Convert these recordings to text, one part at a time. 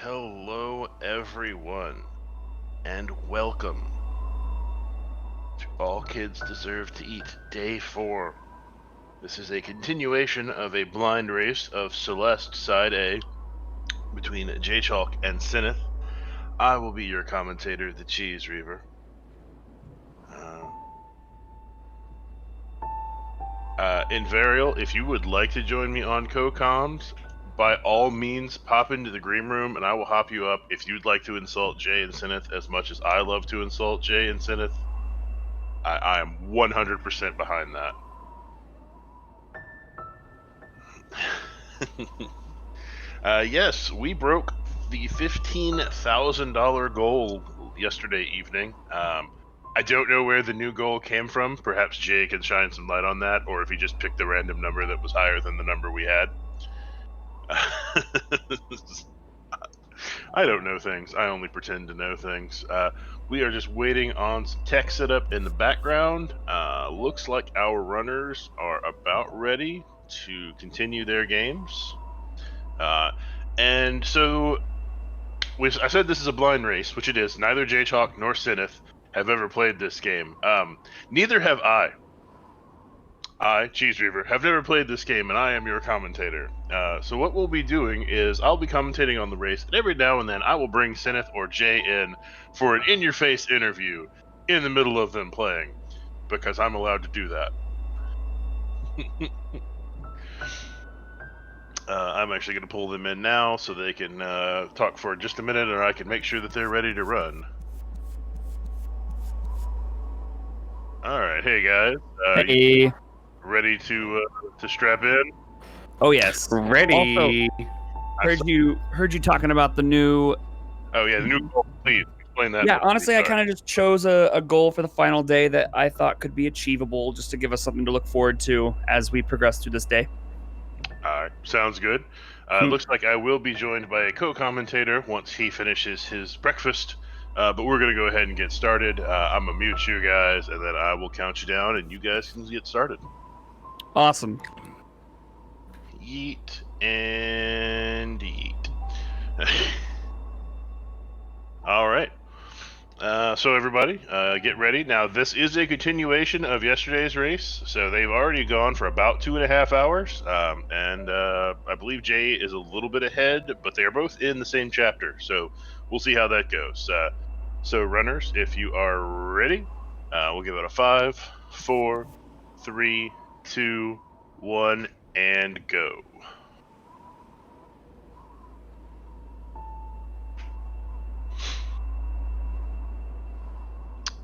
Hello, everyone, and welcome to All Kids Deserve to Eat Day 4. This is a continuation of a blind race of Celeste Side A between Jaychalke and Cinaeth. I will be your commentator, the Cheese Reaver. Invarial, if you would like to join me on co-coms, by all means, pop into the green room and I will hop you up if you'd like to insult Jay and Cinaeth as much as I love to insult Jay and Cinaeth. I am 100% behind that. Yes, we broke the $15,000 goal yesterday evening. I don't know where the new goal came from. Perhaps Jay can shine some light on that, or if he just picked a random number that was higher than the number we had. I don't know things. I only pretend to know things. We are just waiting on some tech setup in the background. Looks like our runners are about ready to continue their games. And so, I said this is a blind race, which it is. Neither Jaychalke nor Cinaeth have ever played this game. Neither have I. I, Cheese Reaver, have never played this game, and I am your commentator. So what we'll be doing is I'll be commentating on the race, and every now and then I will bring Cinaeth or Jay in for an in-your-face interview in the middle of them playing, because I'm allowed to do that. I'm actually going to pull them in now so they can talk for just a minute, and I can make sure that they're ready to run. All right, hey guys. Hey. Ready to strap in? Oh yes. Ready. Also, heard you talking about the new. Oh yeah, the new goal. Please explain that. Yeah, honestly, I kind of just chose a goal for the final day that I thought could be achievable, just to give us something to look forward to as we progress through this day. Sounds good. Looks like I will be joined by a co-commentator once he finishes his breakfast. But we're going to go ahead and get started. I'm going to mute you guys, and then I will count you down, and you guys can get started. Awesome. Yeet and yeet. All right. So everybody, get ready. Now, this is a continuation of yesterday's race, so they've already gone for about 2.5 hours, and I believe Jay is a little bit ahead, but they are both in the same chapter, so we'll see how that goes. So runners, if you are ready, we'll give it a 5, 4, 3, 2, 1, and go.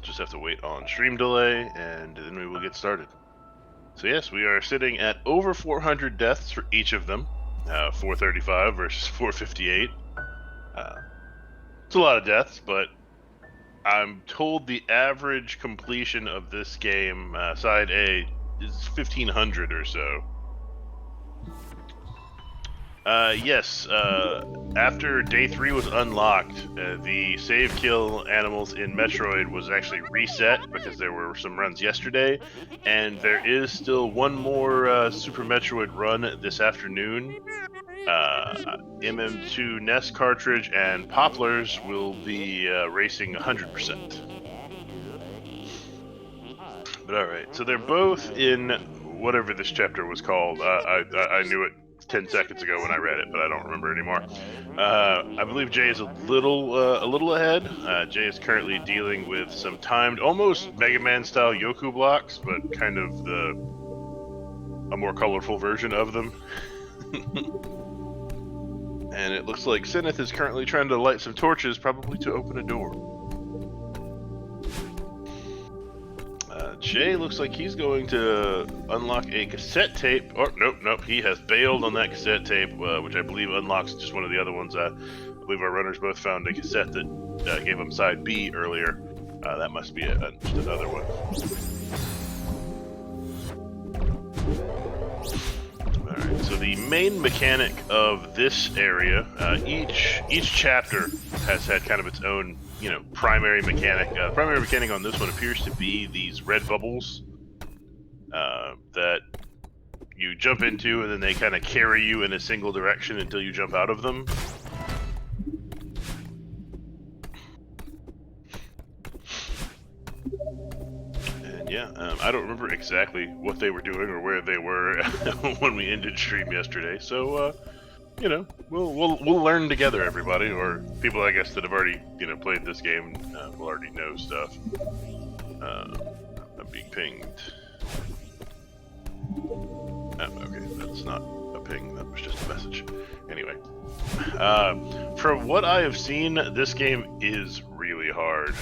Just have to wait on stream delay, and then we will get started. So yes, we are sitting at over 400 deaths for each of them. 435 versus 458. It's a lot of deaths, but I'm told the average completion of this game, Side A, is 1,500 or so. Yes, after day 3 was unlocked, the save kill animals in Metroid was actually reset because there were some runs yesterday, and there is still one more Super Metroid run this afternoon. MM2 NES cartridge and Poplars will be racing 100%. But alright, so they're both in whatever this chapter was called. I knew it 10 seconds ago when I read it, but I don't remember anymore. I believe Jay is a little ahead. Jay is currently dealing with some timed, almost Mega Man style Yoku blocks, but kind of a more colorful version of them. And it looks like Cinaeth is currently trying to light some torches, probably to open a door. Jay looks like he's going to unlock a cassette tape. Oh, nope, he has bailed on that cassette tape, which I believe unlocks just one of the other ones. I believe our runners both found a cassette that gave them side B earlier. That must be just another one. Alright, so the main mechanic of this area, each chapter has had kind of its own, primary mechanic. Primary mechanic on this one appears to be these red bubbles that you jump into, and then they kind of carry you in a single direction until you jump out of them. Yeah, I don't remember exactly what they were doing or where they were when we ended stream yesterday. So, you know, we'll learn together, everybody, or people I guess that have already played this game will already know stuff. I'm being pinged. Okay, that's not a ping. That was just a message. Anyway, from what I have seen, this game is really hard.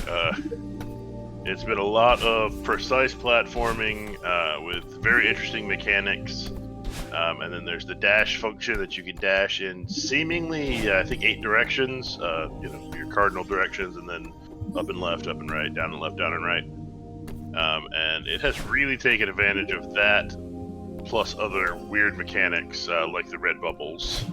It's been a lot of precise platforming with very interesting mechanics. And then there's the dash function that you can dash in seemingly, I think, 8 directions. Your cardinal directions, and then up and left, up and right, down and left, down and right. And it has really taken advantage of that, plus other weird mechanics like the red bubbles.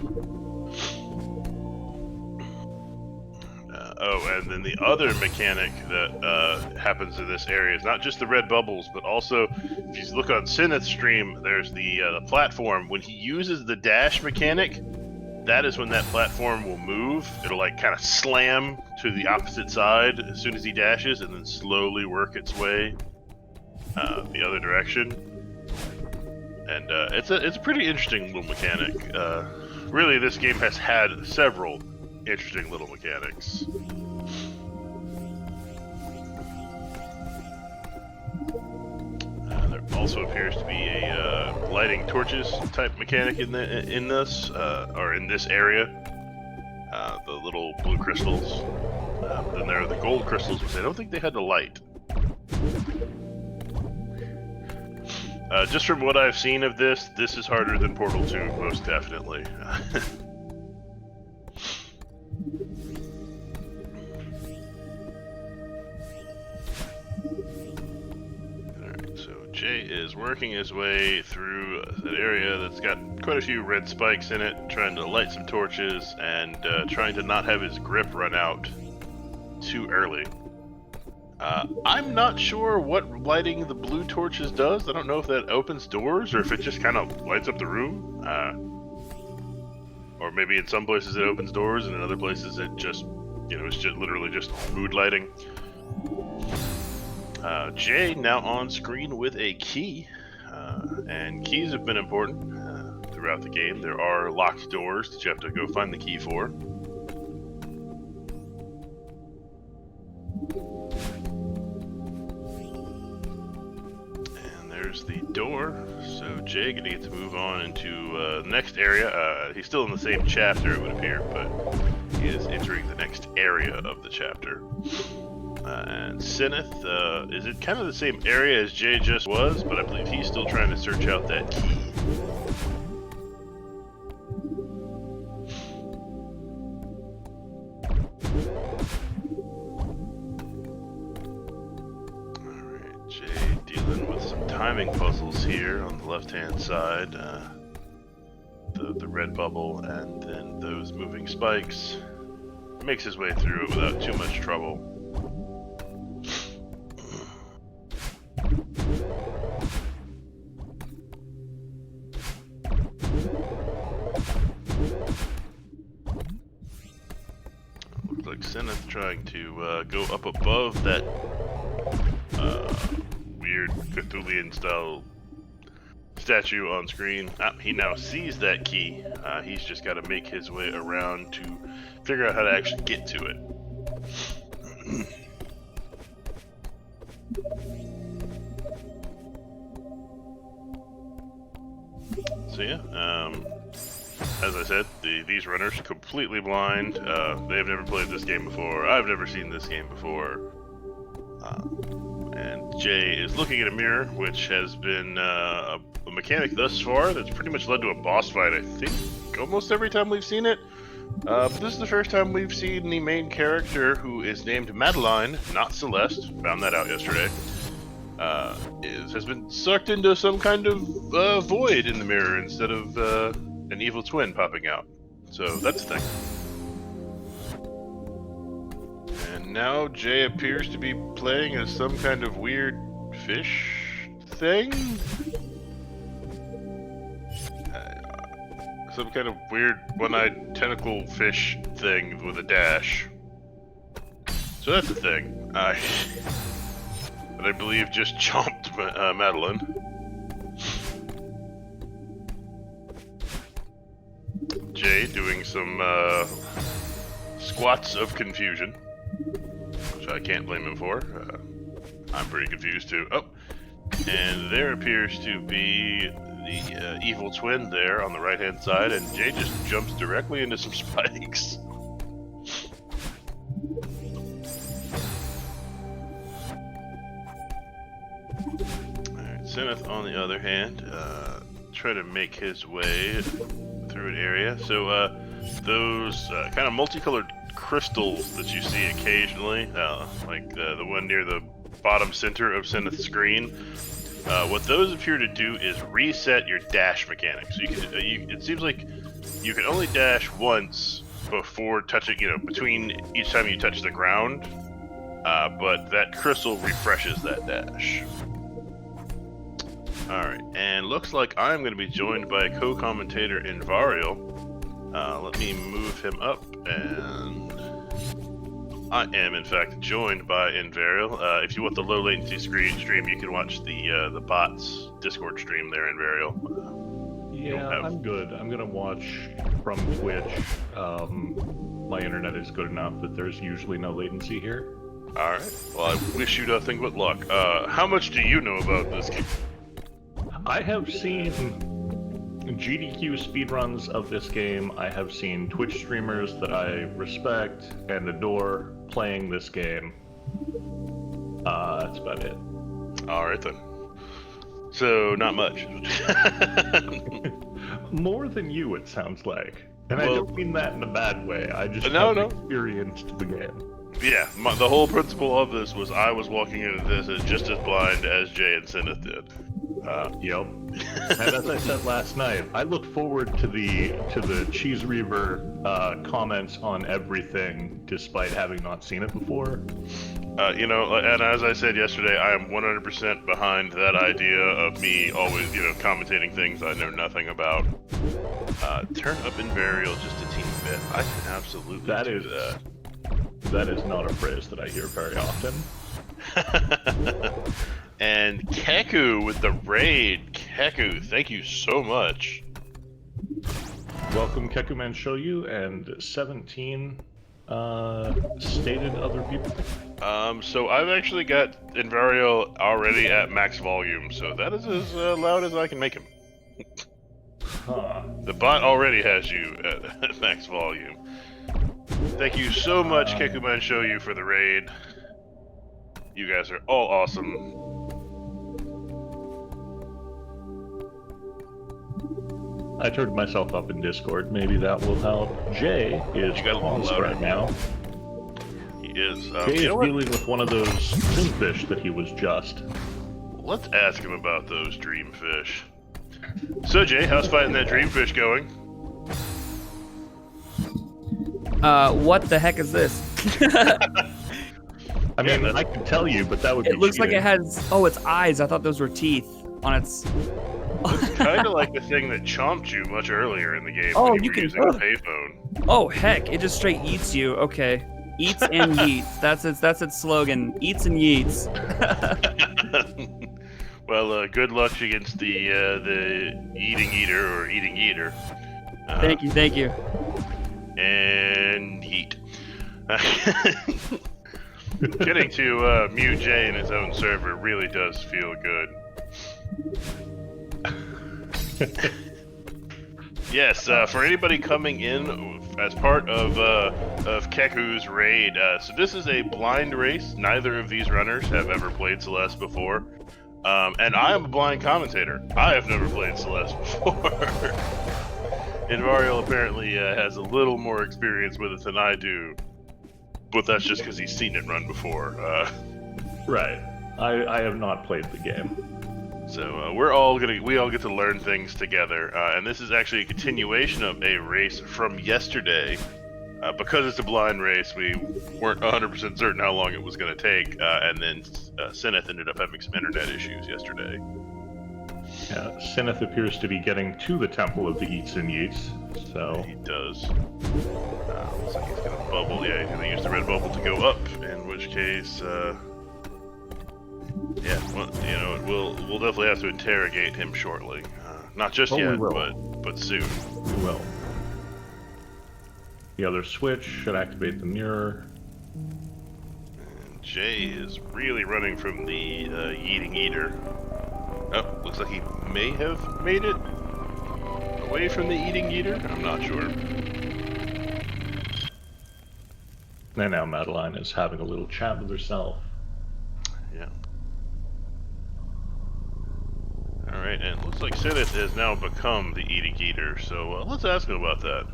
And then the other mechanic that happens in this area is not just the red bubbles, but also, if you look on Cinaeth's stream, there's the platform. When he uses the dash mechanic, that is when that platform will move. It'll like kind of slam to the opposite side as soon as he dashes, and then slowly work its way the other direction. And it's a pretty interesting little mechanic. Really, this game has had several interesting little mechanics. There also appears to be a lighting torches type mechanic in this area. The little blue crystals. Then there are the gold crystals, which I don't think they had to light. Just from what I've seen of this is harder than Portal 2, most definitely. Alright, so Jay is working his way through an area that's got quite a few red spikes in it, trying to light some torches, and trying to not have his grip run out too early. I'm not sure what lighting the blue torches does. I don't know if that opens doors or if it just kind of lights up the room. Or maybe in some places it opens doors and in other places it just, it's just literally just mood lighting. Jay now on screen with a key. And keys have been important throughout the game. There are locked doors that you have to go find the key for. There's the door, so Jay gonna get to move on into the next area. He's still in the same chapter, it would appear, but he is entering the next area of the chapter. And Cinaeth, is it kind of the same area as Jay just was, but I believe he's still trying to search out that key. Timing puzzles here on the left-hand side, the red bubble, and then those moving spikes. He makes his way through it without too much trouble. Looks like Cinaeth trying to go up above that weird Cthulhian style statue on screen. He now sees that key. He's just got to make his way around to figure out how to actually get to it. So yeah, as I said, these runners completely blind. They've never played this game before. I've never seen this game before. And Jay is looking at a mirror, which has been a mechanic thus far that's pretty much led to a boss fight, I think, almost every time we've seen it. But this is the first time we've seen the main character, who is named Madeline, not Celeste, found that out yesterday, has been sucked into some kind of void in the mirror instead of an evil twin popping out. So that's the thing. And now Jay appears to be playing as some kind of weird fish thing? Some kind of weird one-eyed tentacle fish thing with a dash. So that's the thing. and I believe just chomped Madeline. Jay doing some squats of confusion, which I can't blame him for. I'm pretty confused too. Oh, and there appears to be the evil twin there on the right-hand side, and Jay just jumps directly into some spikes. Alright, Cinaeth, on the other hand, try to make his way through an area. So, those kind of multicolored crystals that you see occasionally, like the one near the bottom center of Cinaeth's screen, what those appear to do is reset your dash mechanics. So it seems like you can only dash once before touching, between each time you touch the ground, but that crystal refreshes that dash. Alright, and looks like I'm going to be joined by a co-commentator in Varial. Let me move him up, and I am in fact joined by Invarial. If you want the low latency stream, you can watch the bots Discord stream there, Invarial. Yeah, I'm good. I'm gonna watch from Twitch. My internet is good enough that there's usually no latency here. Alright, well I wish you nothing but luck. How much do you know about this game? I have seen GDQ speedruns of this game. I have seen Twitch streamers that I respect and adore playing this game. That's about it. Alright then. So, not much. More than you, it sounds like. And I don't mean that in a bad way. I just haven't experienced the game. Yeah, the whole principle of this was I was walking into this as just as blind as Jay and Cinaeth did. Yep. And as I said last night, I look forward to the Cheese Reaver comments on everything, despite having not seen it before. And as I said yesterday, I am 100% behind that idea of me always, commentating things I know nothing about. Turn up Invarial just a teeny bit. I can absolutely do that. That is not a phrase that I hear very often. And Keku with the raid. Keku, thank you so much. Welcome, Keku Man Shoyu, and 17 stated other people. So I've actually got Invarial already at max volume, so that is as loud as I can make him. Huh. The bot already has you at max volume. Thank you so much, Kekuman Shoyu, for the raid. You guys are all awesome. I turned myself up in Discord. Maybe that will help. Jay is lost right now. He is. Jay is dealing with one of those dreamfish that he was just. Let's ask him about those dreamfish. So, Jay, how's fighting that dreamfish going? What the heck is this? I mean, I can tell you, but that would be It looks cheating. like it has, its eyes. I thought those were teeth on its... It's kind of like the thing that chomped you much earlier in the game Oh, when you you were can- using a payphone. Oh, heck, it just straight eats you. Okay. Eats and yeets. That's its slogan. Eats and yeets. Well, good luck against the eating eater or eating eater. Thank you. And yeet. Getting to mute Jay in his own server really does feel good. Yes, for anybody coming in as part of Keku's raid, so this is a blind race. Neither of these runners have ever played Celeste before. And I am a blind commentator. I have never played Celeste before. Invarial apparently has a little more experience with it than I do. But that's just because he's seen it run before. Right. I have not played the game. So we all get to learn things together, and this is actually a continuation of a race from yesterday. Because it's a blind race, we weren't 100% certain how long it was going to take, and then Cinaeth ended up having some internet issues yesterday. Yeah, Cinaeth appears to be getting to the Temple of the Eats and Yeets, so... He does. Looks like he's going to bubble. Yeah, he's going to use the red bubble to go up, in which case... Yeah, well, we'll definitely have to interrogate him shortly. Not just Oh, we yet, will. but soon. We will. The other switch should activate the mirror. And Jay is really running from the eating eater. Oh, looks like he may have made it away from the eating eater. I'm not sure. And now Madeline is having a little chat with herself. Yeah. Alright, and it looks like Cinaeth has now become the eating eater, so let's ask him about that.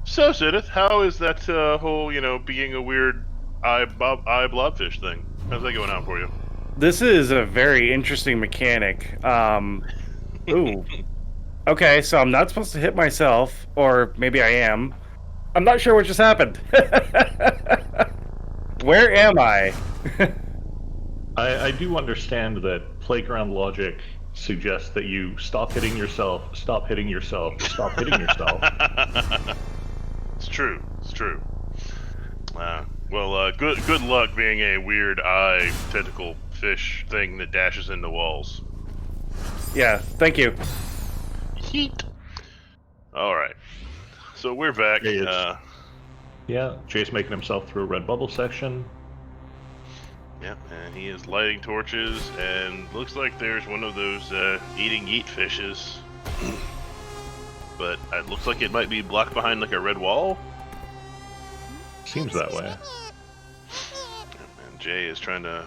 So, Cinaeth, how is that whole, being a weird eye blobfish thing? How's that going out for you? This is a very interesting mechanic. Ooh. Okay, so I'm not supposed to hit myself, or maybe I am. I'm not sure what just happened. Where am I? I do understand that playground logic suggests that you stop hitting yourself, stop hitting yourself, stop hitting yourself. It's true. It's true. Good luck being a weird eye tentacle fish thing that dashes into walls. Yeah, thank you. Yeet. All right. So we're back. Yeah, Jay's making himself through a red bubble section. Yeah, and he is lighting torches, and looks like there's one of those eating yeet fishes. But it looks like it might be blocked behind like a red wall. Seems that way. And Jay is trying to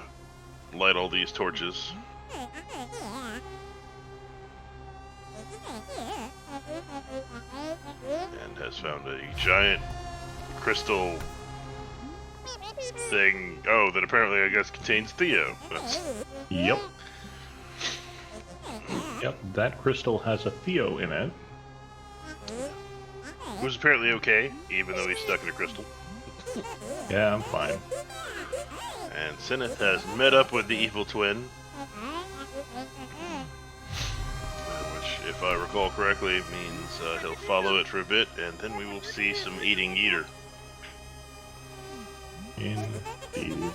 light all these torches. And has found a giant crystal thing. Oh, that apparently I guess contains Theo. Yep. Yep, that crystal has a Theo in it. Who's apparently okay, even though he's stuck in a crystal. Yeah, I'm fine. And Cinaeth has met up with the evil twin. Which, if I recall correctly, means he'll follow it for a bit, and then we will see some eating eater. Indeed.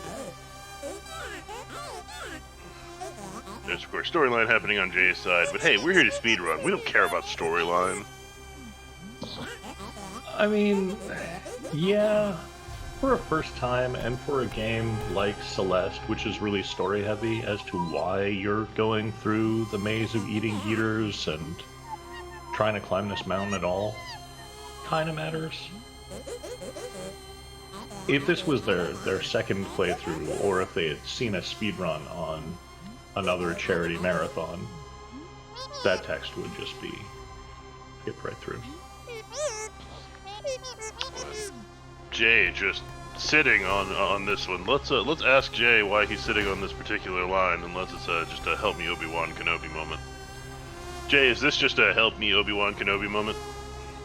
There's, of course, storyline happening on Jay's side, but hey, we're here to speedrun. We don't care about storyline. I mean, yeah, for a first time and for a game like Celeste, which is really story heavy as to why you're going through the maze of eating eaters and trying to climb this mountain at all, kind of matters. If this was their second playthrough, or if they had seen a speedrun on another charity marathon, that text would just be skipped right through. Jay just sitting on this one. Let's ask Jay why he's sitting on this particular line, unless it's just a help me Obi-Wan Kenobi moment. Jay, is this just a help me Obi-Wan Kenobi moment?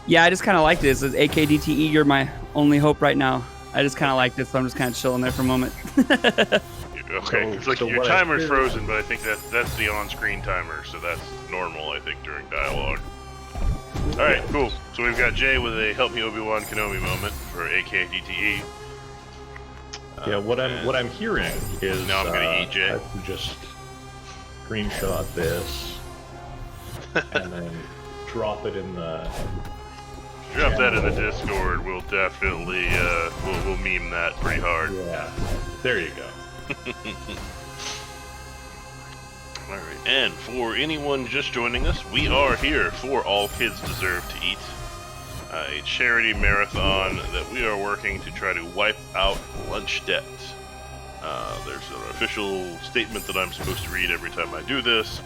Yeah, I just kind of liked it. It says AKDTE, you're my only hope right now. I just kind of liked it, so I'm just kind of chilling there for a moment. Okay, it's like your timer's frozen, but I think that's the on-screen timer, so that's normal, I think, during dialogue. Alright, cool. So we've got Jay with a help me Obi-Wan Kenobi moment for AKDTE. Yeah, what I'm hearing is now I'm gonna eat Jay. I can just screenshot this and then drop it in the. Drop that in the Discord. We'll definitely we'll meme that pretty hard. Yeah, there you go. Alright, and for anyone just joining us, we are here for All Kids Deserve to Eat, a charity marathon that we are working to try to wipe out lunch debt. There's an official statement that I'm supposed to read every time I do this.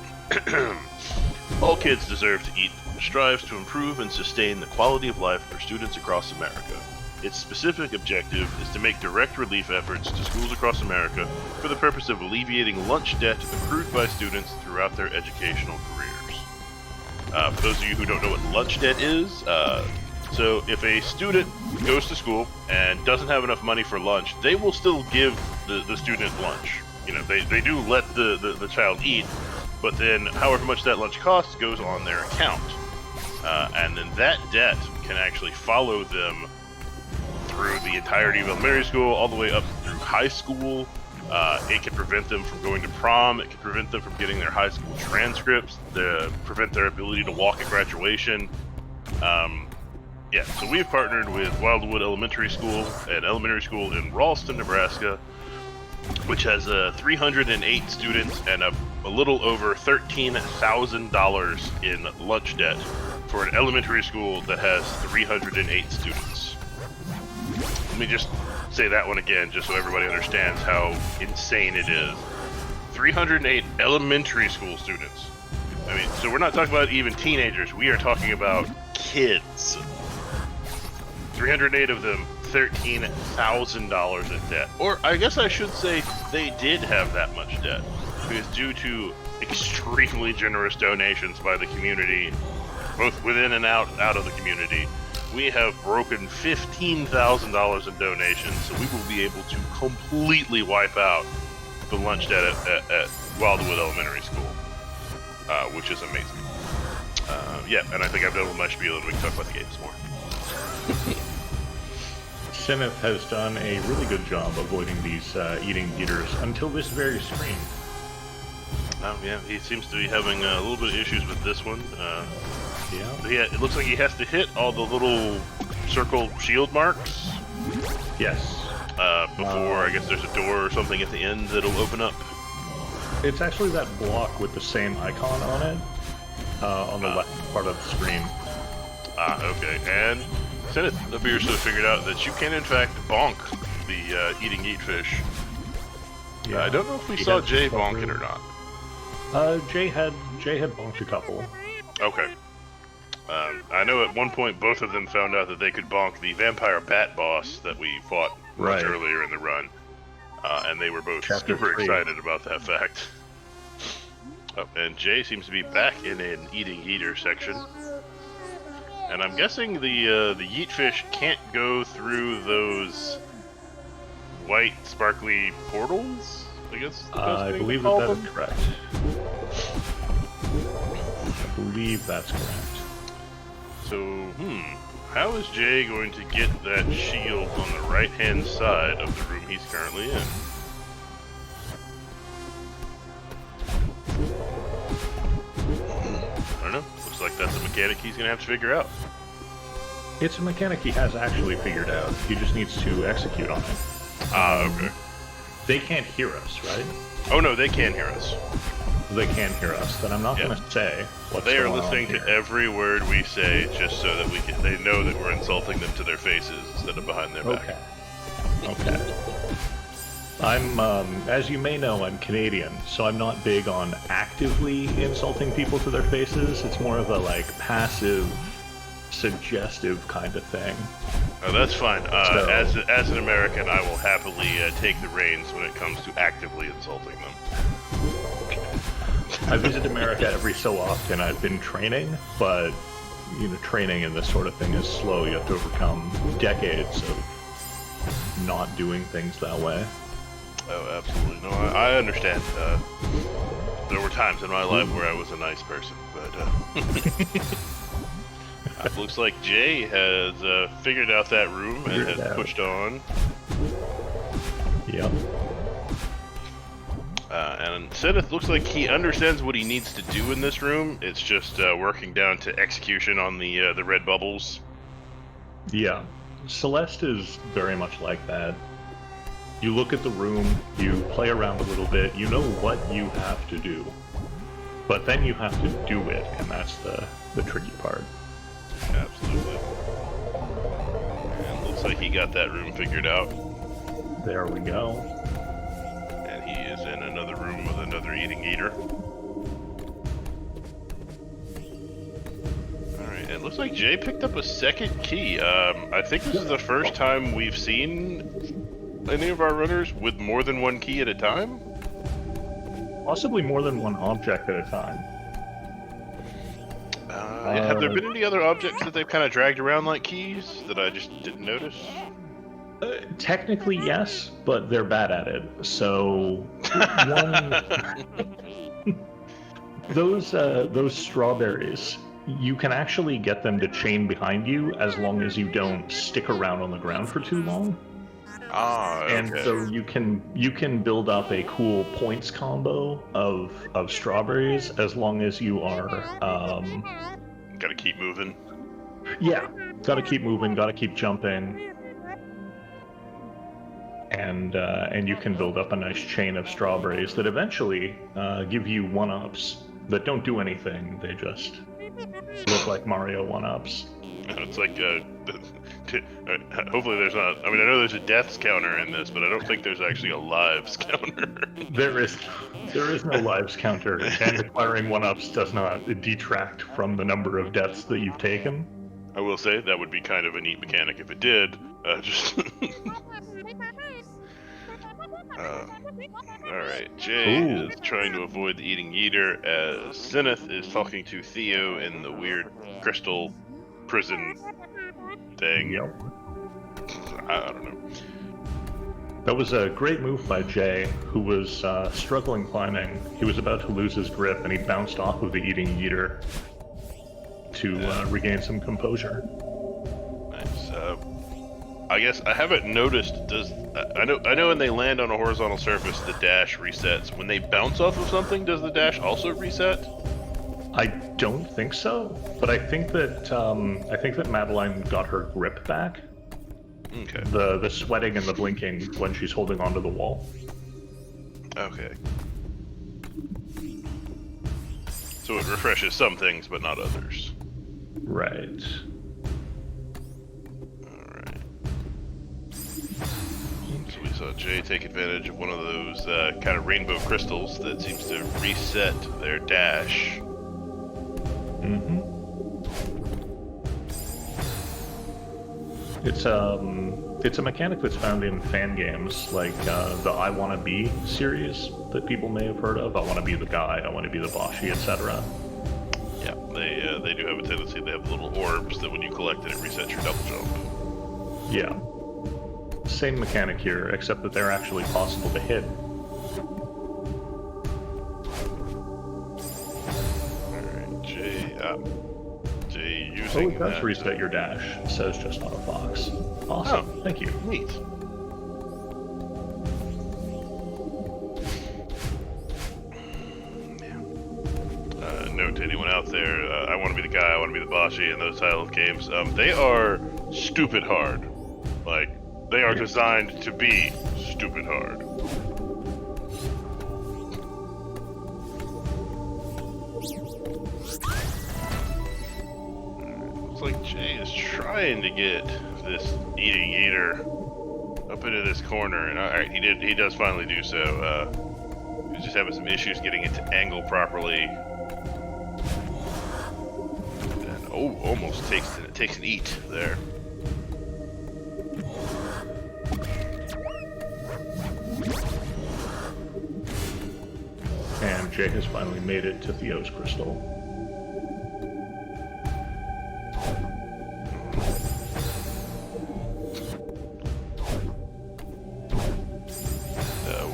All Kids Deserve to Eat strives to improve and sustain the quality of life for students across America. Its specific objective is to make direct relief efforts to schools across America for the purpose of alleviating lunch debt accrued by students throughout their educational careers. For those of you who don't know what lunch debt is, so if a student goes to school and doesn't have enough money for lunch, they will still give the student lunch. You know, they do let the child eat, but then however much that lunch costs goes on their account. And then that debt can actually follow them through the entirety of elementary school, all the way up through high school, It can prevent them from going to prom. It can prevent them from getting their high school transcripts. Prevent their ability to walk at graduation. Yeah, so we've partnered with Wildwood Elementary School, an elementary school in Ralston, Nebraska, which has 308 students and a little over $13,000 in lunch debt for an elementary school that has 308 students. Let me just say that one again, just so everybody understands how insane it is. 308 elementary school students. I mean, so we're not talking about even teenagers. We are talking about kids. 308 of them, $13,000 in debt. Or I guess I should say they did have that much debt, because due to extremely generous donations by the community, both within and out of the community, we have broken $15,000 in donations, so we will be able to completely wipe out the lunch debt at Wildwood Elementary School, which is amazing. Yeah, and I think I've done with my spiel, and we can talk about the games more. Cinaeth has done a really good job avoiding these eating eaters until this very screen. Yeah, he seems to be having a little bit of issues with this one. Yeah, it looks like he has to hit all the little circle shield marks. Yes. Before, I guess there's a door or something at the end that'll open up. It's actually that block with the same icon on it, on the left part of the screen. Okay. And Cinaeth appears to have figured out that you can, in fact, bonk the eating eat fish. Yeah. I don't know if we saw Jay bonk it or not. Jay had bonked a couple. Okay. I know at one point both of them found out that they could bonk the vampire bat boss that we fought much earlier in the run. And they were both super excited about that fact. Oh, and Jay seems to be back in an eating eater section. And I'm guessing the yeet fish can't go through those white sparkly portals, I guess. I believe that is correct. I believe that's correct. So, how is Jay going to get that shield on the right-hand side of the room he's currently in? I don't know. Looks like that's a mechanic he's going to have to figure out. It's a mechanic he has actually figured out. He just needs to execute on it. Okay. They can't hear us, right? Oh no, they can hear us. They can hear us. Then I'm not going to say what's They are going on listening to here. every word we say, just so that they know that we're insulting them to their faces instead of behind their back. Okay. I'm, as you may know, I'm Canadian, so I'm not big on actively insulting people to their faces. It's more of a, passive, suggestive kind of thing. Oh, that's fine. As an American, I will happily take the reins when it comes to actively insulting them. I visit America every so often. I've been training, but, training in this sort of thing is slow. You have to overcome decades of not doing things that way. Oh, absolutely. No, I understand. There were times in my life where I was a nice person, but it looks like Jay has figured out that room and has pushed on. Yep. And Cinaeth looks like he understands what he needs to do in this room. It's just working down to execution on the red bubbles. Yeah. Celeste is very much like that. You look at the room, you play around a little bit, you know what you have to do. But then you have to do it, and that's the tricky part. Absolutely. And looks like he got that room figured out. There we go. And he is in another room with another eating eater. Alright, it looks like Jay picked up a second key. I think this is the first time we've seen any of our runners with more than one key at a time? Possibly more than one object at a time. Have there been any other objects that they've kind of dragged around like keys that I just didn't notice? Technically, yes, but they're bad at it. So, those strawberries, you can actually get them to chain behind you as long as you don't stick around on the ground for too long. Ah, okay. And so you can build up a cool points combo of strawberries as long as you are Gotta keep moving. yeah, gotta keep moving, gotta keep jumping, and you can build up a nice chain of strawberries that eventually give you 1-ups that don't do anything. They just look like Mario 1-ups. It's like, hopefully there's not. I mean, I know there's a deaths counter in this, but I don't think there's actually a lives counter. There is no lives counter, and acquiring 1-ups does not detract from the number of deaths that you've taken. I will say that would be kind of a neat mechanic if it did. Just. Alright, Jay is trying to avoid the eating eater as Cinaeth is talking to Theo in the weird crystal prison thing. Yep. I don't know. That was a great move by Jay, who was struggling climbing. He was about to lose his grip, and he bounced off of the eating eater to regain some composure. Nice. I guess I haven't noticed. I know when they land on a horizontal surface, the dash resets. When they bounce off of something, does the dash also reset? I don't think so, but I think that Madeline got her grip back. Okay. The sweating and the blinking when she's holding onto the wall. Okay. So it refreshes some things, but not others. Right. Alright. So we saw Jay take advantage of one of those kind of rainbow crystals that seems to reset their dash. Mm-hmm. It's a mechanic that's found in fan games like the I Wanna Be series that people may have heard of. I wanna be the guy, I wanna be the Boshi, etc. Yeah, they do have a tendency. They have little orbs that when you collect it, it resets your double jump. Yeah. Same mechanic here, except that they're actually possible to hit. Alright, Jay Oh, using it does that, reset your dash. It says just on a box. Awesome. Oh. Thank you. Neat. Note to anyone out there, I want to be the guy, I want to be the Boshi in those style of games. They are stupid hard. Like, they are designed to be stupid hard. Looks like Jay is trying to get this eating eater up into this corner, and alright, he does finally do so. He's just having some issues getting it to angle properly. And almost takes an eat there. And Jay has finally made it to Theo's crystal.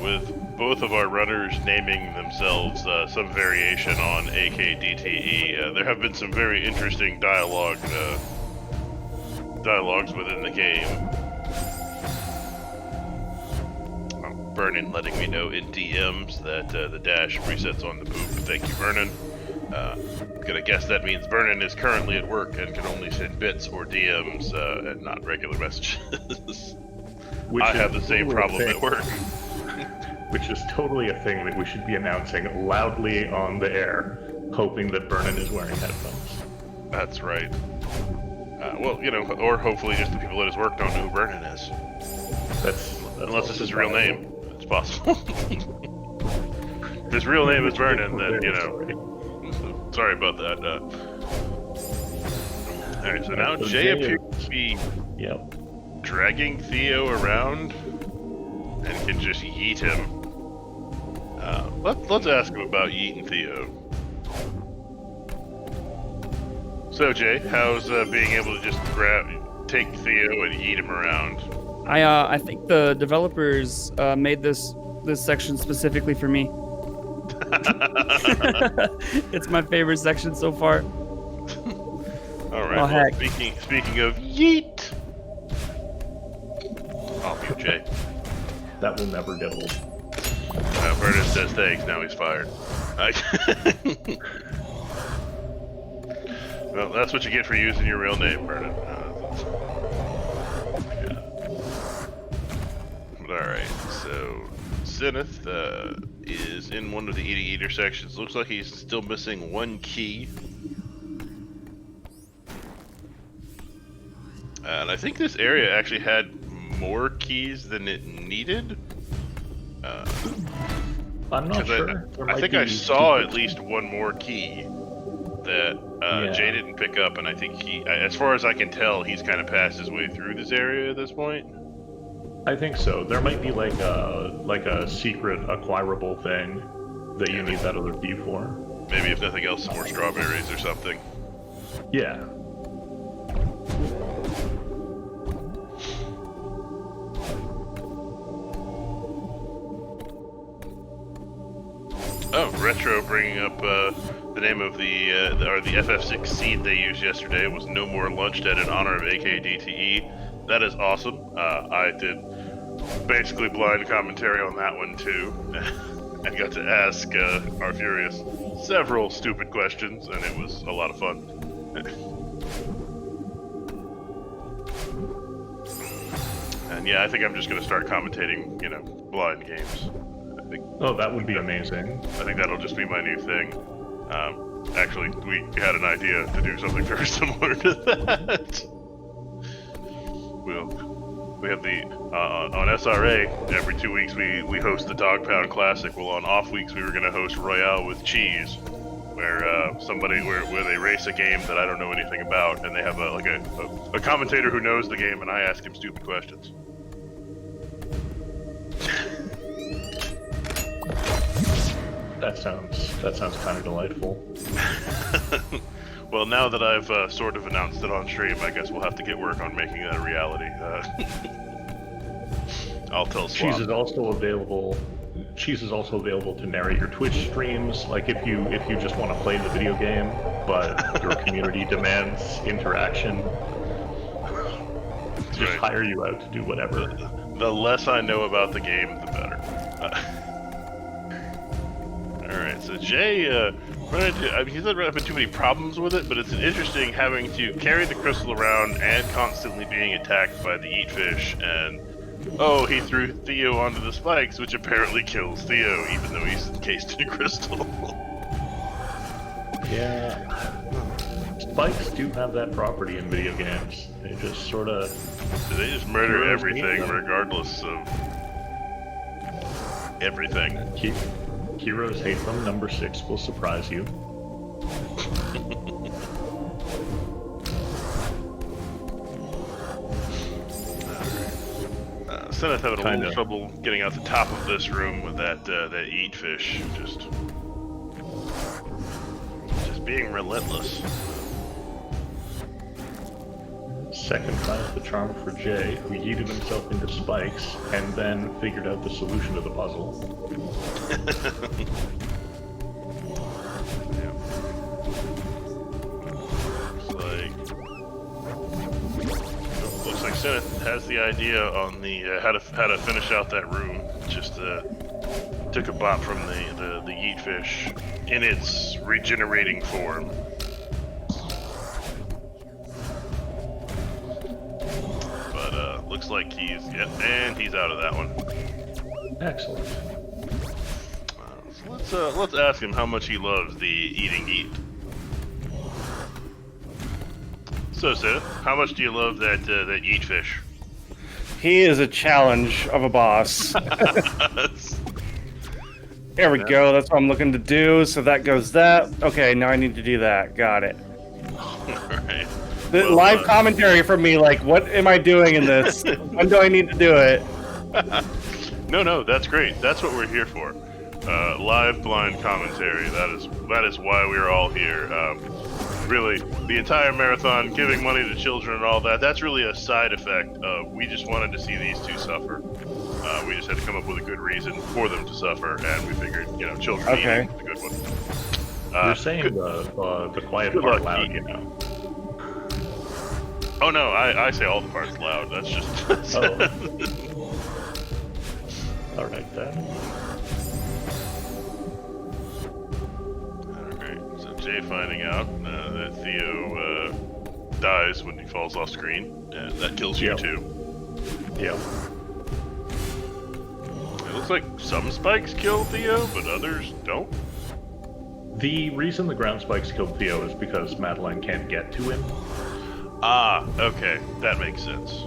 With both of our runners naming themselves some variation on AKDTE, there have been some very interesting dialogues within the game. Vernon letting me know in DMs that the dash resets on the poop. Thank you, Vernon. Gonna guess that means Vernon is currently at work and can only send bits or DMs and not regular messages. I have the same problem at work. Which is totally a thing that we should be announcing loudly on the air, hoping that Vernon is wearing headphones. That's right. Well, you know, or hopefully just the people at his work don't know who Vernon is. That's Unless it's his real name. It's possible. If his real name is Vernon, then, you know. Sorry about that. Alright, so now Jay appears to be dragging Theo around and can just yeet him. Let's ask him about yeeting Theo. So Jay, how's being able to just take Theo and yeet him around? I think the developers made this section specifically for me. It's my favorite section so far. All right. Oh, heck. Speaking of yeet, Off you, Jay. That will never get old. Vernon says thanks, now he's fired. Well, that's what you get for using your real name, Vernon. Yeah. Alright, so Cinaeth is in one of the eating eater sections. Looks like he's still missing one key. And I think this area actually had more keys than it needed. I'm not sure. I think I saw at least one more key that Jay didn't pick up, and I think as far as I can tell, he's kind of passed his way through this area at this point. I think so. There might be like a secret acquirable thing that you need that other key for. Maybe if nothing else, some more strawberries or something. Yeah. Oh, Retro bringing up the name of the FF6 seed they used yesterday was No More Lunch Dead in honor of AKDTE. That is awesome. I did basically blind commentary on that one too, and got to ask our Furious several stupid questions, and it was a lot of fun. And yeah, I think I'm just gonna start commentating, blind games. Oh, that would be amazing. I think that'll just be my new thing. Actually, we had an idea to do something very similar to that. We have the on SRA every 2 weeks we host the Dog Pound Classic. Well, on off weeks we were going to host Royale with Cheese, where where they race a game that I don't know anything about, and they have a commentator who knows the game, and I ask him stupid questions. That sounds kind of delightful. Well, now that I've sort of announced it on stream, I guess we'll have to get work on making that a reality. I'll tell Swap. Cheese is also available to narrate your Twitch streams. Like if you just want to play the video game, but your community demands interaction, just hire you out to do whatever. The less I know about the game, the better. Alright, so Jay, he's not having too many problems with it, but it's interesting having to carry the crystal around and constantly being attacked by the eat fish, and he threw Theo onto the spikes, which apparently kills Theo, even though he's encased in a crystal. Yeah. Spikes do have that property in video games. They just sort of... They just murder everything, regardless of everything. Heroes hate them. Number 6 will surprise you. Cinaeth having a little trouble getting out the top of this room with that eat fish. Just being relentless. Second time the charm for Jay, who yeeted himself into spikes and then figured out the solution to the puzzle. Looks like Cinaeth has the idea on the how to finish out that room. Just took a bot from the yeet fish in its regenerating form. Looks like he's out of that one. Excellent. So let's ask him how much he loves the eating eat. So Cinaeth, how much do you love that eat fish? He is a challenge of a boss. There we go. That's what I'm looking to do. So that goes that. Okay, now I need to do that. Got it. Alright. The live commentary from me, like, what am I doing in this? When do I need to do it? No, that's great. That's what we're here for. Live blind commentary. That is why we're all here. Really, the entire marathon, giving money to children and all that, that's really a side effect of we just wanted to see these two suffer. We just had to come up with a good reason for them to suffer, and we figured, children eating is a good one. You're saying the quiet part loud, you know. Oh no, I say all the parts loud. That's just... Alright then. Alright, so Jay finding out that Theo dies when he falls off screen, and that kills you Yep. too. Yep. It looks like some spikes kill Theo, but others don't. The reason the ground spikes killed Theo is because Madeline can't get to him. Ah, okay, that makes sense.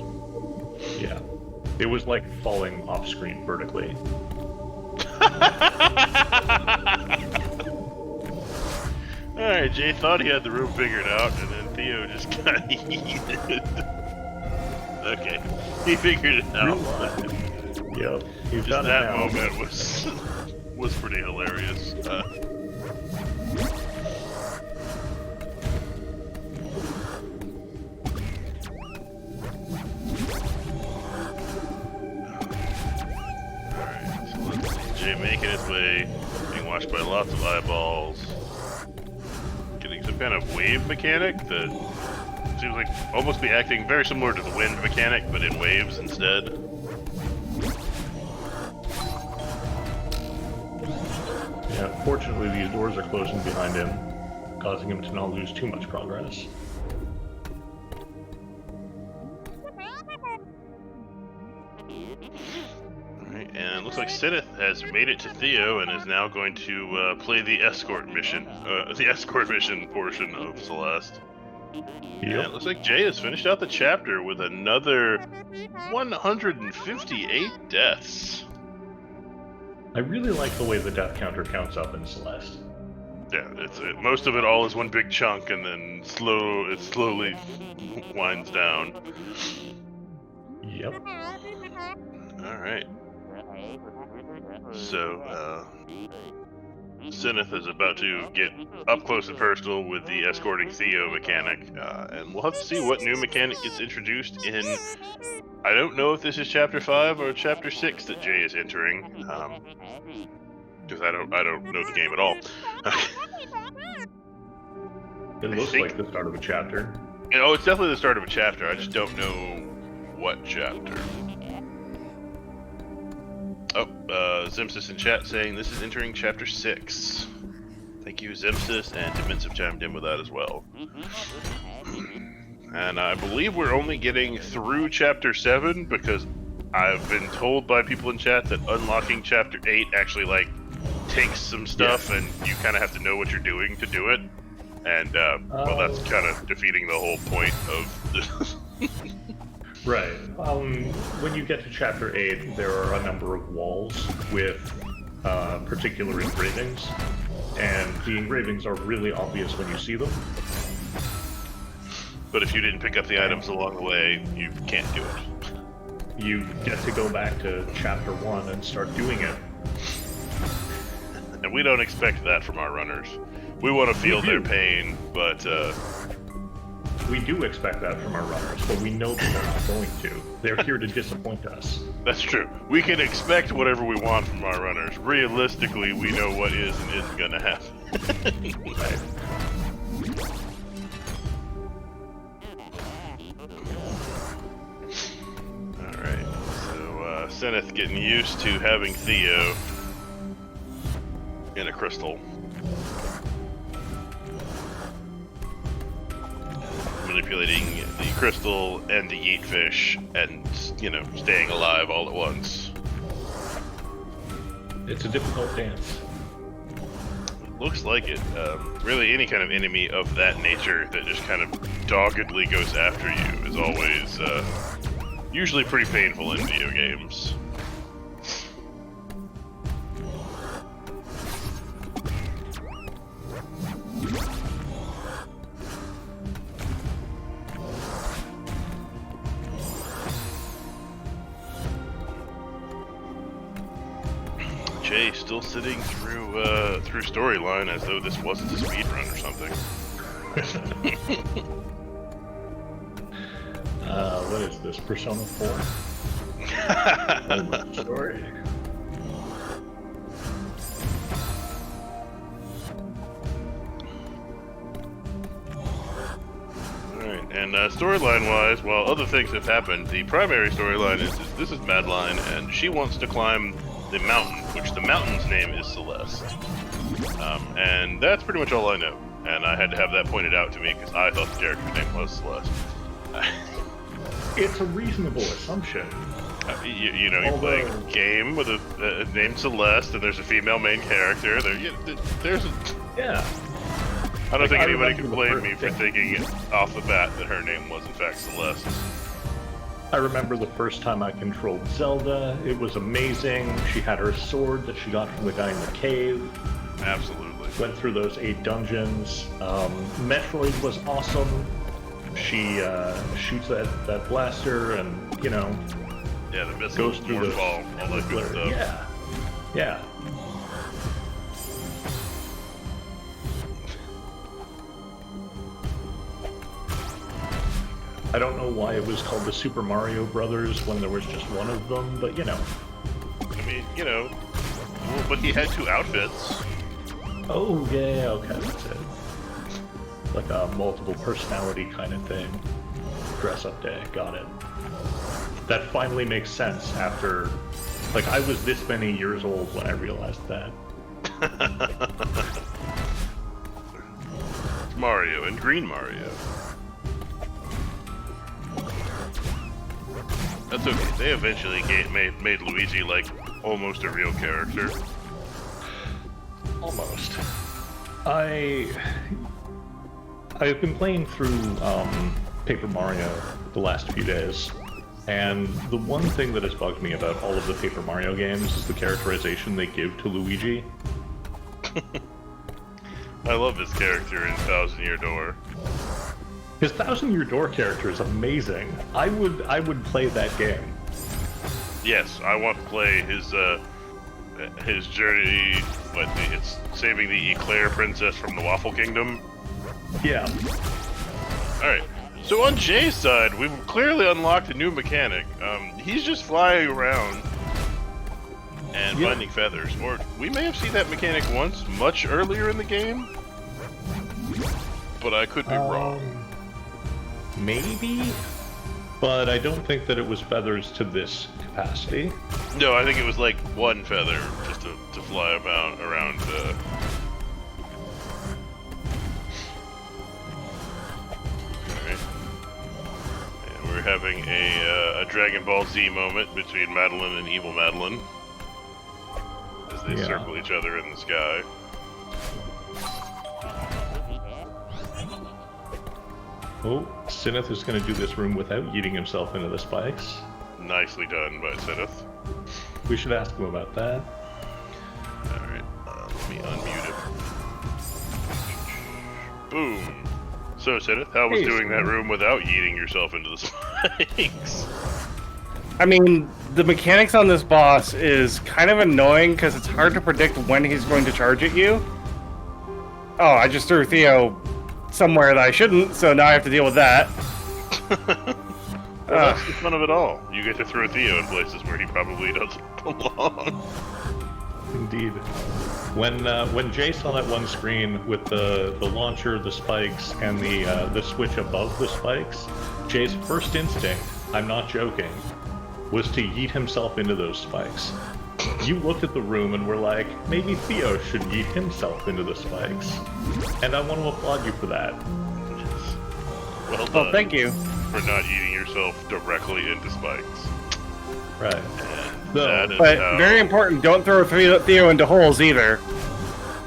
Yeah. It was like falling off screen vertically. Alright, Jay thought he had the room figured out, and then Theo just got yeeted. Okay, he figured it out. Yep. You've Just done it that now. moment was pretty hilarious. Alright, so let's see. Jay making his way, being watched by lots of eyeballs. Getting some kind of wave mechanic that seems like almost be acting very similar to the wind mechanic, but in waves instead. Yeah, fortunately these doors are closing behind him, causing him to not lose too much progress. Alright, and it looks like Cinaeth has made it to Theo and is now going to play the escort mission portion of Celeste. And it looks like Jay has finished out the chapter with another 158 deaths. I really like the way the death counter counts up in Celeste. Yeah, most of it all is one big chunk, and then it slowly winds down. Yep. All right. So, Cinaeth is about to get up close and personal with the escorting Theo mechanic, and we'll have to see what new mechanic gets introduced in. I don't know if this is Chapter 5 or Chapter 6 that Jay is entering, because I don't know the game at all. It looks like the start of a chapter. Oh, it's definitely the start of a chapter. I just don't know what chapter. Oh, Zimsis in chat saying this is entering Chapter 6. Thank you, Zimsis, and Dimensive chimed in with that as well. And I believe we're only getting through Chapter 7 because I've been told by people in chat that unlocking Chapter 8 actually, like, takes some stuff and you kind of have to know what you're doing to do it. And, well, that's kind of defeating the whole point of this. Right. When you get to Chapter 8, there are a number of walls with particular engravings, and the engravings are really obvious when you see them. But if you didn't pick up the items along the way, you can't do it. You get to go back to Chapter 1 and start doing it. And we don't expect that from our runners. We want to feel their pain, but we do expect that from our runners, but we know that they're not going to. They're here to disappoint us. that's true. We can expect whatever we want from our runners. Realistically, we know what is and isn't going to happen. Right. Alright, so Cinaeth getting used to having Theo in a crystal. Manipulating the crystal and the yeet fish and, staying alive all at once. It's a difficult dance. Looks like it. Really, any kind of enemy of that nature that just kind of doggedly goes after you is always usually pretty painful in video games. Jay still sitting through storyline as though this wasn't a speedrun or something. What is this, Persona 4? Story. Alright, and storyline-wise, while other things have happened, the primary storyline is this is Madeline, and she wants to climb the mountain, which the mountain's name is Celeste. And that's pretty much all I know. And I had to have that pointed out to me because I thought the character's name was Celeste. It's a reasonable assumption. You play a game with a named Celeste, and there's a female main character. There's a... Yeah. I don't think anybody can remember blame me for thinking off the bat that her name was in fact Celeste. I remember the first time I controlled Zelda. It was amazing. She had her sword that she got from the guy in the cave. Absolutely. Went through those 8 dungeons. Metroid was awesome. She shoots that blaster and, Yeah, the missile, goes through morph ball, all that good stuff. Yeah. Yeah. I don't know why it was called the Super Mario Brothers when there was just one of them, but I mean, well, but he had 2 outfits. Oh, yeah, okay, that's it. Like a multiple personality kind of thing. Dress up day, got it. That finally makes sense after... Like, I was this many years old when I realized that. Mario and Green Mario. That's okay. They eventually made Luigi like almost a real character. Almost. I've been playing through Paper Mario the last few days, and the one thing that has bugged me about all of the Paper Mario games is the characterization they give to Luigi. I love his character in Thousand Year Door. His Thousand Year Door character is amazing. I would play that game. Yes, I want to play his journey. It's saving the Eclair princess from the Waffle Kingdom. Yeah. All right. So on Jay's side, we've clearly unlocked a new mechanic. He's just flying around and finding feathers. Or we may have seen that mechanic once, much earlier in the game. But I could be wrong. Maybe? But I don't think that it was feathers to this capacity. No, I think it was like 1 feather just to fly around. Alright. And we're having a Dragon Ball Z moment between Madeline and Evil Madeline as they circle each other in the sky. Oh, Cinaeth is going to do this room without yeeting himself into the spikes. Nicely done by Cinaeth. We should ask him about that. Alright, let me unmute him. Boom! So, Cinaeth, how was doing that room without yeeting yourself into the spikes? I mean, the mechanics on this boss is kind of annoying because it's hard to predict when he's going to charge at you. Oh, I just threw Theo somewhere that I shouldn't, so now I have to deal with that. Well, that's the fun of it all. You get to throw Theo in places where he probably doesn't belong. Indeed. When Jay saw that one screen with the launcher, the spikes, and the switch above the spikes, Jay's first instinct, I'm not joking, was to yeet himself into those spikes. You looked at the room and were like, maybe Theo should yeet himself into the spikes. And I want to applaud you for that. Well done. Oh, thank you. For not eating yourself directly into spikes. Right. But Very important, don't throw Theo into holes either.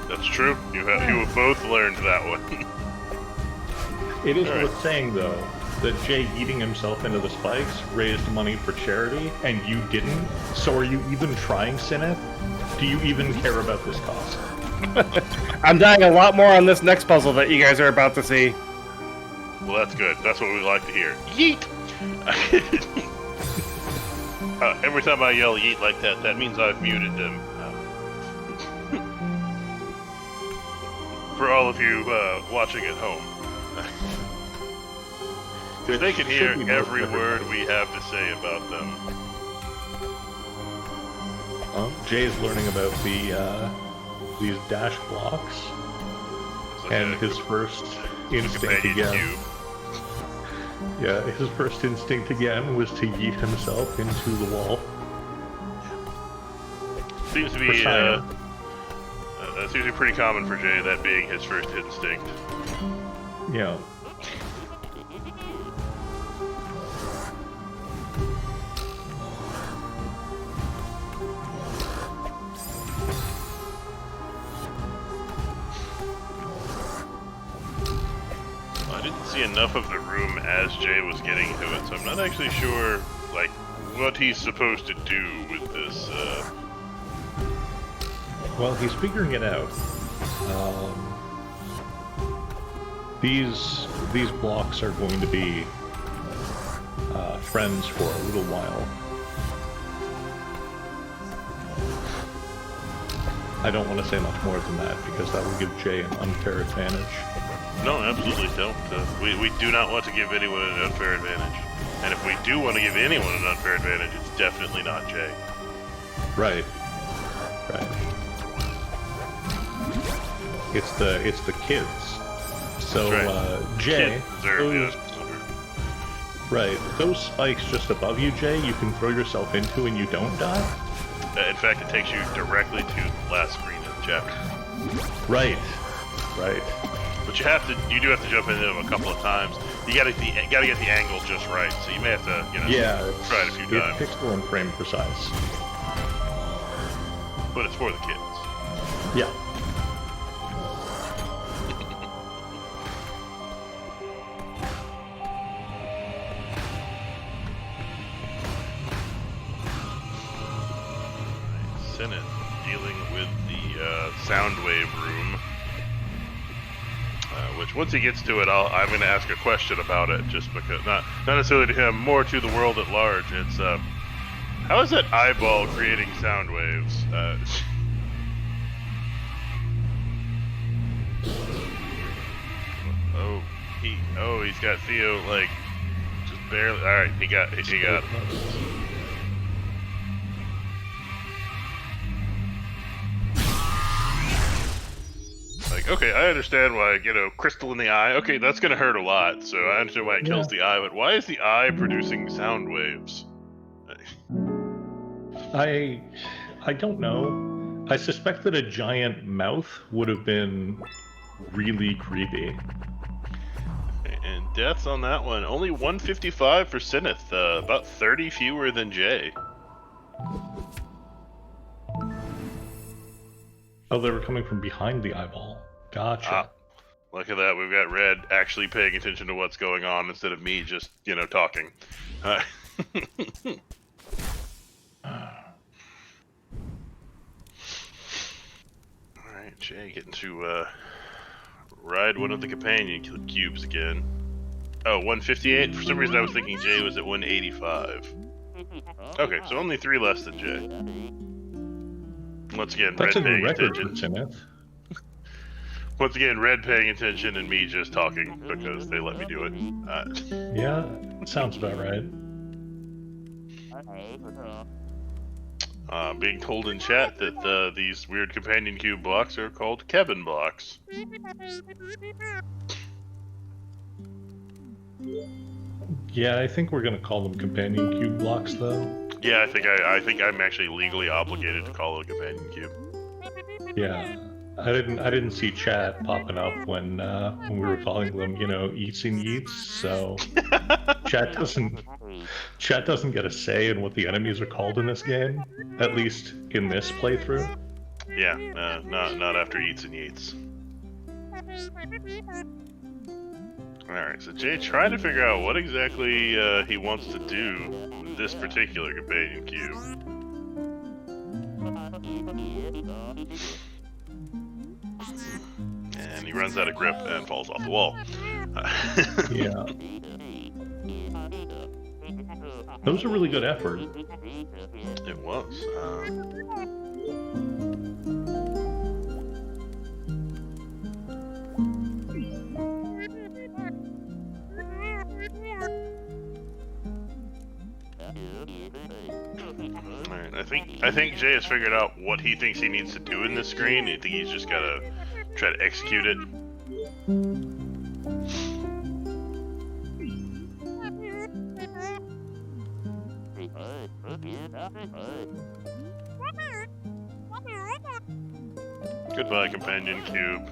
That's true. You have both learned that one. It is worth saying, though, that Jay eating himself into the spikes raised money for charity, and you didn't. So are you even trying, Cinaeth? Do you even care about this cost? I'm dying a lot more on this next puzzle that you guys are about to see. Well, that's good. That's what we like to hear. Yeet! Every time I yell yeet like that, that means I've muted them. For all of you watching at home. Because they can hear every word we have to say about them. Jay's learning about these dash blocks, and his first instinct again. Yeah, his first instinct again was to yeet himself into the wall. Seems to For be Cinaeth. that seems to be pretty common for Jay, that being his first instinct. Yeah. I didn't see enough of the room as Jay was getting to it, so I'm not actually sure, like, what he's supposed to do with this. Well, he's figuring it out. These blocks are going to be friends for a little while. I don't want to say much more than that because that will give Jay an unfair advantage. No, absolutely don't. We do not want to give anyone an unfair advantage. And if we do want to give anyone an unfair advantage, it's definitely not Jay. Right. Right. It's the kids. So right. Jay, Kids deserve it. right? Those spikes just above you, Jay, you can throw yourself into and you don't die. In fact, it takes you directly to the last screen of the chapter. Right. Right. But you do have to jump into them a couple of times. You gotta get the angle just right. So you may have to, try it a few times. It's pixel and frame precise. But it's for the kids. Yeah. Cinaeth dealing with the sound wave room. Which once he gets to it, I'm going to ask a question about it, just because not necessarily to him, more to the world at large. It's how is that eyeball creating sound waves? He's got Theo like just barely. All right, he got it. Like, okay, I understand why, crystal in the eye. Okay, that's gonna hurt a lot, so I understand why it kills the eye, but why is the eye producing sound waves? I don't know. I suspect that a giant mouth would have been really creepy. And deaths on that one, only 155 for Cinaeth, about 30 fewer than Jay. Oh, they were coming from behind the eyeball. Gotcha. Look at that, we've got Red actually paying attention to what's going on instead of me just, talking. Alright, Jay getting to ride one of the companion cubes again. Oh, 158? For some reason I was thinking Jay was at 185. Okay, so only 3 less than Jay. Once again, That's Red a new paying record for attention. Cinaeth. Once again, Red paying attention and me just talking because they let me do it. Yeah, sounds about right. Being told in chat that these weird companion cube blocks are called Kevin blocks. Yeah, I think we're gonna call them companion cube blocks, though. Yeah, I think I'm actually legally obligated to call it a companion cube. Yeah, I didn't see chat popping up when we were calling them, eats and yeets. So chat doesn't get a say in what the enemies are called in this game, at least in this playthrough. Yeah, not after eats and yeets. Alright, so Jay trying to figure out what exactly he wants to do with this particular companion cube. And he runs out of grip and falls off the wall. Yeah. That was a really good effort. It was. Alright, I think Jay has figured out what he thinks he needs to do in this screen. I think he's just gotta try to execute it. Goodbye, companion cube.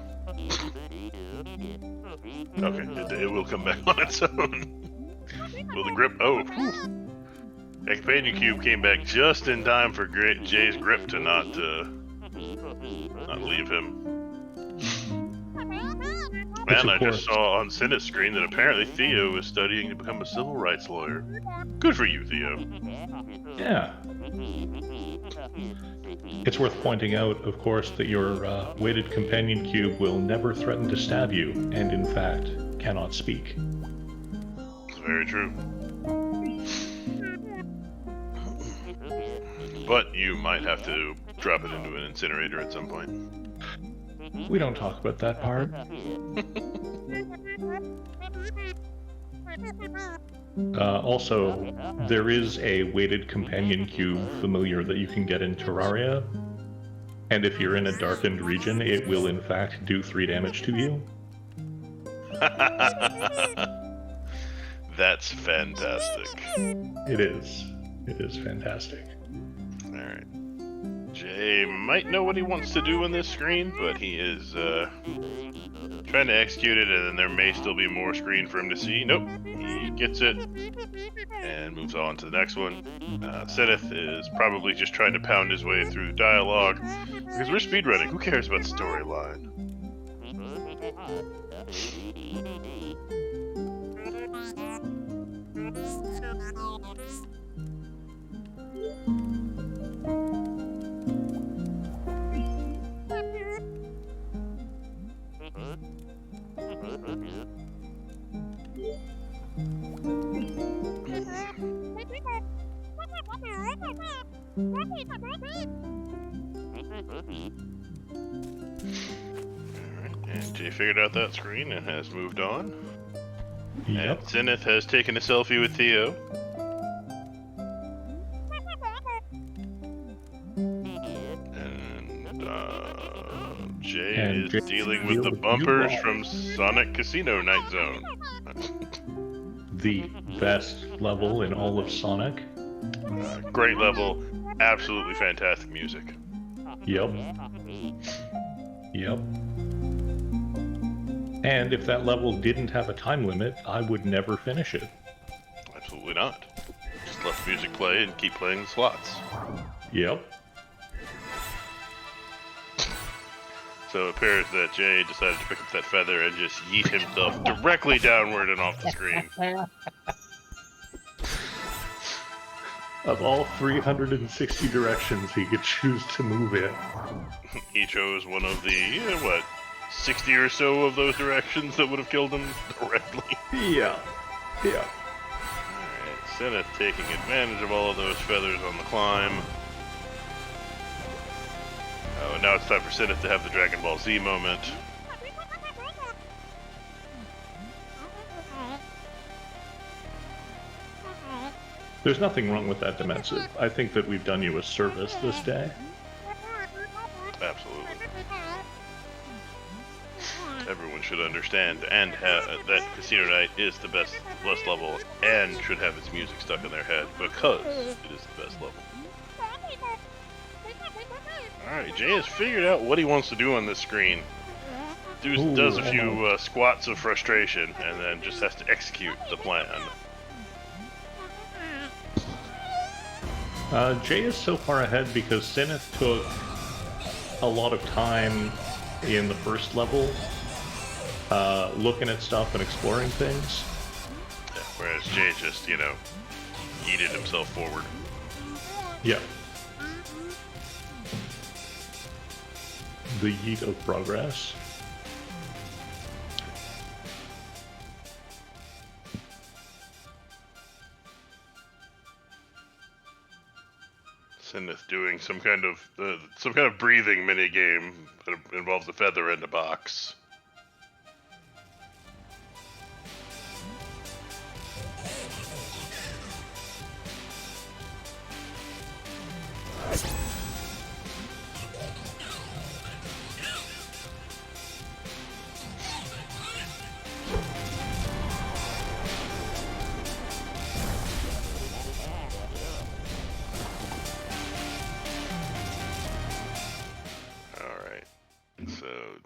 Okay, it will come back on its own. Will the grip? Oh, whew. That companion cube came back just in time for Jay's grip to not leave him. Man, I just saw on Cinaeth's screen that apparently Theo is studying to become a civil rights lawyer. Good for you, Theo. Yeah. It's worth pointing out, of course, that your weighted companion cube will never threaten to stab you, and in fact, cannot speak. It's very true. But you might have to drop it into an incinerator at some point. We don't talk about that part. Also, there is a weighted companion cube familiar that you can get in Terraria, and if you're in a darkened region, it will in fact do 3 damage to you. That's fantastic. It is. It is fantastic. Alright. Jay might know what he wants to do on this screen, but he is trying to execute it, and then there may still be more screen for him to see. Nope, he gets it and moves on to the next one. Cinaeth is probably just trying to pound his way through dialogue because we're speedrunning. Who cares about storyline? And Jay figured out that screen and has moved on. Yep. And Cinaeth has taken a selfie with Theo. And Jay is dealing with the bumpers from Sonic Casino Night Zone. The best level in all of Sonic. Great level, absolutely fantastic music. Yep. Yep. And if that level didn't have a time limit, I would never finish it. Absolutely not. Just let the music play and keep playing the slots. Yep. So it appears that Jay decided to pick up that feather and just yeet himself directly downward and off the screen. Of all 360 directions he could choose to move in. He chose one of the, 60 or so of those directions that would have killed him directly. Yeah. Yeah. Alright, Cinaeth taking advantage of all of those feathers on the climb. Oh, and now it's time for Cinaeth to have the Dragon Ball Z moment. There's nothing wrong with that, Dimensive. I think that we've done you a service this day. Absolutely. Everyone should understand and that Casino Night is the best level and should have its music stuck in their head because it is the best level. Alright, Jay has figured out what he wants to do on this screen. Does a few squats of frustration and then just has to execute the plan. Jay is so far ahead because Cinaeth took a lot of time in the first level looking at stuff and exploring things. Yeah, whereas Jay just, yeeted himself forward. Yeah. The yeet of progress. Cinaeth doing some kind of breathing mini game that involves a feather in a box.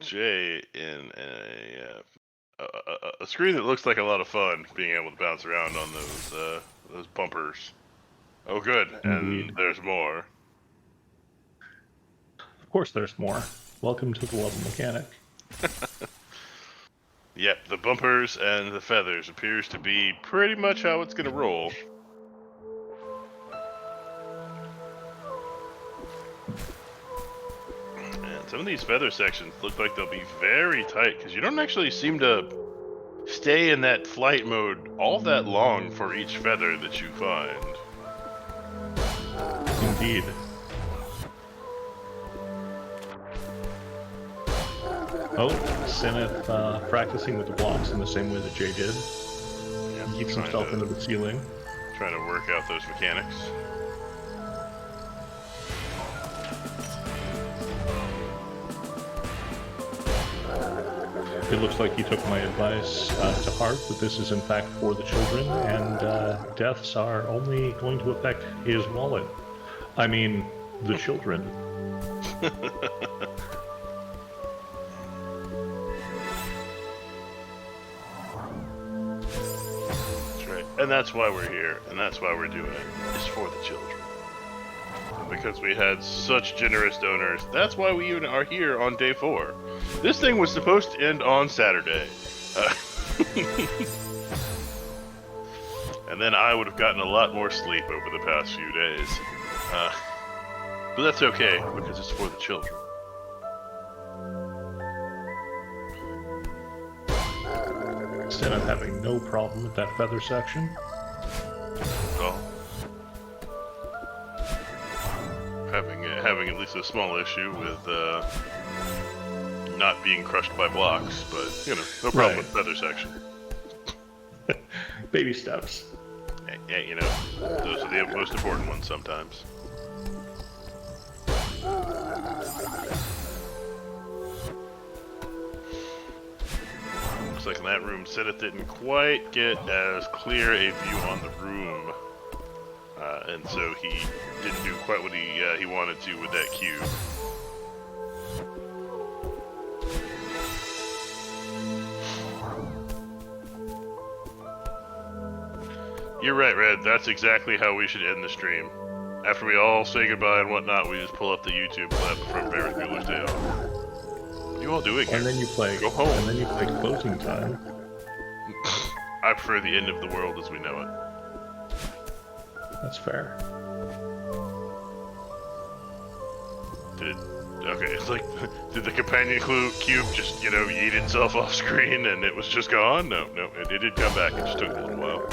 Jay in a screen that looks like a lot of fun, being able to bounce around on those bumpers. Oh, good, Indeed. and there's more. Of course, there's more. Welcome to the level mechanic. Yep, the bumpers and the feathers appears to be pretty much how it's gonna roll. And some of these feather sections look like they'll be very tight, because you don't actually seem to stay in that flight mode all that long for each feather that you find. Indeed. Oh, Cinaeth practicing with the blocks in the same way that Jay did. Yeah, Keeps trying himself into the ceiling. Trying to work out those mechanics. It looks like he took my advice to heart that this is in fact for the children, and deaths are only going to affect his wallet. I mean, the children. That's right. And that's why we're here, and that's why we're doing it. It's for the children. And because we had such generous donors, that's why we even are here on day 4. This thing was supposed to end on Saturday. And then I would have gotten a lot more sleep over the past few days. But that's okay, because it's for the children. Instead of having no problem with that feather section. Well, having at least a small issue with not being crushed by blocks, but you know, no problem Right. with feather section. Baby steps. Yeah, you know, those are the most important ones sometimes. Looks like in that room, Cinaeth didn't quite get as clear a view on the room, and so he didn't do quite what he wanted to with that cube. You're right, Red. That's exactly how we should end the stream. After we all say goodbye and whatnot, we just pull up the YouTube clip from Ferris Bueller's Day Off. What are you all doing here? And then you play. Go home. And then you play closing time. I prefer the end of the world as we know it. That's fair. Okay, it's like, did the companion cube just, you know, eat itself off screen and it was just gone? No, it did come back. It just took a little while.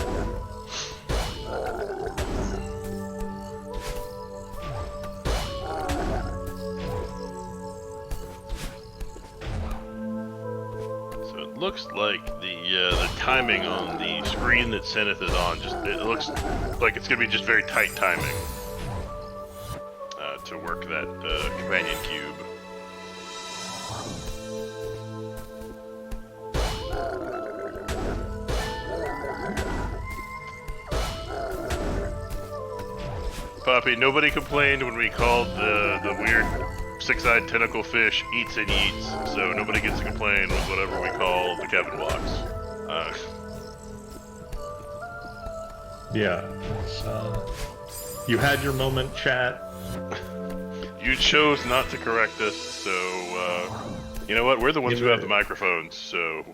So it looks like the timing on the screen that Cinaeth is on, it looks like it's going to be just very tight timing to work that companion cube. Poppy, nobody complained when we called the weird six-eyed tentacle fish eats and yeets, so nobody gets to complain with whatever we call the Kevin blocks. Yeah. It's, you had your moment, chat. You chose not to correct us, so you know what? We're the ones who have the microphones, so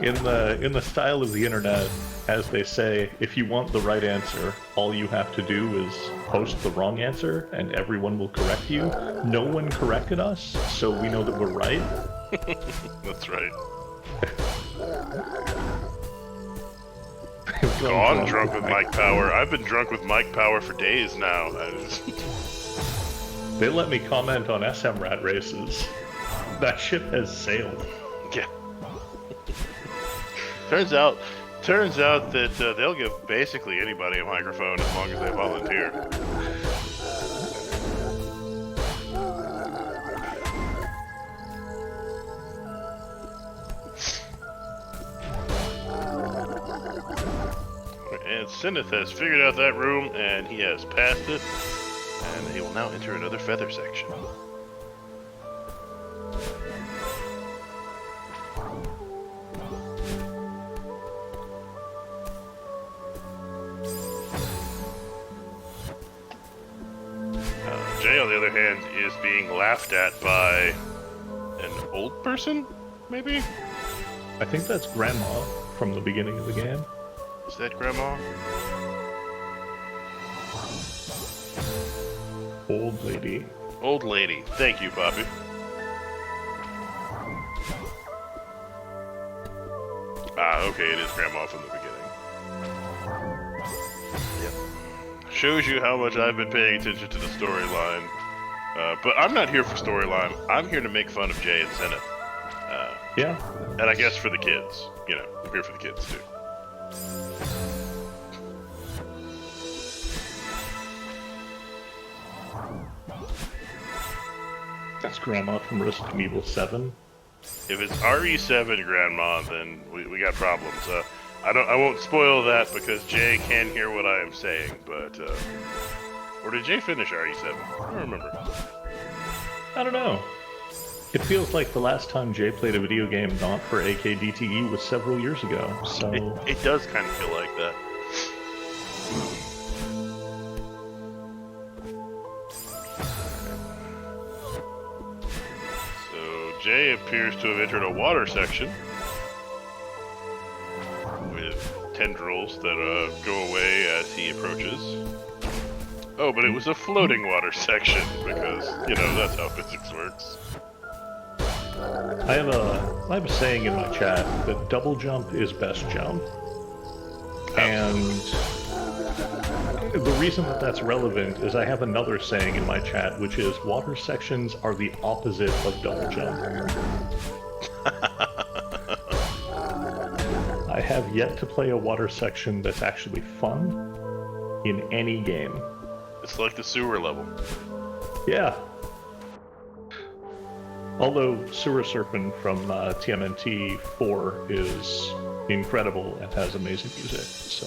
In the style of the internet, as they say, if you want the right answer, all you have to do is post the wrong answer, and everyone will correct you. No one corrected us, so we know that we're right. that's right. Gone drunk with Mike Power. I've been drunk with Mike Power for days now. They let me comment on SM Rat races. That ship has sailed. Yeah. Turns out that they'll give basically anybody a microphone as long as they volunteer. And Cinaeth has figured out that room, and he has passed it, and he will now enter another feather section. is being laughed at by an old person, maybe? I think that's Grandma from the beginning of the game. Is that Grandma? Old lady. Old lady. Thank you, Poppy. Ah, okay, it is Grandma from the beginning. Yep. Shows you how much I've been paying attention to the storyline. But I'm not here for storyline. I'm here to make fun of Jay and Cinaeth. Yeah. And I guess for the kids. You know, I'm here for the kids, too. That's Grandma from Resident Evil 7. If it's RE7 Grandma, then we got problems. I won't spoil that because Jay can hear what I am saying, but or did Jay finish RE7? I don't remember. I don't know. It feels like the last time Jay played a video game not for AKDTE was several years ago, so... It does kind of feel like that. So Jay appears to have entered a water section with tendrils that go away as he approaches. Oh, but it was a floating water section because, you know, that's how physics works. I have a saying in my chat that double jump is best jump. And the reason that that's relevant is I have another saying in my chat, which is water sections are the opposite of double jump. I have yet to play a water section that's actually fun in any game. It's like the sewer level. Yeah. Although Sewer Serpent from TMNT 4 is incredible and has amazing music, so...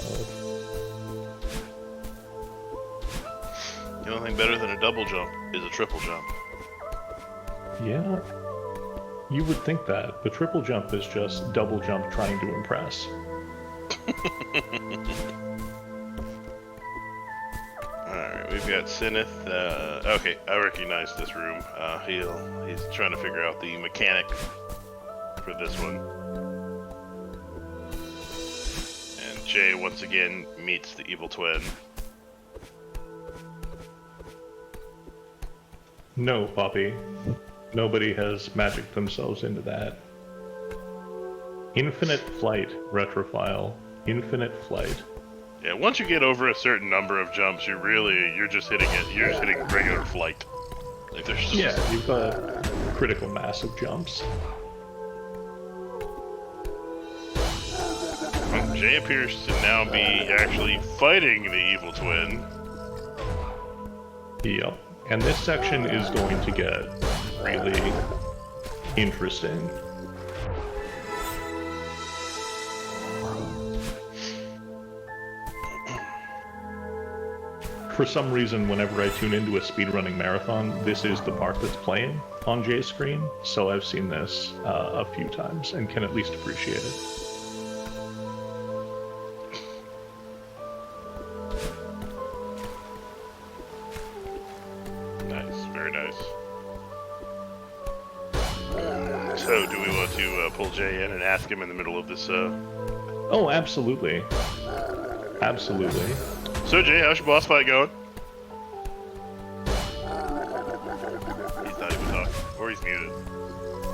The only thing better than a double jump is a triple jump. Yeah. You would think that. The triple jump is just double jump trying to impress. Alright, we've got Cinaeth. Okay, I recognize this room. He's trying to figure out the mechanic for this one. And Jay once again meets the evil twin. No, Poppy. Nobody has magicked themselves into that. Infinite flight, Retrophile. Infinite flight. Yeah, once you get over a certain number of jumps, you're just hitting it. You're just hitting regular flight. Like there's just... Yeah, you've got critical mass of jumps. Jay appears to now be actually fighting the evil twin. Yep. And this section is going to get really interesting. For some reason, whenever I tune into a speedrunning marathon, this is the part that's playing on Jay's screen, so I've seen this a few times and can at least appreciate it. Nice, very nice. So, do we want to pull Jay in and ask him in the middle of this? Oh, absolutely. Absolutely. So, Jay, how's your boss fight going? He's not even talking. Or he's muted.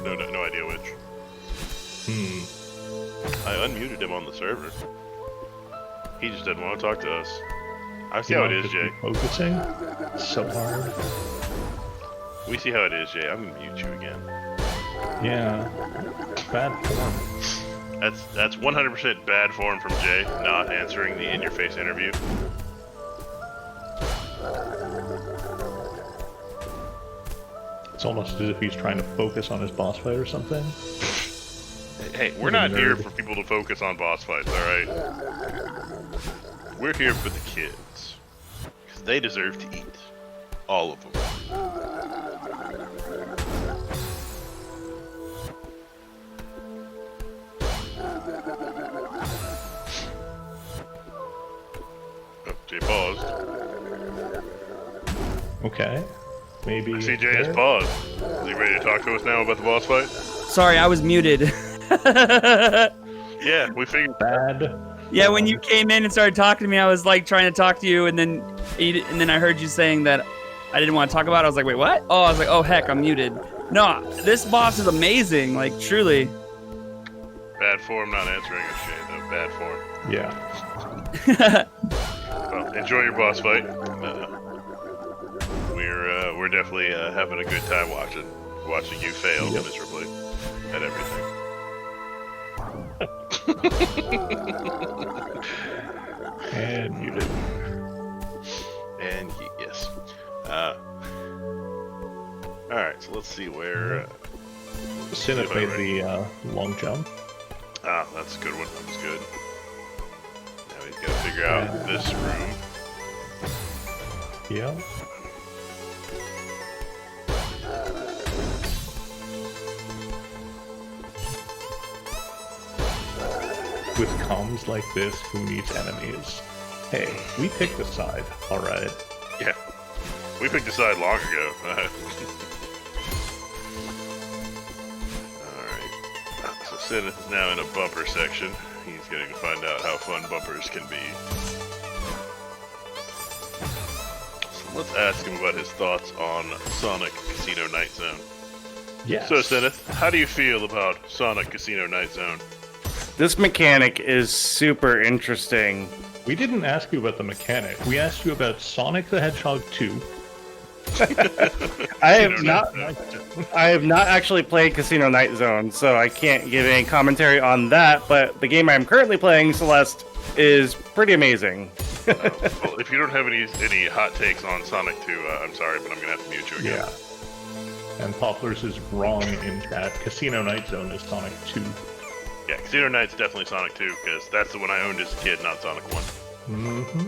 No idea which. I unmuted him on the server. He just didn't want to talk to us. I see how it is, Jay. Focusing so hard. We see how it is, Jay. I'm gonna mute you again. Yeah. Bad form. That's 100% bad form from Jay, not answering the in-your-face interview. It's almost as if he's trying to focus on his boss fight or something. Hey, we're not here for people to focus on boss fights, alright? We're here for the kids. Because they deserve to eat. All of them. Oh, Jay paused. Okay. Maybe. CJ has paused. Is he ready to talk to us now about the boss fight? Sorry, I was muted. Yeah, we figured. Bad. Yeah, when you came in and started talking to me, I was like trying to talk to you, and then I heard you saying that I didn't want to talk about it. I was like, wait, what? Oh, I was like, oh heck, I'm muted. No, this boss is amazing, like truly. Bad form, not answering a shit though. Bad form. Yeah. Well, enjoy your boss fight. We're definitely having a good time watching you fail miserably at everything. And you did. And yes. All right, so let's see where. Cinaeth made the long jump. Ah, that's a good one. That was good. Now he's got to figure out this room. Yeah. With comms like this, who needs enemies? Hey, we picked a side, alright. Yeah, we picked a side long ago. Alright, so Cinaeth is now in a bumper section. He's getting to find out how fun bumpers can be. So let's ask him about his thoughts on Sonic Casino Night Zone. Yes. So Cinaeth, how do you feel about Sonic Casino Night Zone? This mechanic is super interesting. We didn't ask you about the mechanic. We asked you about Sonic the Hedgehog 2. I have not actually played Casino Night Zone, so I can't give any commentary on that, but the game I'm currently playing, Celeste, is pretty amazing. Well, if you don't have any hot takes on Sonic 2, I'm sorry, but I'm gonna have to mute you again. Yeah. And Poplars is wrong in chat. Casino Night Zone is Sonic 2. Yeah, Casino Night's definitely Sonic 2, because that's the one I owned as a kid, not Sonic 1. Mm-hmm.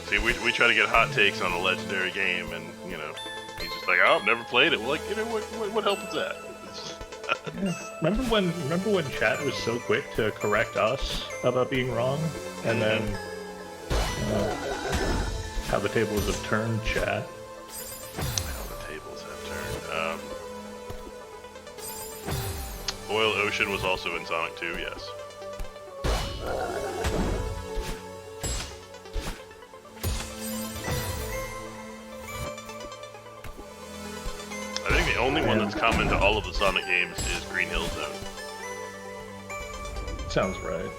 See, we try to get hot takes on a legendary game, and, you know, he's just like, oh, I've never played it. Well, like, you know, what help is that? Remember when chat was so quick to correct us about being wrong? And then, how the tables have turned, chat. How the tables have turned. Oil Ocean was also in Sonic 2, yes. I think the only one that's common to all of the Sonic games is Green Hill Zone. Sounds right.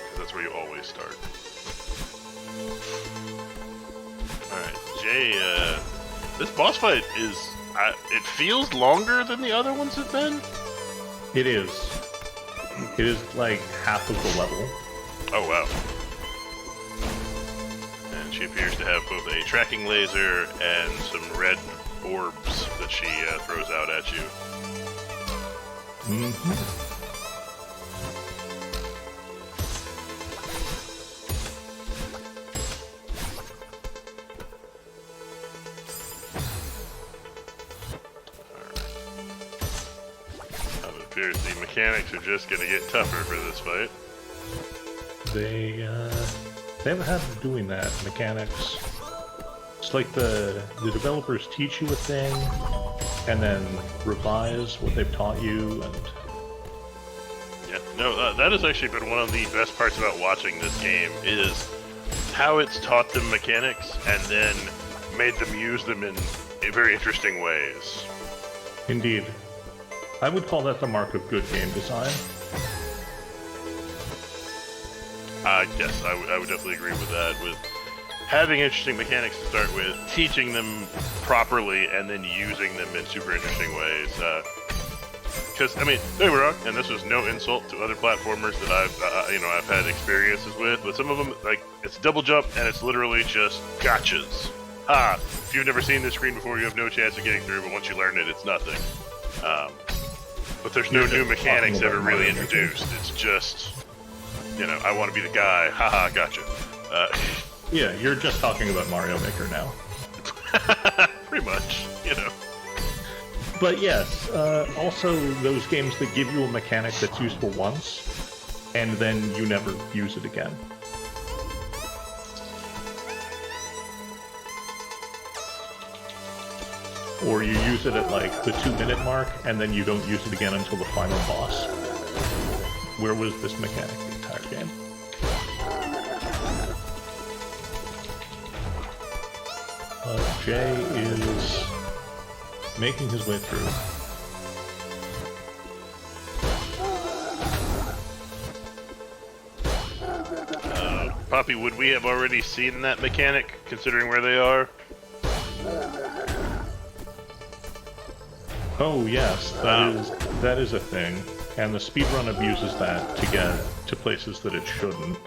Because that's where you always start. Alright, Jay, this boss fight is... it feels longer than the other ones have been? It is. It is like half of the level. Oh, wow. And she appears to have both a tracking laser and some red orbs that she throws out at you. Mm-hmm. It appears the mechanics are just going to get tougher for this fight. They have a habit of doing that, mechanics. It's like the developers teach you a thing, and then revise what they've taught you, and... Yeah, no, that has actually been one of the best parts about watching this game, is how it's taught them mechanics, and then made them use them in very interesting ways. Indeed. I would call that the mark of good game design. Yes, I would definitely agree with that. With having interesting mechanics to start with, teaching them properly, and then using them in super interesting ways. Because I mean, don't get me wrong, and this was no insult to other platformers that I've had experiences with, but some of them, like, it's double jump and it's literally just gotchas. If you've never seen this screen before, you have no chance of getting through, but once you learn it, it's nothing. But there's no new mechanics ever really introduced. It's just, you know, I want to be the guy. Haha, gotcha. Yeah, you're just talking about Mario Maker now. Pretty much, you know. But yes, also those games that give you a mechanic that's useful once, and then you never use it again. or you use it at like the 2-minute mark, and then you don't use it again until the final boss. Where was this mechanic the entire game? Jay is making his way through. Poppy, would we have already seen that mechanic, considering where they are? Oh yes, that is a thing, and the speedrun abuses that to get to places that it shouldn't.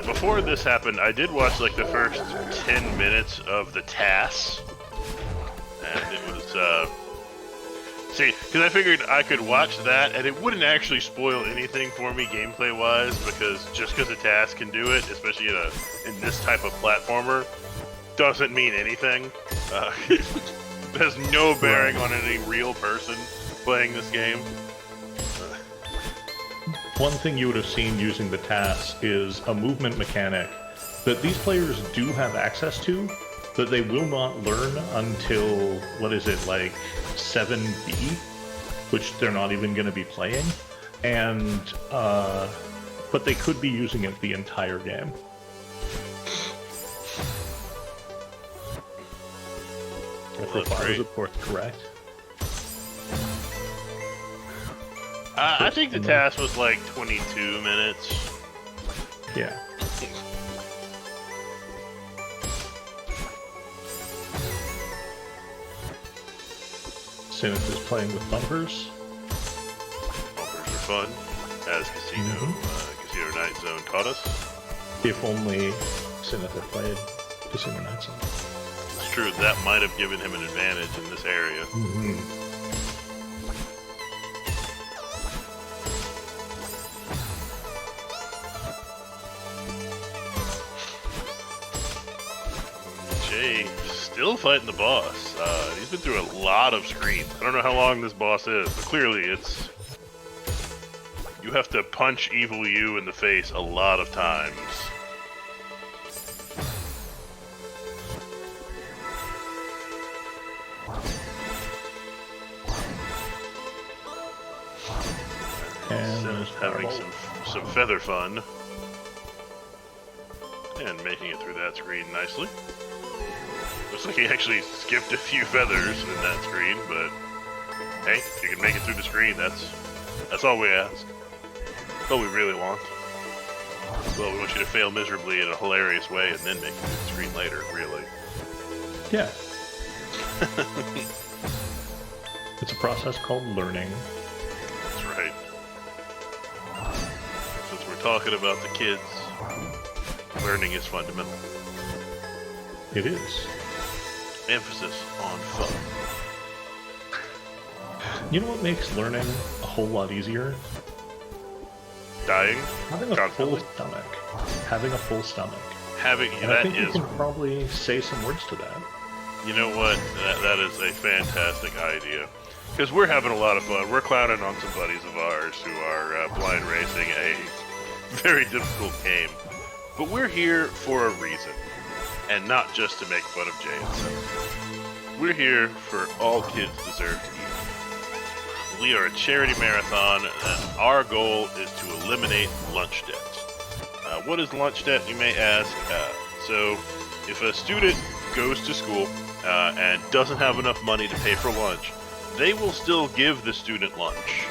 Before this happened, I did watch like the first 10 minutes of the TAS, and it was see, because I figured I could watch that and it wouldn't actually spoil anything for me gameplay-wise, because just because a TAS can do it, especially in this type of platformer, doesn't mean anything. It has no bearing on any real person playing this game. One thing you would have seen using the TAS is a movement mechanic that these players do have access to, that they will not learn until, what is it, like 7B, which they're not even going to be playing, and but they could be using it the entire game. The profile is, of course, correct. I think the TAS was like 22 minutes. Yeah. Cinaeth is playing with bumpers. Bumpers are fun, as Casino Night Zone taught us. If only Cinaeth had played Casino Night Zone. It's true, that might have given him an advantage in this area. Jay still fighting the boss. He's been through a lot of screens. I don't know how long this boss is, but clearly it's... You have to punch Evil You in the face a lot of times. And Cinaeth having some feather fun. And making it through that screen nicely. Looks like he actually skipped a few feathers in that screen, but hey, if you can make it through the screen, that's all we ask. That's all we really want. Well, we want you to fail miserably in a hilarious way and then make it through the screen later, really. yeah. It's a process called learning. That's right. Since we're talking about the kids, learning is fundamental. It is. Emphasis on fun. You know what makes learning a whole lot easier? Dying? Having a full stomach. Having a full stomach. Having And I think we can probably say some words to that. You know what? That is a fantastic idea. Because we're having a lot of fun. We're clowning on some buddies of ours who are blind racing a very difficult game. But we're here for a reason. And not just to make fun of Jay himself. We're here for all kids deserve to eat. We are a charity marathon, and our goal is to eliminate lunch debt. What is lunch debt, you may ask? So, if a student goes to school and doesn't have enough money to pay for lunch, they will still give the student lunch.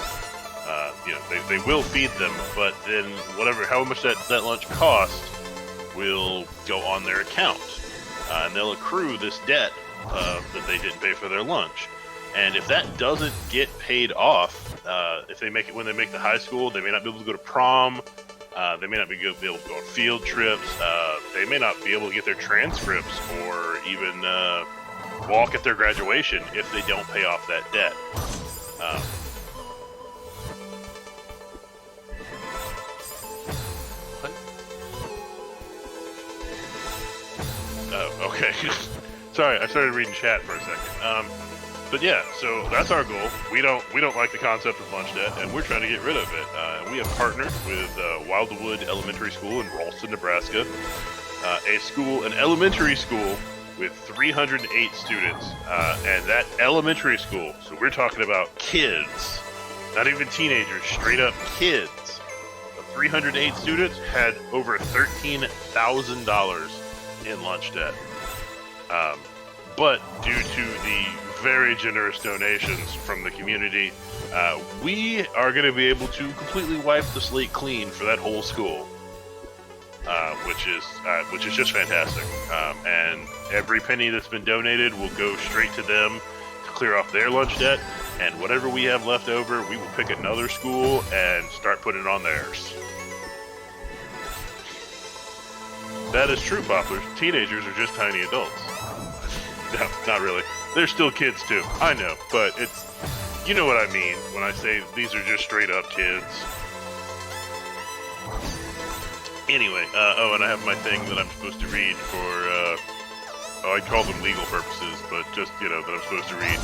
They will feed them, but then how much that lunch costs will go on their account, and they'll accrue this debt that they didn't pay for their lunch. And if that doesn't get paid off, when they make the high school, they may not be able to go to prom. They may not be able to go on field trips. They may not be able to get their transcripts or even walk at their graduation if they don't pay off that debt. Oh, okay. Sorry, I started reading chat for a second. But yeah, so that's our goal. We don't like the concept of lunch debt, and we're trying to get rid of it. We have partnered with Wildwood Elementary School in Ralston, Nebraska, an elementary school with 308 students, and that elementary school, so we're talking about kids, not even teenagers, straight up kids. The 308 students had over $13,000 in lunch debt. But due to the very generous donations from the community, we are going to be able to completely wipe the slate clean for that whole school, which is just fantastic. And every penny that's been donated will go straight to them to clear off their lunch debt, and whatever we have left over, we will pick another school and start putting it on theirs. That is true, Poplars. Teenagers are just tiny adults. No, not really. They're still kids too. I know, but it's, you know what I mean when I say these are just straight up kids. Anyway, oh, and I have my thing that I'm supposed to read for, I call them legal purposes, but just, that I'm supposed to read.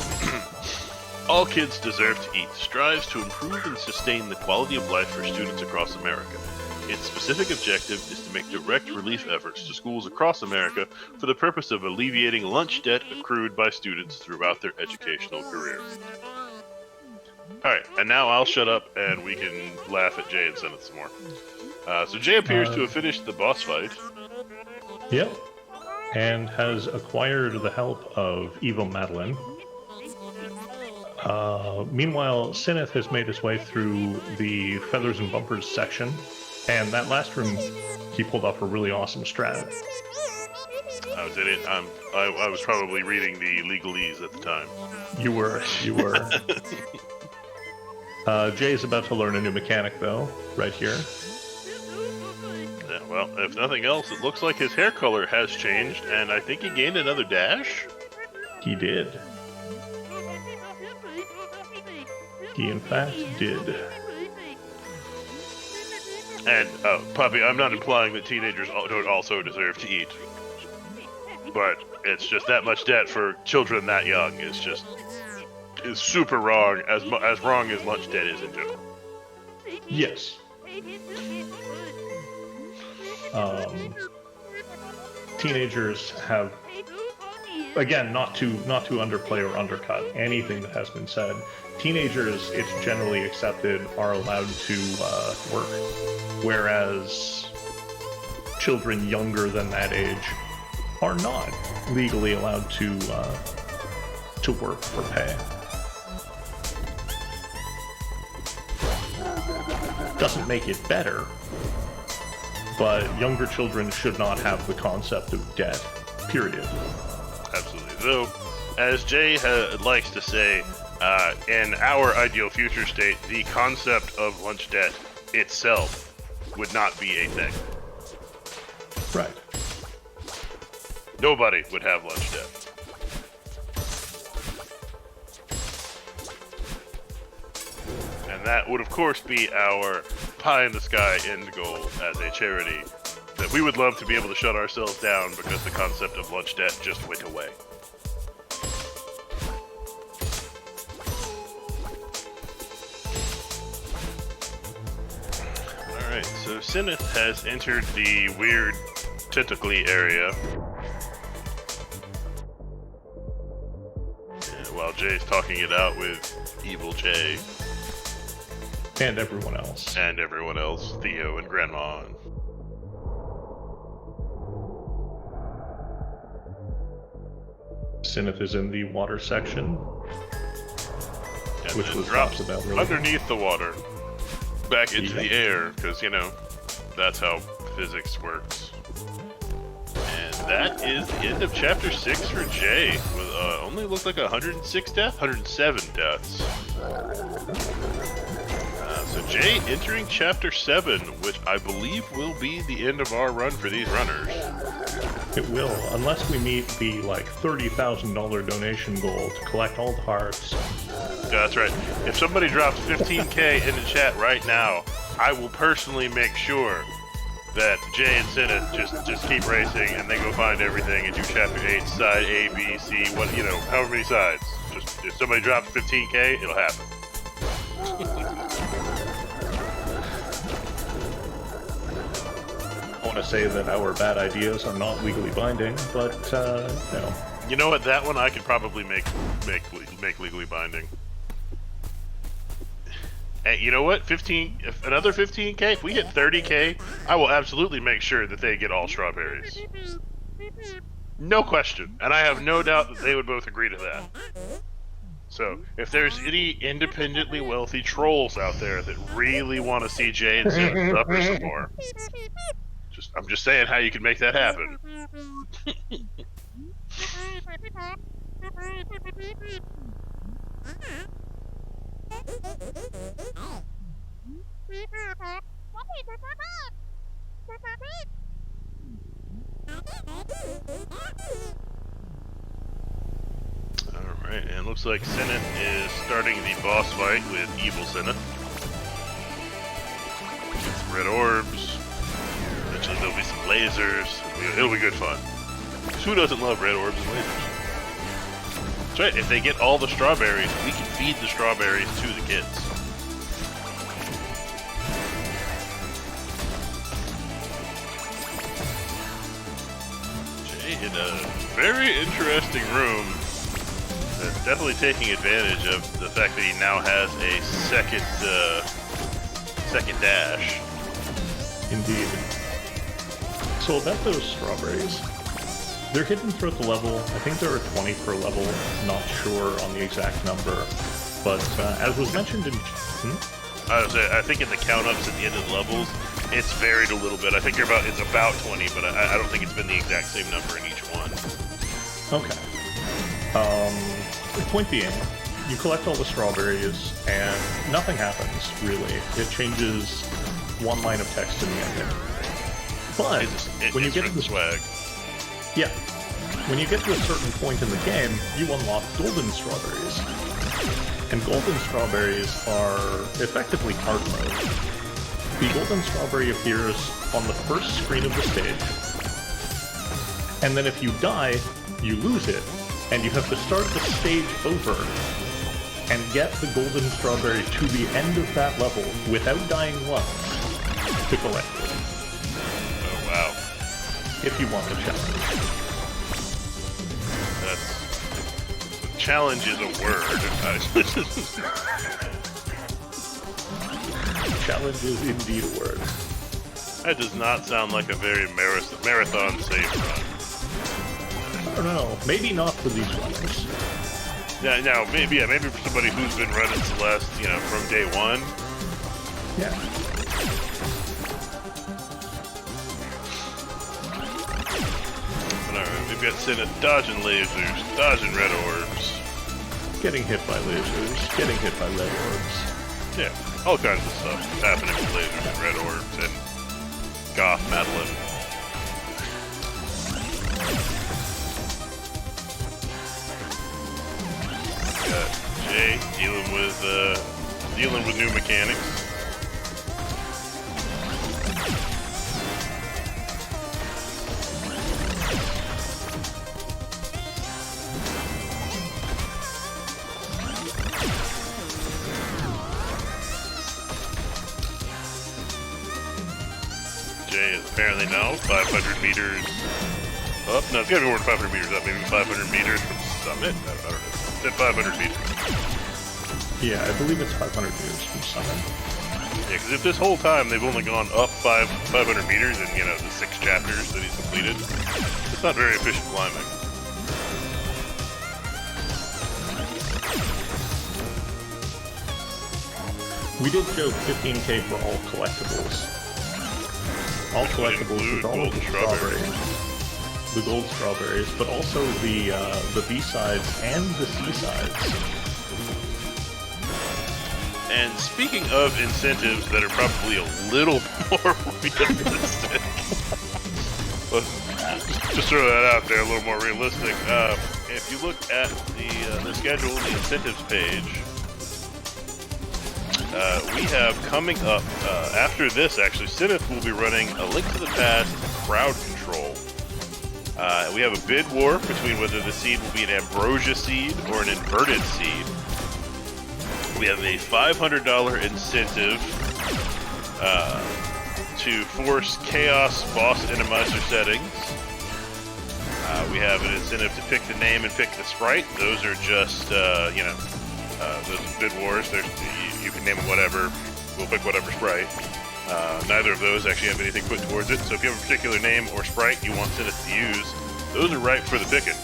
All kids deserve to eat strives to improve and sustain the quality of life for students across America. Its specific objective is to make direct relief efforts to schools across America for the purpose of alleviating lunch debt accrued by students throughout their educational career. Alright, and now I'll shut up and we can laugh at Jay and Cinaeth some more. So Jay appears to have finished the boss fight. Yep. And has acquired the help of Evil Madeline. Meanwhile, Cinaeth has made his way through the Feathers and Bumpers section. And that last room, he pulled off a really awesome strat. Oh, did it? I was probably reading the legalese at the time. You were. Jay's about to learn a new mechanic, though, right here. Yeah, well, if nothing else, it looks like his hair color has changed, and I think he gained another dash? He did. He, in fact, did. And, Puppy, I'm not implying that teenagers don't also deserve to eat. But it's just that much debt for children that young is super wrong, as wrong as lunch debt is in general. Yes. Teenagers have, again, not to underplay or undercut anything that has been said, teenagers, it's generally accepted, are allowed to work, whereas children younger than that age are not legally allowed to work for pay. Doesn't make it better, but younger children should not have the concept of debt, period. Absolutely. Though, as Jay likes to say, in our ideal future state, the concept of lunch debt itself would not be a thing. Right. Nobody would have lunch debt. And that would, of course, be our pie-in-the-sky end goal as a charity, that we would love to be able to shut ourselves down because the concept of lunch debt just went away. Alright, so Cinaeth has entered the weird tentacly area. While Jay's talking it out with Evil Jay. And everyone else. And everyone else, Theo and Grandma. Cinaeth is in the water section, And which then was drops talked about really. underneath the water, back into Yeah. the air, because, that's how physics works. And that is the end of Chapter 6 for Jay, with only looked like 107 deaths. So Jay entering Chapter 7, which I believe will be the end of our run for these runners. It will, unless we meet the $30,000 donation goal to collect all the hearts. Yeah, that's right. If somebody drops 15K in the chat right now, I will personally make sure that Jay and Cinaeth just keep racing and they go find everything and do Chapter 8, side A, B, C, however many sides. Just if somebody drops 15K, it'll happen. want to say that our bad ideas are not legally binding, but no. You know what? That one I could probably make legally binding. Hey, you know what? Another 15K. If we hit 30K, I will absolutely make sure that they get all strawberries. No question, and I have no doubt that they would both agree to that. So, if there's any independently wealthy trolls out there that really want to see Jay and Cinaeth suffer some more, I'm just saying how you can make that happen. Alright, and looks like Cinaeth is starting the boss fight with Evil Cinaeth. Some red orbs. Eventually there'll be some lasers. It'll be good fun. Who doesn't love red orbs and lasers? That's right, if they get all the strawberries, we can feed the strawberries to the kids. Jay in a very interesting room. That's definitely taking advantage of the fact that he now has a second dash. Indeed. So about those strawberries, they're hidden throughout the level. I think there are 20 per level. Not sure on the exact number, but as was mentioned in. I think in the count-ups at the end of the levels, it's varied a little bit. I think it's about 20, but I don't think it's been the exact same number in each one. Okay. The point being, you collect all the strawberries, and nothing happens, really. It changes one line of text in the ending. But when you get to the swag. Yeah. When you get to a certain point in the game, you unlock golden strawberries. And golden strawberries are effectively hard mode. The golden strawberry appears on the first screen of the stage. And then if you die, you lose it, and you have to start the stage over and get the golden strawberry to the end of that level without dying once to collect it. Oh, wow. If you want the challenge. Challenge is a word. Challenge is indeed a word. That does not sound like a very marathon safe run. I don't know. Maybe not for these runners. Yeah, now maybe for somebody who's been running Celeste, from day one. Yeah. But alright, we've got Cinaeth dodging lasers, dodging red orbs. Getting hit by lasers, getting hit by red orbs. Yeah, all kinds of stuff is happening with lasers and red orbs and Goth Madeline. Got Jay dealing with new mechanics. Jay is apparently now 500 meters up. No, it's gotta be more than 500 meters up. Maybe 500 meters from summit? I don't know. It's at 500 meters. Yeah, I believe it's 500 meters from summit. Yeah, because if this whole time they've only gone up 500 meters in, the 6 chapters that he's completed, it's not very efficient climbing. We did joke 15K for all collectibles. All collectibles with all of the strawberries. The gold strawberries, but also the B-sides and the C-sides. And speaking of incentives that are probably a little more realistic, just throw that out there, a little more realistic. If you look at the schedule, the incentives page, we have coming up, after this actually, Cinaeth will be running A Link to the Past Crowd Control. We have a bid war between whether the seed will be an ambrosia seed or an inverted seed. We have a $500 incentive to Force Chaos Boss Enemizer settings. We have an incentive to pick the name and pick the sprite. Those are just, those are bid wars. You can name them whatever. We'll pick whatever sprite. Neither of those actually have anything put towards it. So if you have a particular name or sprite you want Cinaeth to use, those are ripe for the picking.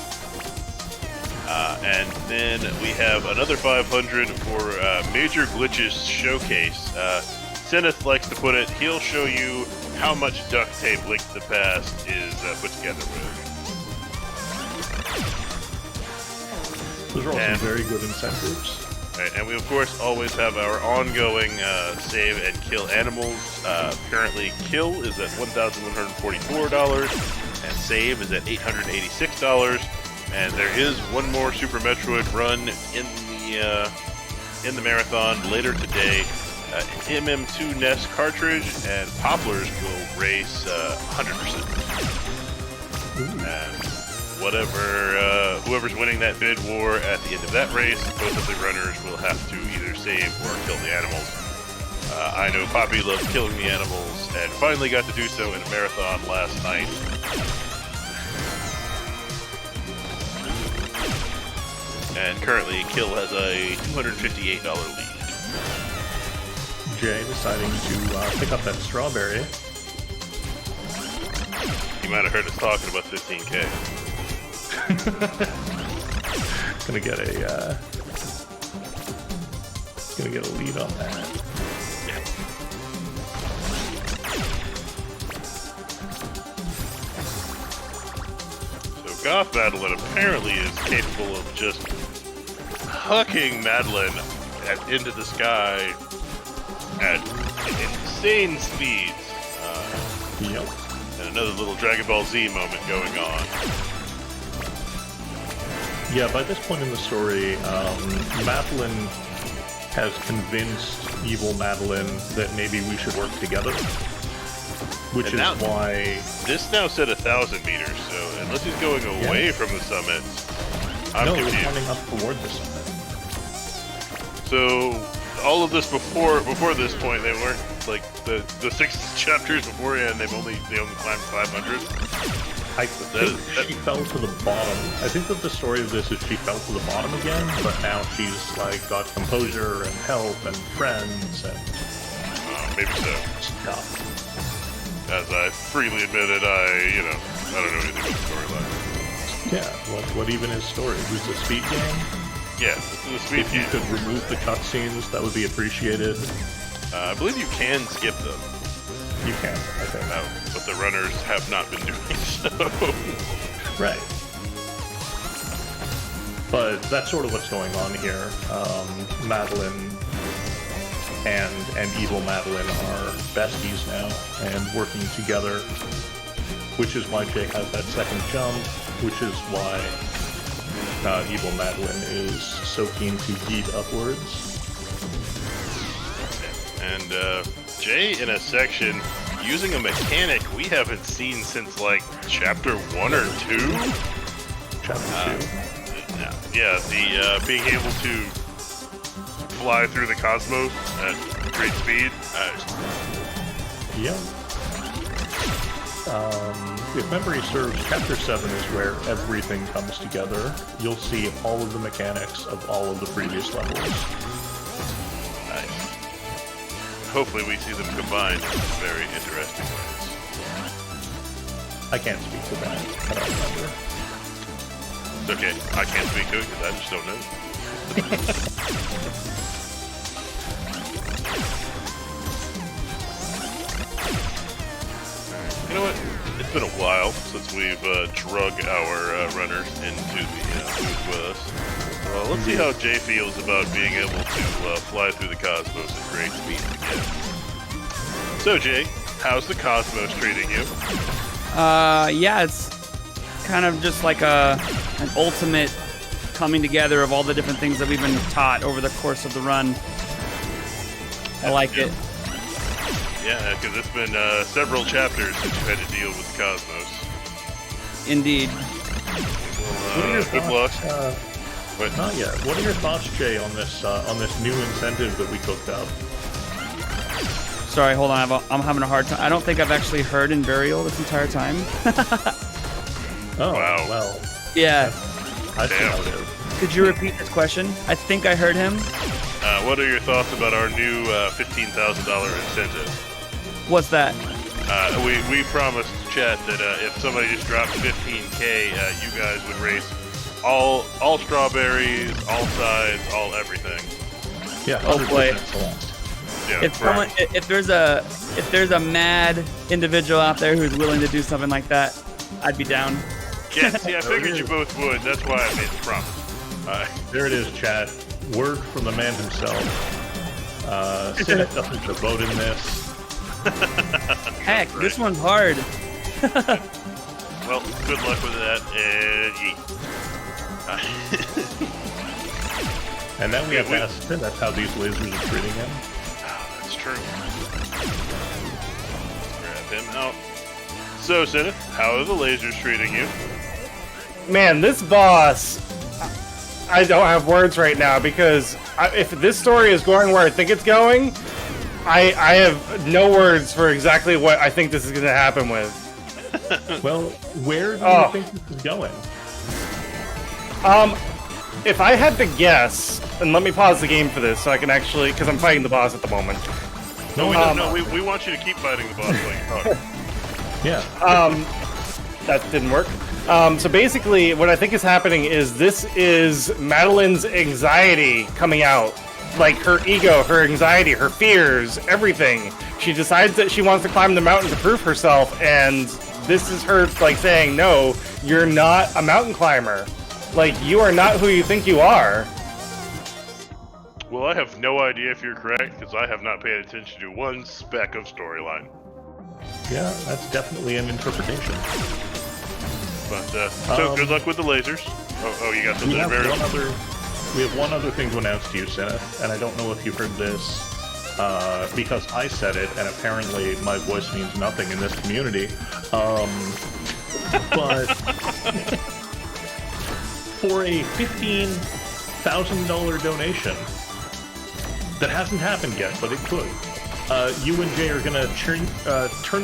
And then we have another 500 for Major Glitches Showcase. Cinaeth likes to put it, he'll show you how much duct tape Link to the Past is put together with. Those are also very good incentives. Right, and we of course always have our ongoing save and kill animals. Currently kill is at $1,144 and save is at $886. And there is one more Super Metroid run in the marathon later today. MM2 NES cartridge and Poplars will race 100%. And whoever's winning that bid war at the end of that race, both of the runners will have to either save or kill the animals. I know Poppy loves killing the animals and finally got to do so in a marathon last night. And currently, Kill has a $258 lead. Jay deciding to pick up that strawberry. You might have heard us talking about 15K. Gonna get a lead on that. Yeah. So Goth Madeline apparently is capable of just hucking Madeline into the sky at insane speeds. Yep. And another little Dragon Ball Z moment going on. Yeah, by this point in the story, Madeline has convinced evil Madeline that maybe we should work together. Which And is why... This now said 1,000 meters, so unless he's going away from the summit, I'm no, confused. we're coming up toward the summit. So all of this before this point, they weren't like the 6 chapters beforehand. They only climbed 500. I think she fell to the bottom. I think that the story of this is she fell to the bottom again, but now she's like got composure and help and friends and Maybe so. stuff. As I freely admitted, I don't know anything about the storyline. Yeah, what even is story? Is this a speed game? Yeah, this is a speed If you game. could remove the cutscenes, that would be appreciated. I believe you can skip them. You can, I think. But the runners have not been doing so. Right. But that's sort of what's going on here. Madeline and evil Madeline are besties now and working together, which is why Jay has that second jump, which is why evil Madeline is so keen to yeet upwards. And Jay in a section using a mechanic we haven't seen since like chapter 1 or 2. Chapter 2. Yeah, the being able to fly through the cosmos at great speed. Yep. If memory serves, Chapter 7 is where everything comes together. You'll see all of the mechanics of all of the previous levels. Nice. Hopefully we see them combined in very interesting ways. I can't speak to that. I don't remember. It's okay. I can't speak to it because I just don't know. You know what? It's been a while since we've drug our runners into the booth with us. Well, let's see how Jay feels about being able to fly through the cosmos at great speed again. So, Jay, how's the cosmos treating you? Yeah, it's kind of just like an ultimate coming together of all the different things that we've been taught over the course of the run. I like it. Yeah, because it's been several chapters since you had to deal with the cosmos. Indeed. Well, good luck. But Not yet. What are your thoughts, Jay, on this new incentive that we cooked up? Sorry, hold on. I'm having a hard time. I don't think I've actually heard in Burial this entire time. Oh, Wow. well. Yeah. I see Damn. how it is. Could you repeat this question? I think I heard him. What are your thoughts about our new $15,000 incentive? What's that? We promised chat that if somebody just dropped 15K, you guys would race all strawberries, all sides, all everything. Yeah, Hopefully. 100% Celeste. Yeah, If there's a mad individual out there who's willing to do something like that, I'd be down. yeah, see, I figured you both would. That's why I made the promise. There it is, chat. Word from the man himself. Cinaeth doesn't vote in this. Heck, this one's hard. Well, good luck with that, and yeet. And then we have we- to ask Cinaeth how these lasers are treating him. That's true. Grab him out. So, Cinaeth, how are the lasers treating you? Man, this boss, I don't have words right now because if this story is going where I think it's going, I have no words for exactly what I think this is going to happen with. Well, where do Oh. you think this is going? If I had to guess, and let me pause the game for this so I can actually, because I'm fighting the boss at the moment. No, we don't. No, we want you to keep fighting the boss while you talk. Yeah. That didn't work. So basically, what I think is happening is this is Madeline's anxiety coming out. Like her ego, her anxiety, her fears, everything. She decides that she wants to climb the mountain to prove herself, and this is her like saying, no, you're not a mountain climber. Like, you are not who you think you are. Well, I have no idea if you're correct because I have not paid attention to one speck of storyline. Yeah, that's definitely an interpretation. But so good luck with the lasers. Oh, you got We something have very. one other thing to announce to you, Cinaeth, and I don't know if you heard this because I said it, and apparently my voice means nothing in this community. But for a $15,000 donation that hasn't happened yet, but it could. You and Jay are gonna turn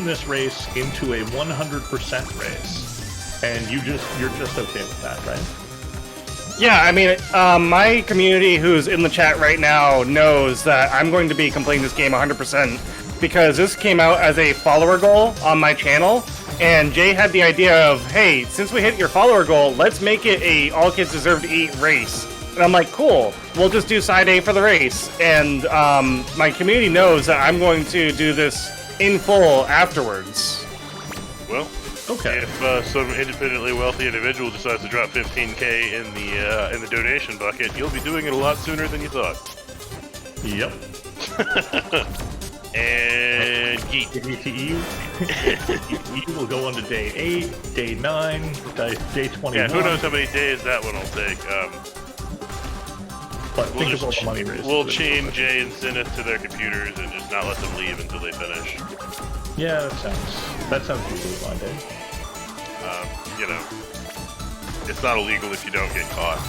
this race into a 100% race, and you're just okay with that, right? Yeah, I mean, my community who's in the chat right now knows that I'm going to be completing this game 100% because this came out as a follower goal on my channel, and Jay had the idea of, hey, since we hit your follower goal, let's make it a all kids deserve to eat race. And I'm like, cool, we'll just do side A for the race. And my community knows that I'm going to do this in full afterwards. Well, Okay. if some independently wealthy individual decides to drop 15K in the donation bucket, you'll be doing it a lot sooner than you thought. Yep. And yeet. AKDTE will go on to day 8, day 9, day 21. Yeah, who knows how many days that one will take. But We'll think of all just the money raised. we'll chain Jay and Cinaeth to their computers and just not let them leave until they finish. Yeah, that sounds really fine, Dave. You know, it's not illegal if you don't get caught.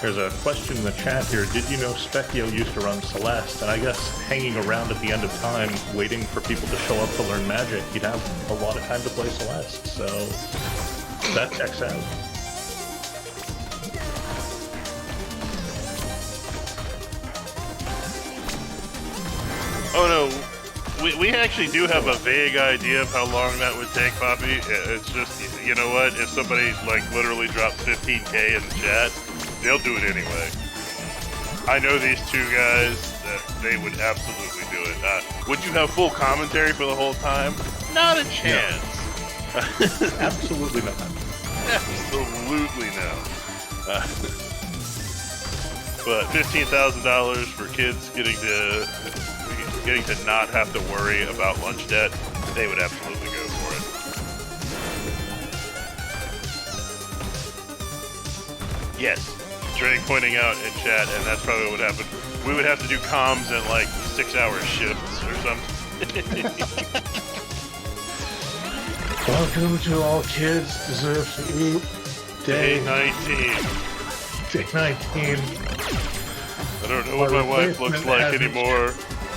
There's a question in the chat here. Did you know Specchio used to run Celeste? And I guess hanging around at the end of time, waiting for people to show up to learn magic, you'd have a lot of time to play Celeste. So that checks out. Oh no, we actually do have a vague idea of how long that would take, Poppy. It's just, you know what, if somebody like literally drops 15K in the chat, they'll do it anyway. I know these two guys, that they would absolutely do it. Would you have full commentary for the whole time? Not a chance. Absolutely not. Absolutely no. But $15,000 for kids getting to not have to worry about lunch debt, they would absolutely go for it. Yes, Drake pointing out in chat, and that's probably what happened. We would have to do comms in like 6-hour shifts or something. Welcome to All Kids Deserve to Eat, Day 19. Day 19. I don't know what my wife looks like anymore.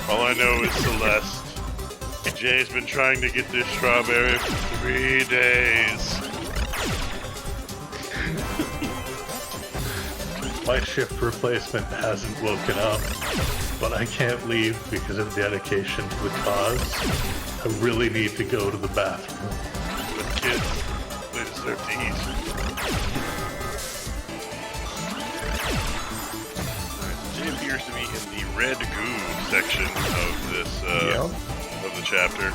All I know is Celeste. Jay's been trying to get this strawberry for 3 days. My shift replacement hasn't woken up, but I can't leave because of dedication to the cause. I really need to go to the bathroom. With kids, they deserve to eat. Jay appears to be in the red goo section of this of the chapter.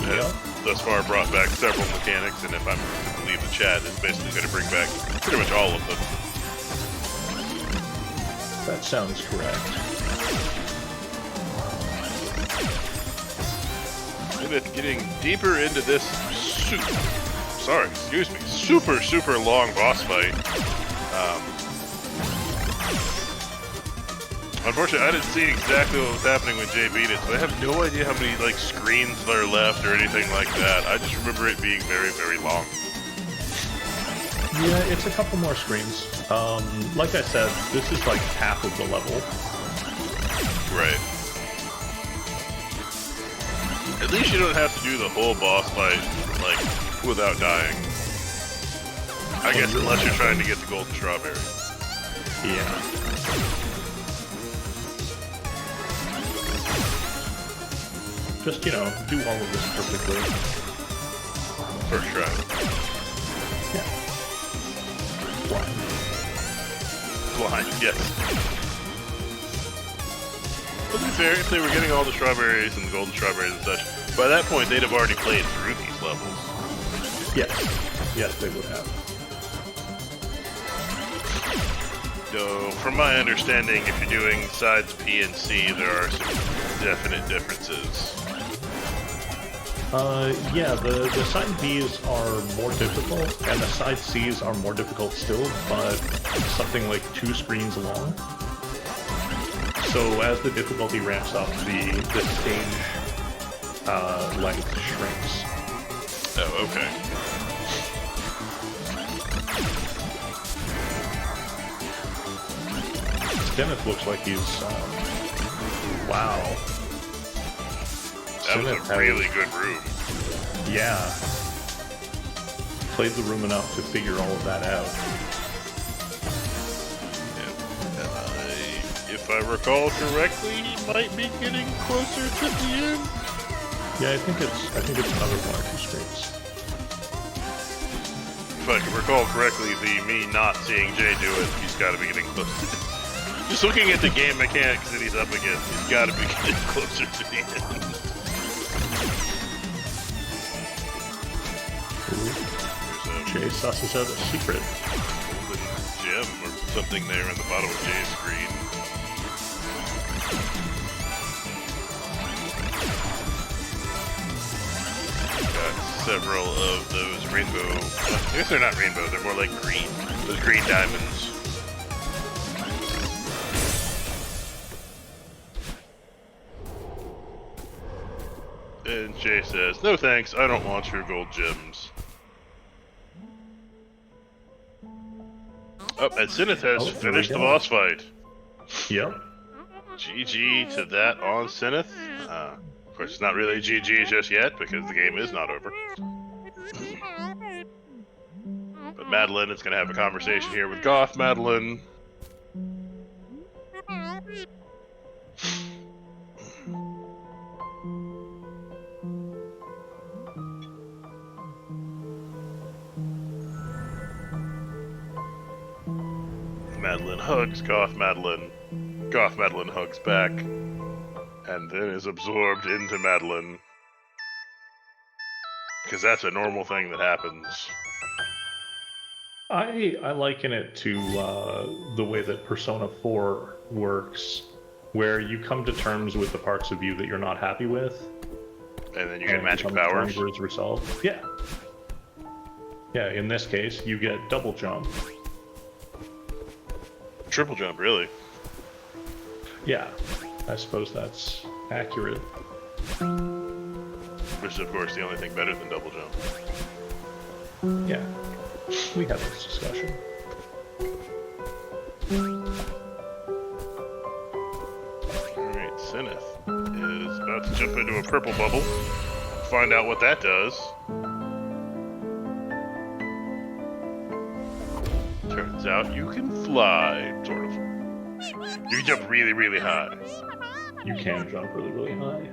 It has thus far brought back several mechanics, and if I'm to believe the chat, it's basically going to bring back pretty much all of them. That sounds correct. And it's getting deeper into this super long boss fight. Unfortunately, I didn't see exactly what was happening when Jay beat it, so I have no idea how many like screens there are left or anything like that. I just remember it being very, very long. Yeah, it's a couple more screens. Like I said, this is like half of the level. Right. At least you don't have to do the whole boss fight, like, without dying. I guess unless you're trying to get the golden strawberry. Yeah. Just, you know, do all of this perfectly. First try. Yeah. Blind. Blind, yes. Well, to be fair, if they were getting all the strawberries and the golden strawberries and such, by that point they'd have already played through these levels. Yes. Yes, they would have. Though, from my understanding, if you're doing sides B and C, there are some definite differences. Yeah, the side Bs are more difficult, and the side Cs are more difficult still, but something like 2 screens long. So as the difficulty ramps up, the stage length shrinks. Oh, okay. Cinaeth looks like he's, wow. That was a really good room. Yeah. Played the room enough to figure all of that out. Yeah. If I recall correctly, he might be getting closer to the end. Yeah, I think it's another 1 or 2 screens. If I can recall correctly, me not seeing Jay do it, he's got to be getting close. Just looking at the game mechanics that he's up against, he's got to be getting closer to the end. Jay susses out a secret. Golden gem or something there in the bottom of Jay's screen. Got several of those rainbow... I guess they're not rainbow, they're more like green. Those green diamonds. And Jay says, "No thanks, I don't want your gold gems." Oh, and Cinaeth has finished the boss fight. Yep. GG to that on Cinaeth. Of course, it's not really GG just yet because the game is not over. But Madeline is going to have a conversation here with Goth Madeline. Madeline hugs Goth Madeline. Goth Madeline hugs back, and then is absorbed into Madeline. Because that's a normal thing that happens. I liken it to the way that Persona 4 works, where you come to terms with the parts of you that you're not happy with. And then you get magic powers. It's resolved. Yeah. Yeah, in this case, you get double jump. Triple jump, really. Yeah, I suppose that's accurate. Which is, of course, the only thing better than double jump. Yeah. We had this discussion. Alright, Cinaeth is about to jump into a purple bubble. Find out what that does. Turns out you can fly, sort of. You can jump really, really high. You can jump really, really high.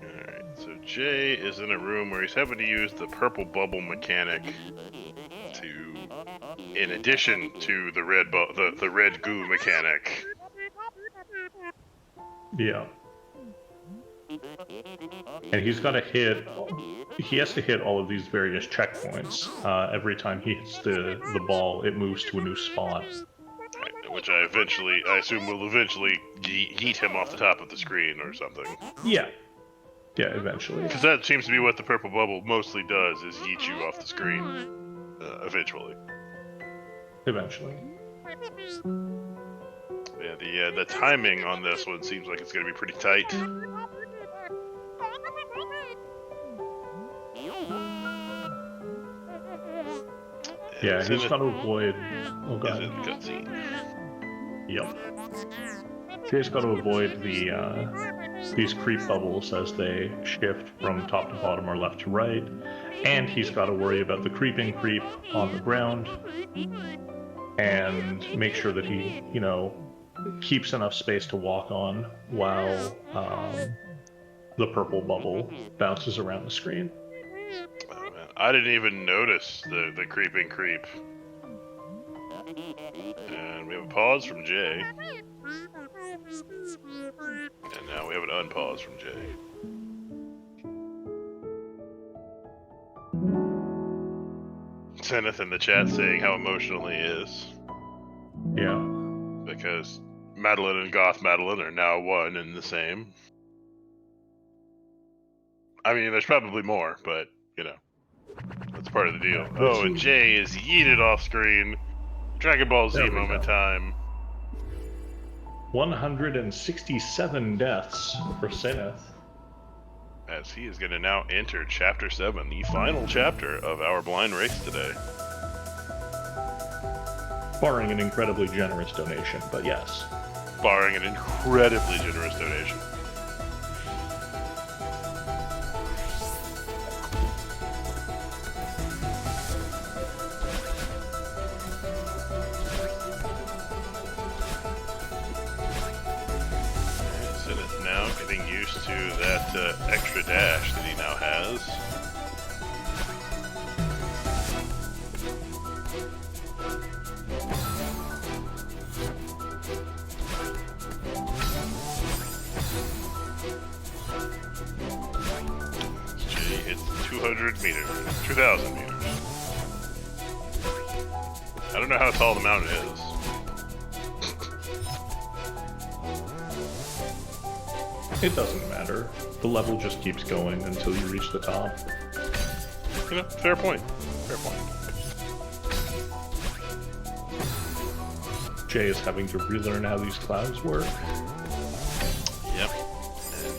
Alright, so Jay is in a room where he's having to use the purple bubble mechanic to, in addition to the the red goo mechanic. Yeah. And he's got to hit. He has to hit all of these various checkpoints. Every time he hits the ball, it moves to a new spot. Which I assume will eventually yeet him off the top of the screen or something. Yeah. Yeah, eventually. Because that seems to be what the purple bubble mostly does, is yeet you off the screen. Eventually. Eventually. Yeah, the timing on this one seems like it's going to be pretty tight. Yeah, he's got to avoid... Oh, Is God. it the cutscene? Yep. Jay's got to avoid these creep bubbles as they shift from top to bottom or left to right. And he's got to worry about the creeping creep on the ground. And make sure that he, keeps enough space to walk on while the purple bubble bounces around the screen. Oh, man. I didn't even notice the creeping creep. And we have a pause from Jay. And now we have an unpause from Jay. Cinaeth in the chat saying how emotional he is. Yeah. Because Madeline and Goth Madeline are now one and the same. I mean, there's probably more, but, that's part of the deal. Oh, and Jay is yeeted off screen. Dragon Ball Z moment time. 167 deaths for Cinaeth. As he is going to now enter Chapter 7, the final chapter of our blind race today. Barring an incredibly generous donation, but yes. Barring an incredibly generous donation. Cinaeth now getting used to that extra dash that he now has. Jay hits 200 meters, 2,000 meters. I don't know how tall the mountain is. It doesn't matter. The level just keeps going until you reach the top. Fair point. Fair point. Jay is having to relearn how these clouds work. Yep.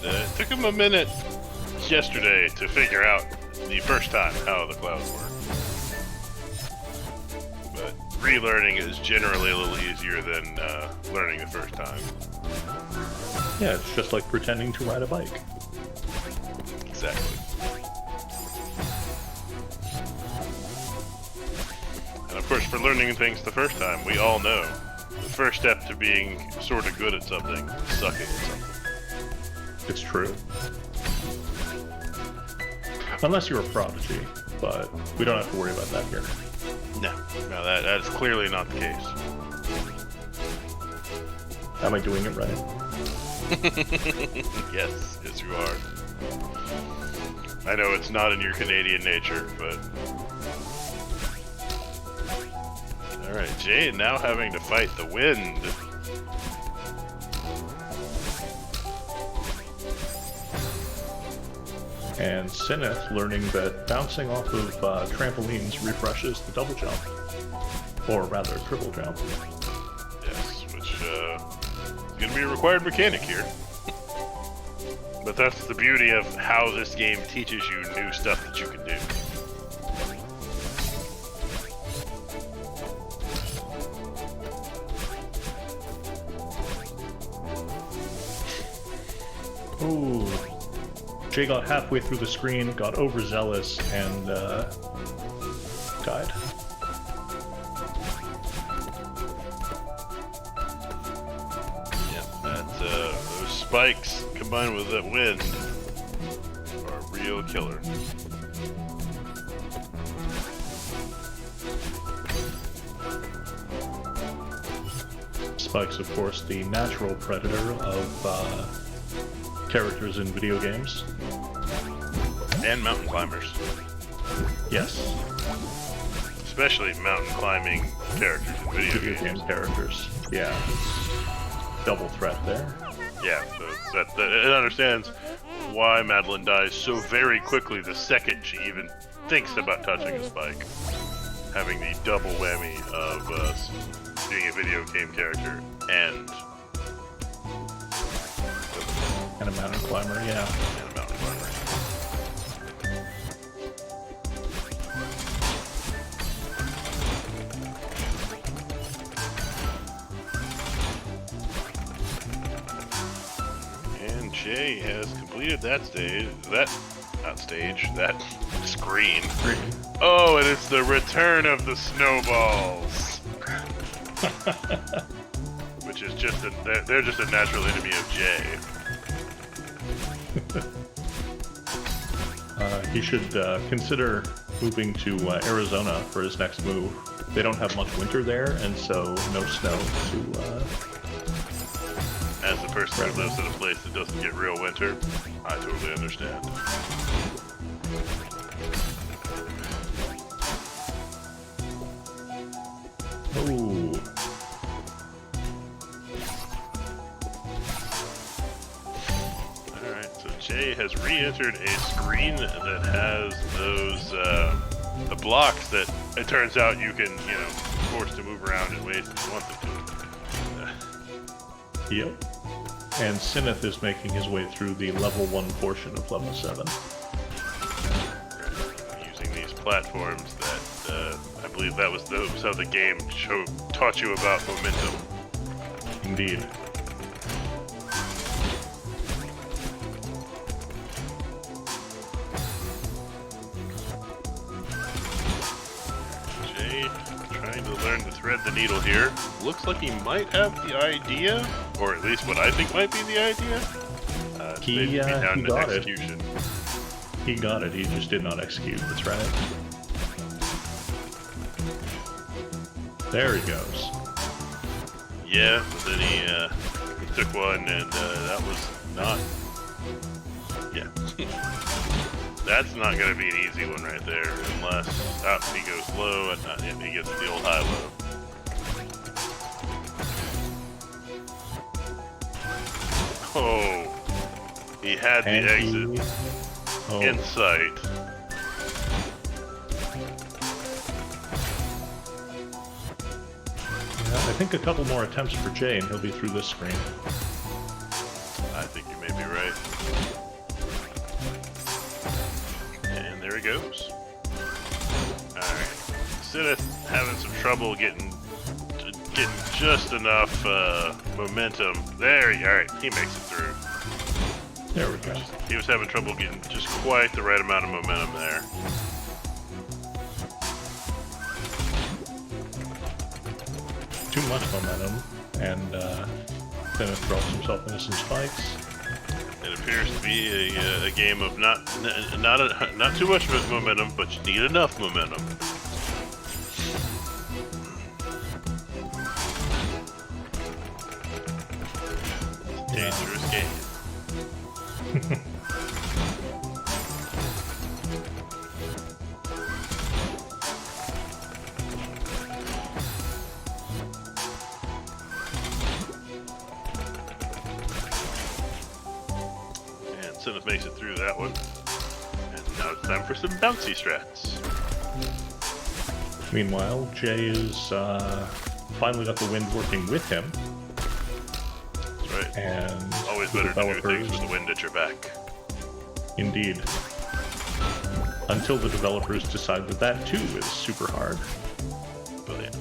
And it took him a minute yesterday to figure out the first time how the clouds work. But relearning is generally a little easier than learning the first time. Yeah, it's just like pretending to ride a bike. Exactly. And of course, for learning things the first time, we all know the first step to being sort of good at something is sucking at something. It's true. Unless you're a prodigy, but we don't have to worry about that here. No, that is clearly not the case. Am I doing it right? Yes, you are. I know it's not in your Canadian nature, but... Alright, Jay now having to fight the wind. And Cinaeth learning that bouncing off of trampolines refreshes the double jump. Or rather, triple jump. Yes, which is going to be a required mechanic here. But that's the beauty of how this game teaches you new stuff that you can do. Ooh. Jay got halfway through the screen, got overzealous, and died. Those spikes combined with that wind are a real killer. Spike's, of course, the natural predator of characters in video games. And mountain climbers. Yes. Especially mountain climbing characters in video Game games. characters. Yeah. Double threat there. Yeah, so it understands why Madeline dies so very quickly the second she even thinks about touching a spike. Having the double whammy of being a video game character and And a mountain climber, yeah. a mountain climber. And Jay has completed that stage. That screen. Oh, and it's the return of the snowballs. Which is just they're just a natural enemy of Jay. He should consider moving to Arizona for his next move. They don't have much winter there, and so no snow to... As the person who lives in a place that doesn't get real winter, I totally understand. Oh. Alright, so Jay has re-entered a screen that has those, the blocks that it turns out you can, force to move around in ways that you want them to. Yep. And Cinaeth is making his way through the level 1 portion of level 7. Using these platforms that, I believe that was how the game taught you about momentum. Indeed. Jay trying to learn to thread the needle here. Looks like he might have the idea, or at least what I think might be the idea. He down to got it. execution. He got it, he just did not execute, that's right. There he goes. Yeah, but then he took one, and that was not. Yeah, that's not going to be an easy one right there, unless he goes low and he gets the old high low. Oh, he had the exit in sight. I think a couple more attempts for Jay and he'll be through this screen. I think you may be right. And there he goes. Alright. Cinaeth having some trouble getting just enough momentum. Alright, he makes it through. There we go. He was having trouble getting just quite the right amount of momentum there. Too much momentum, and Cinaeth drops himself into some spikes. It appears to be a game of not too much momentum, but you need enough momentum. Dangerous game. And Cinaeth makes it through that one. Now it's time for some bouncy strats. Meanwhile, Jay is finally got the wind working with him. That's right. And Always the better to do developers, things with the wind at your back. Indeed. Until the developers decide that that too is super hard. Brilliant.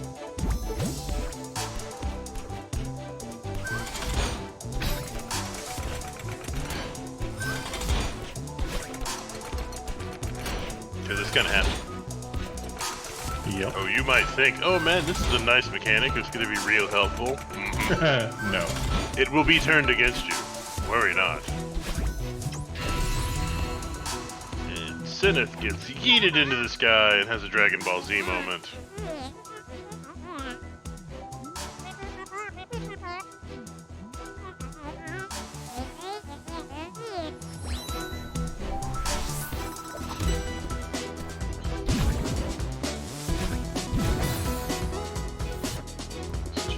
Because it's gonna happen. Yep. Oh, you might think, oh man, this is a nice mechanic, it's gonna be real helpful. No. It will be turned against you. Worry not. And Cinaeth gets yeeted into the sky and has a Dragon Ball Z moment.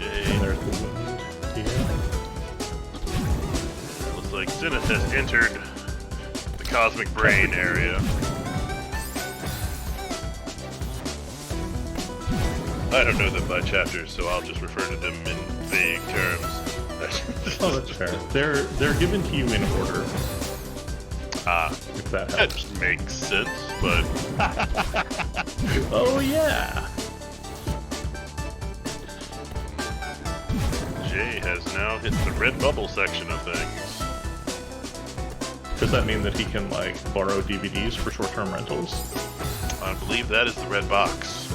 And there's the wind. Yeah. Looks like Cinaeth has entered the Cosmic Brain area. I don't know them by chapters, so I'll just refer to them in vague terms. Oh, that's fair. They're given to you in order, Ah, if that that helps. makes sense, but Oh yeah. Jay has now hit the red bubble section of things. Does that mean that he can like borrow DVDs for short-term rentals? I believe that is the red box.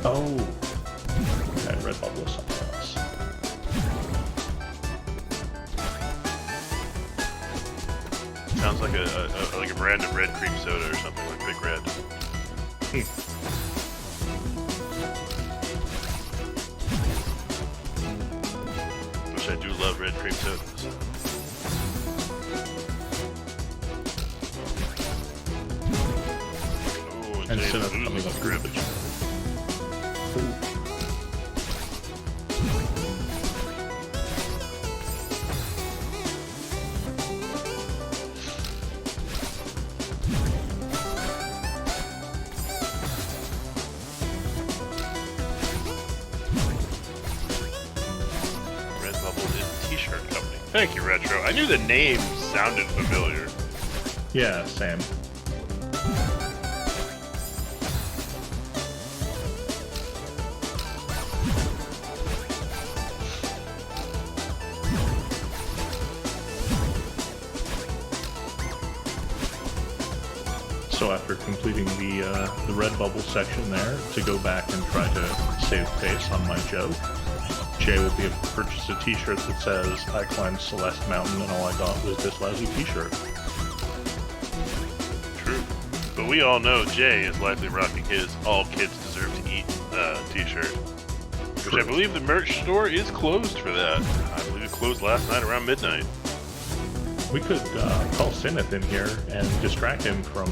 Oh. Okay, Red Bubble is something else. Sounds like a brand of red cream soda or something, like Big Red. Which I do love red cream sodas. Oh, And Jay's Cinaeth losing coming the up grip. Red Bubble is a t-shirt company. Thank you, Retro. I knew the name sounded familiar. Yeah, same. So after completing the red bubble section there, to go back and try to save pace on my joke, Jay will be able to purchase a t-shirt that says, I climbed Celeste Mountain and all I got was this lousy t-shirt. True. But we all know Jay is likely rocking his All Kids Deserve to Eat t-shirt. Which I True. believe the merch store is closed for that. I believe it closed last night around midnight. We could call Cinaeth in here and distract him from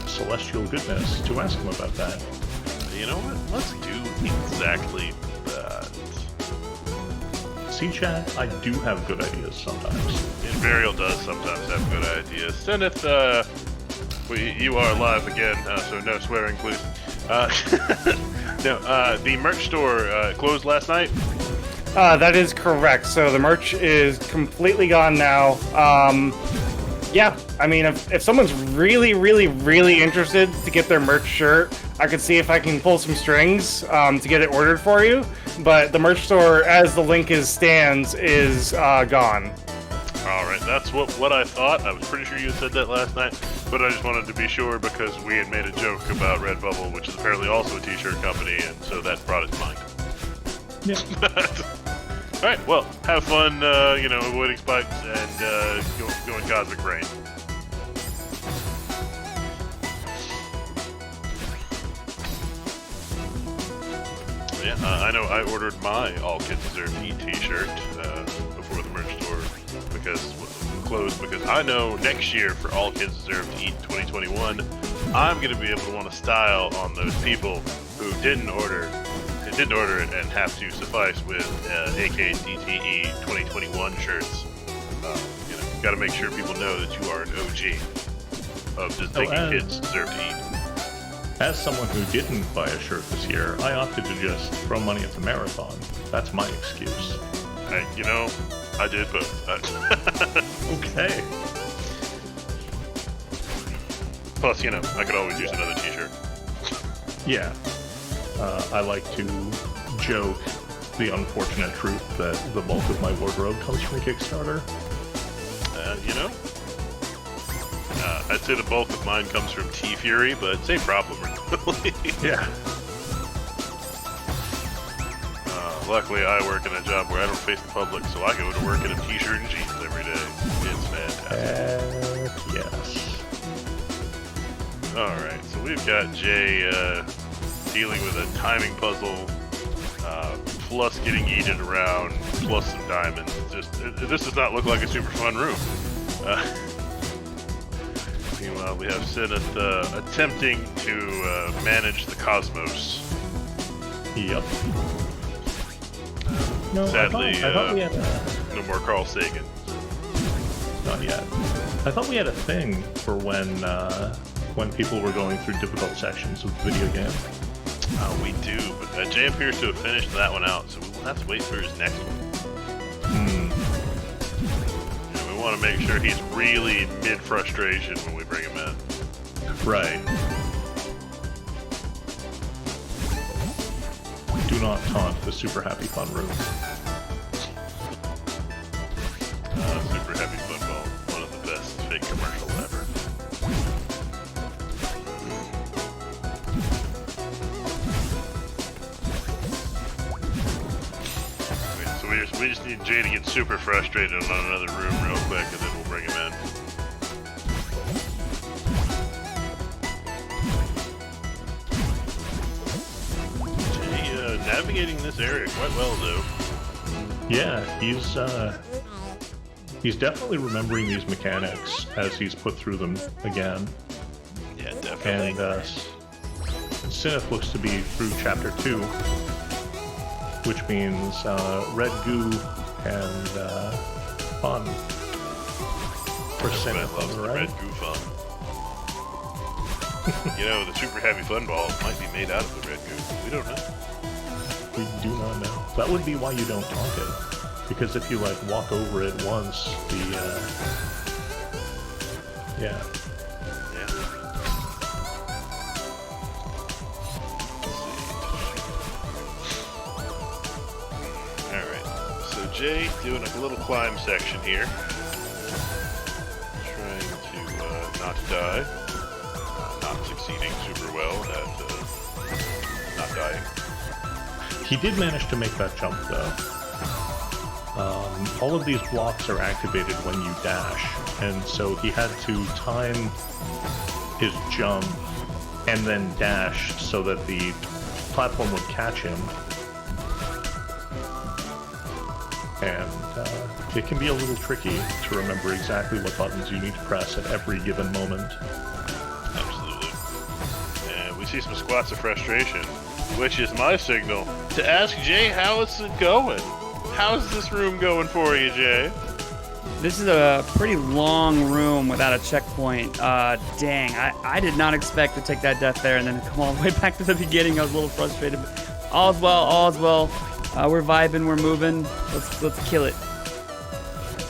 celestial goodness to ask him about that. You know what? Let's do exactly that. See, Chad, I do have good ideas sometimes. Imperial does sometimes have good ideas. Cinaeth, you are live again, so no swearing, please. No, the merch store closed last night. That is correct. So the merch is completely gone now. Yeah, I mean, if someone's really, really, really interested to get their merch shirt, I could see if I can pull some strings to get it ordered for you. But the merch store, as the link stands, is gone. All right, that's what I thought. I was pretty sure you had said that last night, but I just wanted to be sure because we had made a joke about Redbubble, which is apparently also a t-shirt company, and so that brought it to mind. Yeah. All right, well, have fun, avoiding spikes and going Cosmic Brain. Yeah, I know I ordered my All Kids Deserve to Eat t-shirt before the merch store closed because I know next year for All Kids Deserve to Eat 2021, I'm going to be able to want to style on those people who didn't order it and have to suffice with AKDTE 2021 shirts. Got to make sure people know that you are an OG. of just thinking kids deserve to eat. As someone who didn't buy a shirt this year, I opted to just throw money at the marathon. That's my excuse. I did both. Okay. Plus, I could always use another t-shirt. Yeah. I like to joke the unfortunate truth that the bulk of my wardrobe comes from Kickstarter. I'd say the bulk of mine comes from T-Fury, but same problem, really. Yeah. Luckily, I work in a job where I don't face the public, so I go to work in a t-shirt and jeans every day. It's fantastic. Yes. Alright, so we've got Jay dealing with a timing puzzle, plus getting eaten around, plus some diamonds. This does not look like a super fun room. Meanwhile, we have Cinaeth attempting to manage the cosmos. Yep. No, Sadly, I thought we had no more Carl Sagan. not yet. I thought we had a thing for when people were going through difficult sections of the video game. We do, but Jay appears to have finished that one out, so we will have to wait for his next one. We want to make sure he's really mid-frustration when we bring him in. Right. Do not taunt the Super Happy Fun room. Super Heavy Football, one of the best fake commercials ever. So we just need Jay to get super frustrated on another room real quick, and then we'll bring him in. Jay navigating this area quite well, though. Yeah, he's definitely remembering these mechanics as he's put through them again. Yeah, definitely. And Cinaeth looks to be through Chapter 2, which means red goo and fun for Cinaeth, loves the right? red goo fun. The super heavy fun ball might be made out of the red goo. We don't know. We do not know. That would be why you don't taunt it. Because if you walk over it once, yeah. Alright, so Jay doing a little climb section here. Trying to not die. Not succeeding super well at not dying. He did manage to make that jump, though. All of these blocks are activated when you dash, and so he had to time his jump and then dash so that the platform would catch him. And it can be a little tricky to remember exactly what buttons you need to press at every given moment. Absolutely. And we see some squats of frustration, which is my signal to ask Jay how it's going. How's this room going for you, Jay? This is a pretty long room without a checkpoint. Dang, I did not expect to take that death there and then come all the way back to the beginning. I was a little frustrated. But all's well, all's well. We're vibing, we're moving. Let's kill it.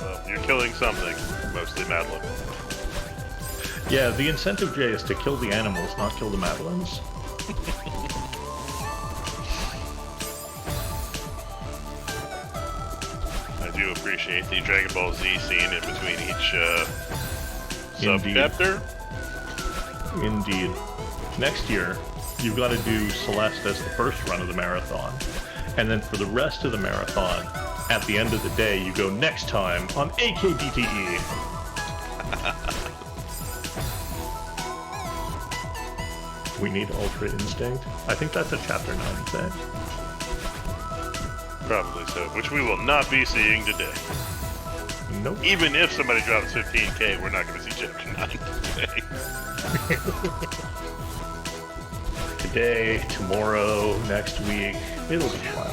Well, you're killing something, mostly Madeline. Yeah, the incentive, Jay, is to kill the animals, not kill the Madeleines. I do appreciate the Dragon Ball Z scene in between each sub-chapter. Indeed. Next year, you've got to do Celeste as the first run of the marathon. And then for the rest of the marathon, at the end of the day, you go next time on AKDTE. We need Ultra Instinct. I think that's a Chapter 9 thing. Probably so, which we will not be seeing today. Nope. Even if somebody drops 15k, we're not going to see Chapter 9 today. Today, tomorrow, next week, it'll be fun.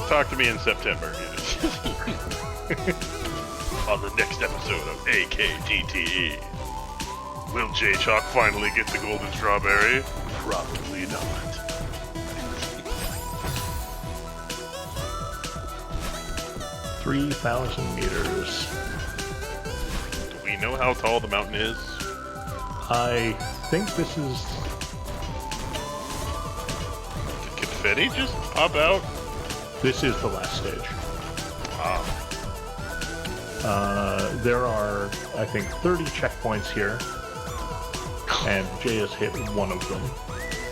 Talk to me in September. On the next episode of AKDTE. Will Jaychalke finally get the golden strawberry? Probably not. 3,000 meters. Do we know how tall the mountain is? I think this is... Did confetti just pop out? This is the last stage. Ah. There are, I think, 30 checkpoints here, and Jay has hit one of them.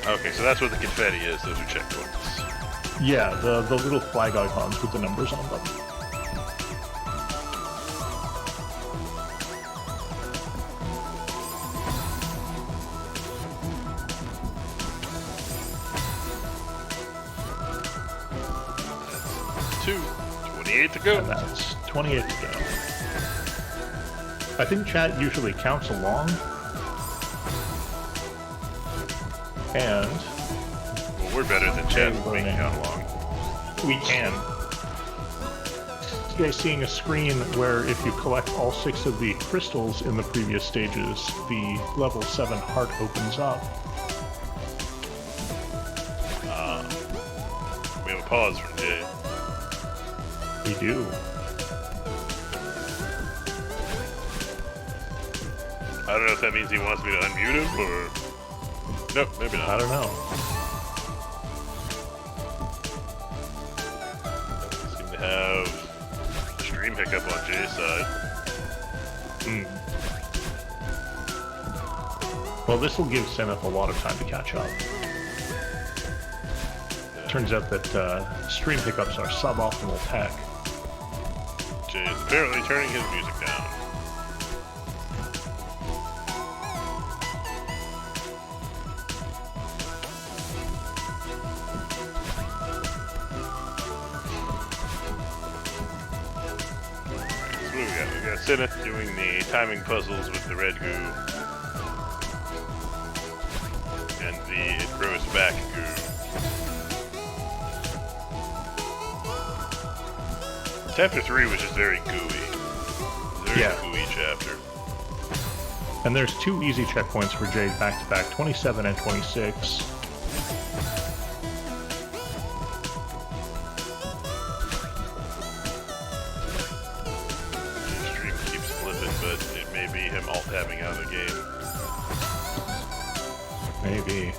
Okay, so that's what the confetti is. Those are checkpoints. Yeah, the little flag icons with the numbers on them. That's 28 to go. And that's 28 to go. I think chat usually counts along. And Well, we're better than chat at making count along. we can. You guys seeing a screen where if you collect all 6 of the crystals in the previous stages, the level 7 heart opens up. We have a pause from Jay. We do. I don't know if that means he wants me to unmute him or... Nope, maybe I not. don't know. Seem to have a stream hiccup on Jay's side. Well, this will give Cinaeth a lot of time to catch up. Turns out that stream hiccups are suboptimal tech. Jay is apparently turning his music down. So what do we got? We got Cinaeth doing the timing puzzles with the red goo. And the it grows back goo. Chapter 3 was just very gooey. Very gooey chapter. And there's 2 easy checkpoints for Jay back-to-back, 27 and 26. The stream keeps flipping, but it may be him alt-tabbing out of the game. Maybe.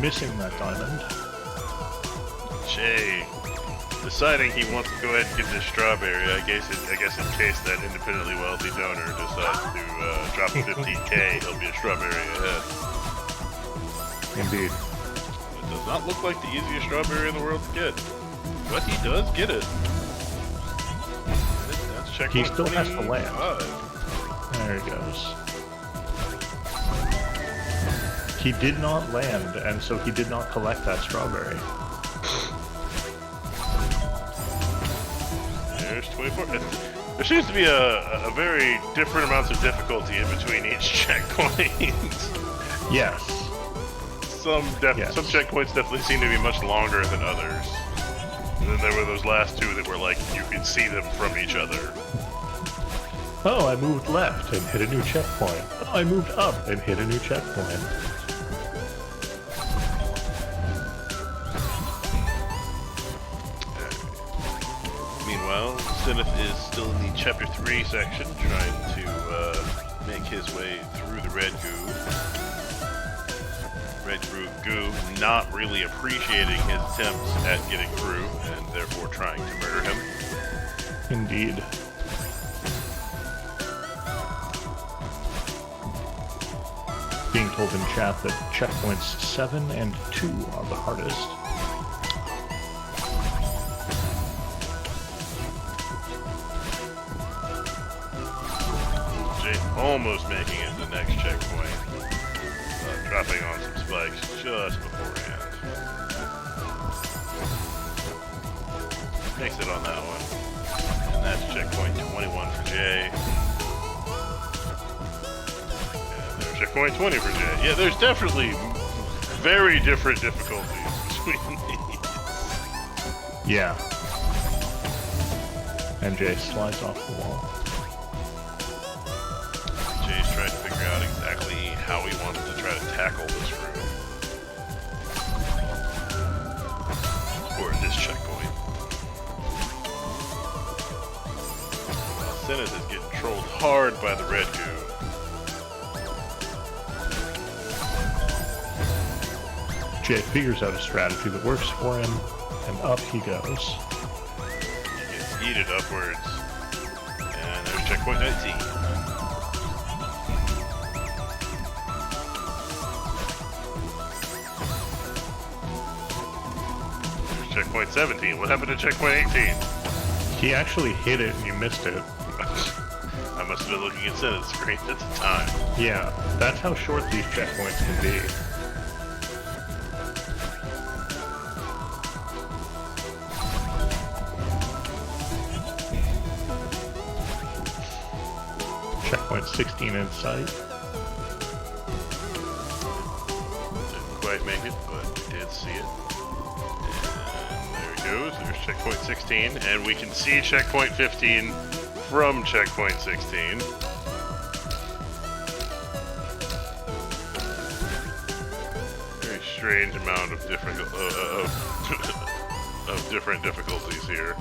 Missing that diamond. Jay deciding he wants to go ahead and get this strawberry. I guess in case that independently wealthy donor decides to drop 15K, he'll be a strawberry ahead. Indeed. It does not look like the easiest strawberry in the world to get, but he does get it. That's checkpoint He still has to land. 25. There he goes. He did not land, and so he did not collect that strawberry. There's 24. There seems to be a very different amounts of difficulty in between each checkpoint. Yes. Some checkpoints definitely seem to be much longer than others. And then there were those last 2 that were like you could see them from each other. Oh, I moved left and hit a new checkpoint. Oh, I moved up and hit a new checkpoint. Meanwhile, Cinaeth is still in the Chapter 3 section, trying to make his way through the red goo. Red goo not really appreciating his attempts at getting through, and therefore trying to murder him. Indeed. Being told in chat that checkpoints 7 and 2 are the hardest. Jay almost making it to the next checkpoint. Dropping on some spikes just beforehand. Makes it on that one. And that's checkpoint 21 for Jay. And there's checkpoint 20 for Jay. Yeah, there's definitely very different difficulties between these. Yeah. And Jay slides off the wall. Jay's trying to figure out exactly how he wants to try to tackle this room. Or this checkpoint. Cinaeth is getting trolled hard by the red goo. Jay figures out a strategy that works for him, and up he goes. He gets yeeted upwards. And there's checkpoint 19. There's checkpoint 17. What happened to checkpoint 18? He actually hit it and you missed it. I must have been looking at Cinaeth's screen at the time. Yeah, that's how short these checkpoints can be. Checkpoint 16 in sight. Didn't quite make it, but we did see it. And there it goes. There's checkpoint 16, and we can see checkpoint 15 from checkpoint 16. Very strange amount of different of different difficulties here.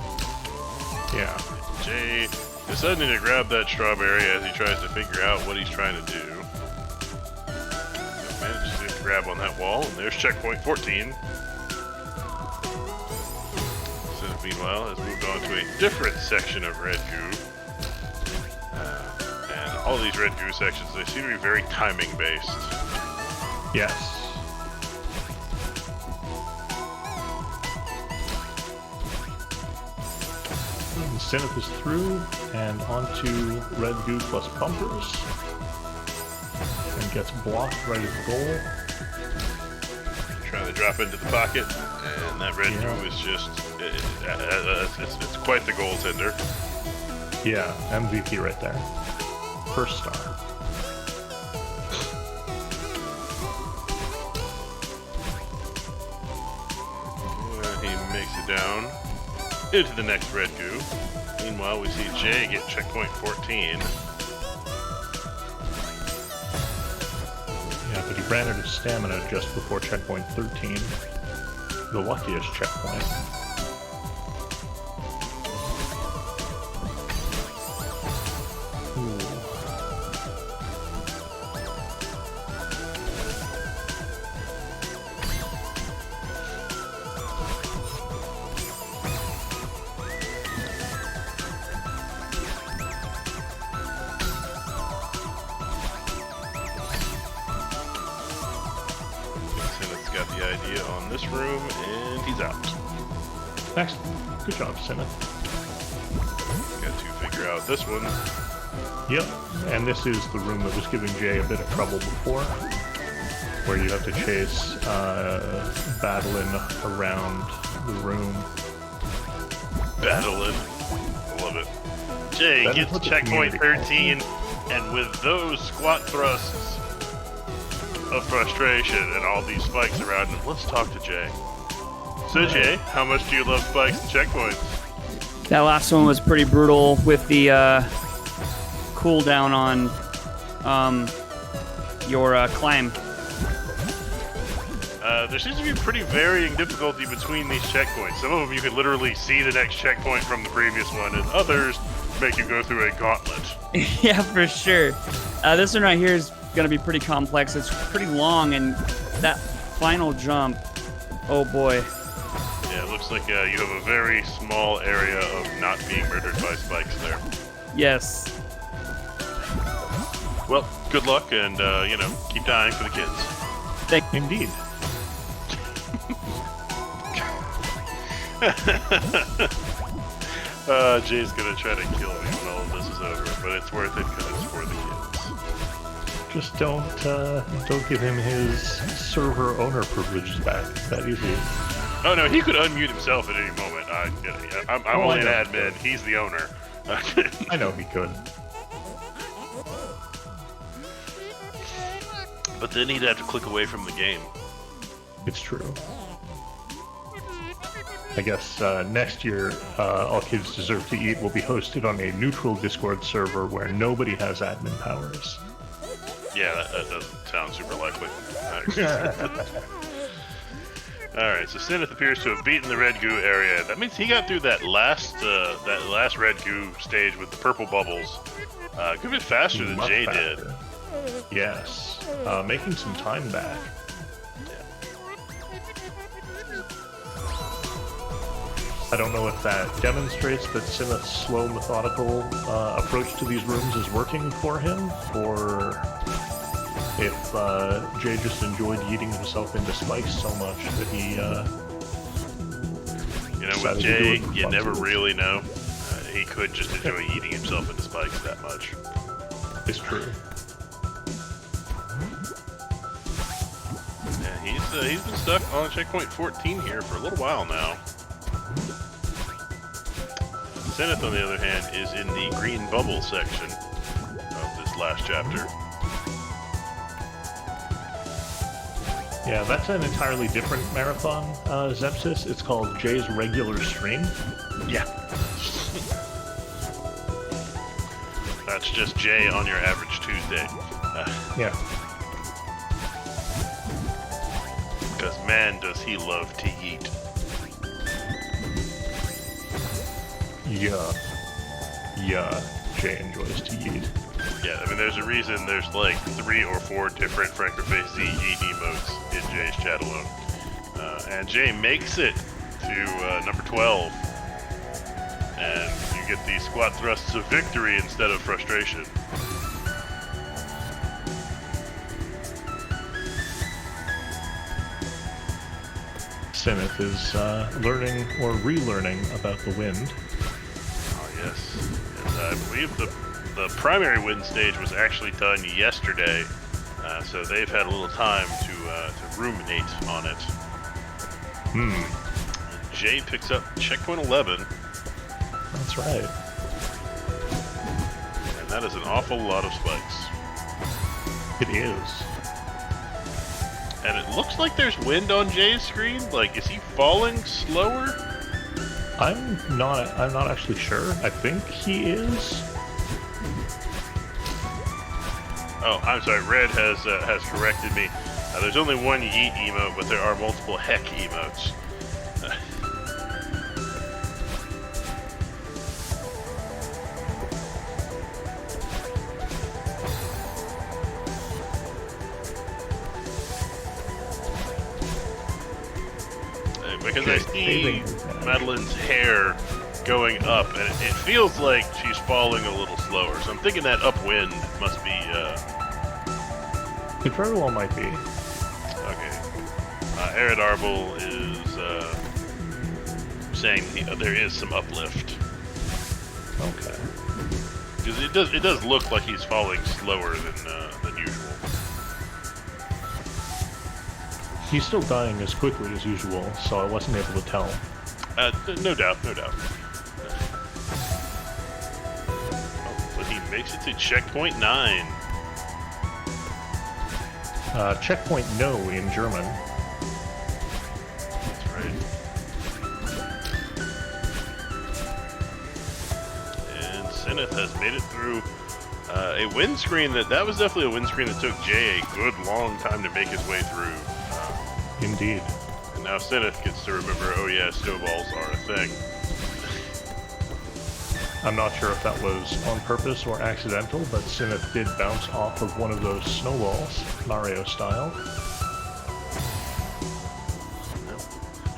Yeah. Jay deciding to grab that strawberry as he tries to figure out what he's trying to do. Manages to grab on that wall, and there's checkpoint 14. Cinaeth, meanwhile, has moved on to a different section of red goo. And all these red goo sections, they seem to be very timing based. Yes. Cinaeth is through and onto red goo plus bumpers. And gets blocked right at the goal. Trying to drop into the pocket, and that red goo is just, it's quite the goaltender. Yeah, MVP right there. First star. He makes it down into the next red goo. Meanwhile, we see Jay get checkpoint 14. Yeah, but he ran out of stamina just before checkpoint 13. The luckiest checkpoint. Ooh. Cinaeth's got the idea on this room, and he's out. Excellent. Good job, Cinaeth. Got to figure out this one. Yep, and this is the room that was giving Jay a bit of trouble before, where you have to chase battling around the room. Battling. I love it. Jay That is gets what the checkpoint community 13, and with those squat thrusts of frustration and all these spikes around him, let's talk to Jay. So Jay, how much do you love spikes and checkpoints? That last one was pretty brutal with the cooldown on your climb. There seems to be pretty varying difficulty between these checkpoints. Some of them you could literally see the next checkpoint from the previous one, and others make you go through a gauntlet. Yeah, for sure. This one right here is going to be pretty complex. It's pretty long, and that final jump, oh boy. Yeah, it looks like you have a very small area of not being murdered by spikes there. Yes. Well, good luck, and, keep dying for the kids. Indeed. Jay's gonna try to kill me when all of this is over, but it's worth it because it's for the kids. Just don't give him his server owner privileges back. It's that easy. Oh no, he could unmute himself at any moment. I'm only an admin. He's the owner. I know he could. But then he'd have to click away from the game. It's true. I guess next year, All Kids Deserve to Eat will be hosted on a neutral Discord server where nobody has admin powers. Yeah, that doesn't sound super likely. Alright, so Cinaeth appears to have beaten the red goo area. That means he got through that last red goo stage with the purple bubbles. A good bit faster than Much Jay faster. did. Yes, making some time back. I don't know if that demonstrates that Cinaeth's slow, methodical approach to these rooms is working for him, or if Jay just enjoyed eating himself into spikes so much that he... with Jay, you never really know. He could just enjoy eating himself into spikes that much. It's true. Yeah, he's been stuck on checkpoint 14 here for a little while now. Cinaeth, on the other hand, is in the green bubble section of this last chapter. Yeah, that's an entirely different marathon, Zepsis. It's called Jay's Regular Stream. Yeah. That's just Jay on your average Tuesday. Yeah. Because man, does he love to eat. Yeah, Jay enjoys to eat. Yeah, I mean, there's a reason there's like 3 or 4 different Frank Face eat emotes in Jay's chat alone. And Jay makes it to number 12. And you get the squat thrusts of victory instead of frustration. Cinaeth is learning or relearning about the wind. Oh, yes. And I believe the primary wind stage was actually done yesterday, so they've had a little time to ruminate on it. Jay picks up checkpoint 11. That's right. And that is an awful lot of spikes. It is. And it looks like there's wind on Jay's screen. Like, is he falling slower? I'm not actually sure. I think he is. Oh, I'm sorry. Red has corrected me. There's only one yeet emote, but there are multiple heck emotes. Because I see Madeline's hair going up, and it feels like she's falling a little slower. So I'm thinking that upwind must be. It very well might be. Okay. Arid Arbel is saying there is some uplift. Okay. Because it does look like he's falling slower than usual. He's still dying as quickly as usual, so I wasn't able to tell. No doubt. Oh, but he makes it to checkpoint 9. Checkpoint no in German. That's right. And Cinaeth has made it through a windscreen that was definitely a windscreen that took Jay a good long time to make his way through. Indeed. And now Cinaeth gets to remember, oh yeah, snowballs are a thing. I'm not sure if that was on purpose or accidental, but Cinaeth did bounce off of one of those snowballs, Mario style.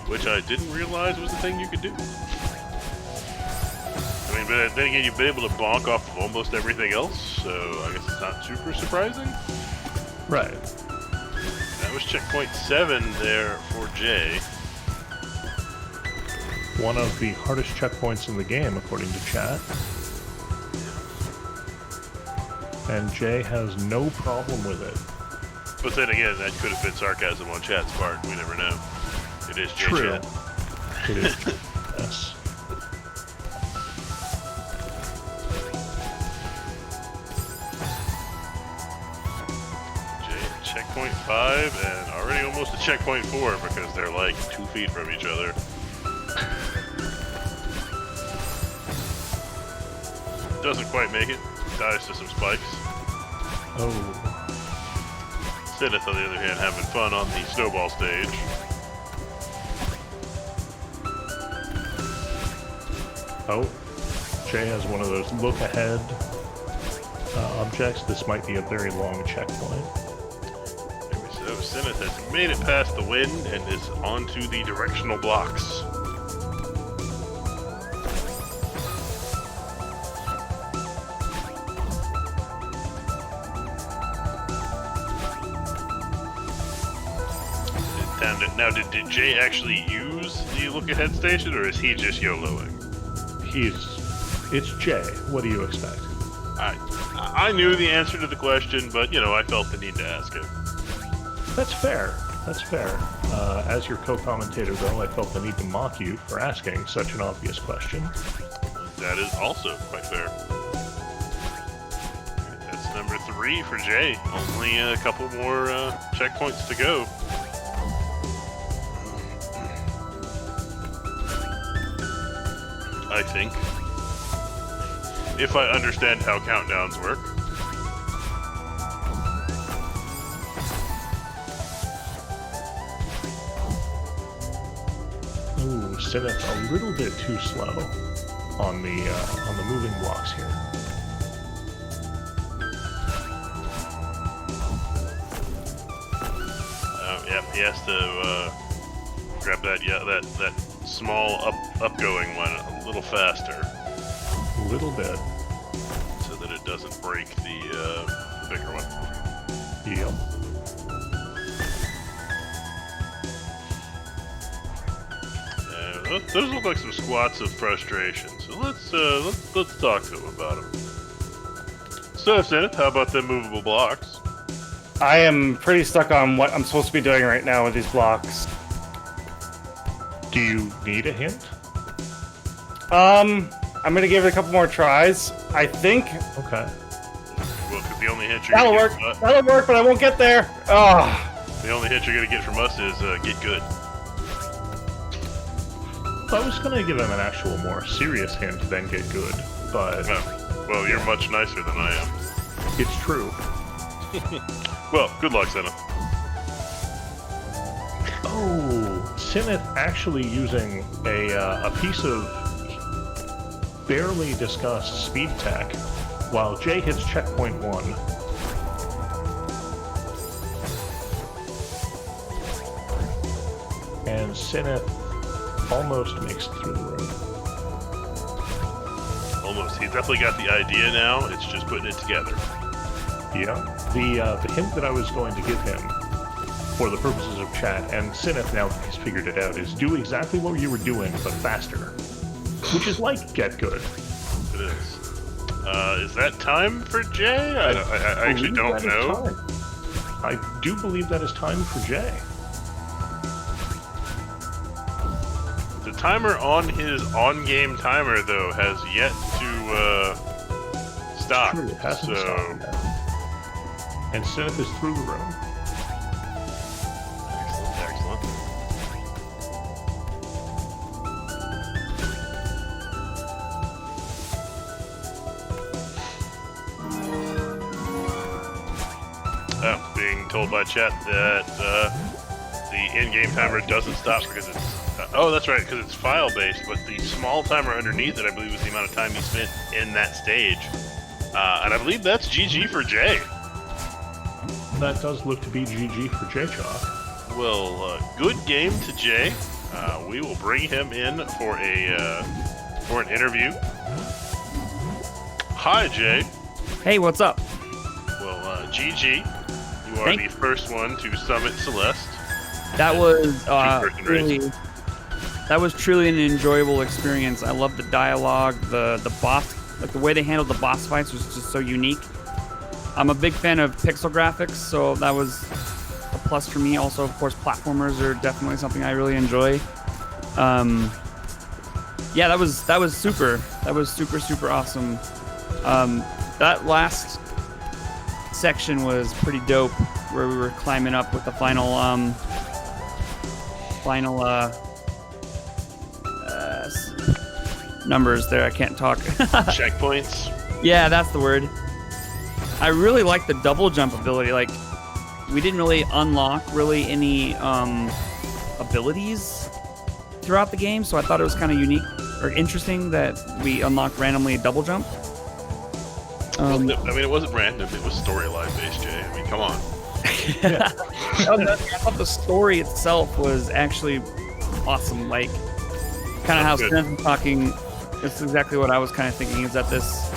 Which I didn't realize was a thing you could do. I mean, but then again, you've been able to bonk off of almost everything else, so I guess it's not super surprising. Right. That was checkpoint 7 there for Jay. One of the hardest checkpoints in the game, according to chat. And Jay has no problem with it. But then again, that could have been sarcasm on chat's part. We never know. It is Jay True. Chat. It is true. Yes. Jay at checkpoint 5 and already almost to checkpoint 4 because they're like 2 feet from each other. Doesn't quite make it. Dies to some spikes. Oh. Cinaeth, on the other hand, having fun on the snowball stage. Oh. Jay has one of those look ahead objects. This might be a very long checkpoint. So Cinaeth has made it past the wind and is onto the directional blocks. Now, did Jay actually use the look ahead station, or is he just YOLOing? It's Jay. What do you expect? I knew the answer to the question, but, you know, I felt the need to ask it. That's fair. That's fair. As your co-commentator, though, I felt the need to mock you for asking such an obvious question. That is also quite fair. That's number 3 for Jay. Only a couple more checkpoints to go. I think. If I understand how countdowns work. Ooh, Cinaeth a little bit too slow on the moving blocks here. Yep, he has to grab that small upgoing one a little faster. A little bit. So that it doesn't break the bigger one. Deal. Those look like some squats of frustration. So let's talk to him about them. So, Cinaeth, how about the movable blocks? I am pretty stuck on what I'm supposed to be doing right now with these blocks. Do you need a hint? I'm gonna give it a couple more tries. I think Okay. Well, because the only hint you're that'll gonna work. get, That'll work, but I won't get there. the only hint you're gonna get from us is get good. I was gonna give him an actual more serious hint than get good, but Well, you're much nicer than I am. it's true. Well, good luck, Cinaeth. Oh, Cinaeth actually using a piece of barely discussed speed tech while Jay hits checkpoint 1. And Cinaeth almost makes it through the room. Almost. He's definitely got the idea now. It's just putting it together. Yeah. The hint that I was going to give him for the purposes of chat, and Cinaeth now that he's figured it out, is do exactly what you were doing, but faster. Which is like get good. It is. Is that time for Jay? I actually don't know. I do believe that is time for Jay. The timer on his on-game timer, though, has yet to stop. True, it hasn't stopped yet. And Cinaeth is through the room. Excellent. Being told by chat that the in-game timer doesn't stop because it's... oh, that's right, because it's file-based, but the small timer underneath it, I believe, is the amount of time you spent in that stage. And I believe that's GG for Jay. That does look to be GG for Jaychalke. Well, good game to Jay. We will bring him in for an interview. Hi, Jay. Hey, what's up? Well, GG. You are the first one to summit Celeste. That was Two-person really, race. that was truly an enjoyable experience. I love the dialogue, the boss, like the way they handled the boss fights was just so unique. I'm a big fan of pixel graphics, so that was a plus for me. Also, of course, platformers are definitely something I really enjoy. Yeah, that was super. That was super awesome. That last section was pretty dope, where we were climbing up with the final numbers there. I can't talk. Checkpoints. Yeah, that's the word. I really like the double jump ability. Like, we didn't really unlock really any abilities throughout the game, so I thought it was kind of unique or interesting that we unlocked randomly a double jump. Well, I mean, it wasn't random. It was storyline based, Jay. I mean, come on. I thought the story itself was actually awesome. Like, kind of how Cinaeth was talking. It's exactly what I was kind of thinking. Is that this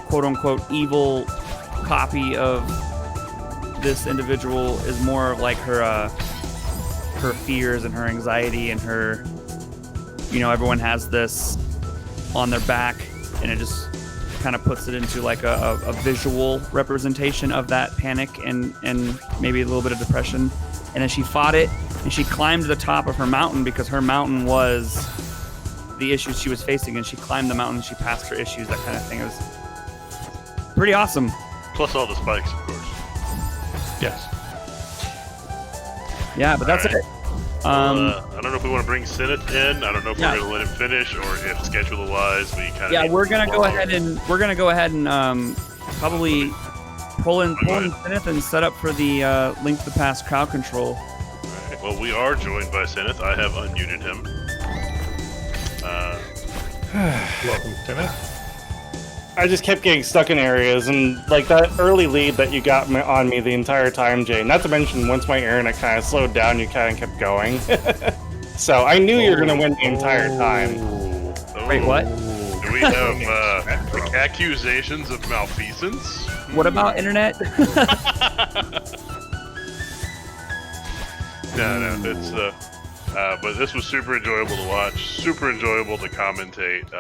quote-unquote evil copy of this individual is more of like her fears and her anxiety and her, you know, everyone has this on their back, and it just kind of puts it into like a visual representation of that panic and maybe a little bit of depression. And then she fought it, and she climbed to the top of her mountain because her mountain was the issues she was facing, and she climbed the mountain and she passed her issues, that kind of thing. It was pretty awesome. Plus all the spikes, of course. Yes. Yeah, but that's All right. it. I don't know if we want to bring Cinaeth in. I don't know if we're going to let him finish, or if schedule-wise we kind of. Yeah, we're gonna go ahead and probably pull in Cinaeth and set up for the Link to the Past crowd control. All right. Well, we are joined by Cinaeth. I have unmuted him. Welcome, Cinaeth. I just kept getting stuck in areas, and like that early lead that you got on me the entire time, Jay. Not to mention, once my internet kind of slowed down, you kind of kept going. So I knew you were gonna win the entire time. Oh. Wait, what? Do we have accusations of malfeasance? What about internet? No, it's but this was super enjoyable to watch, super enjoyable to commentate.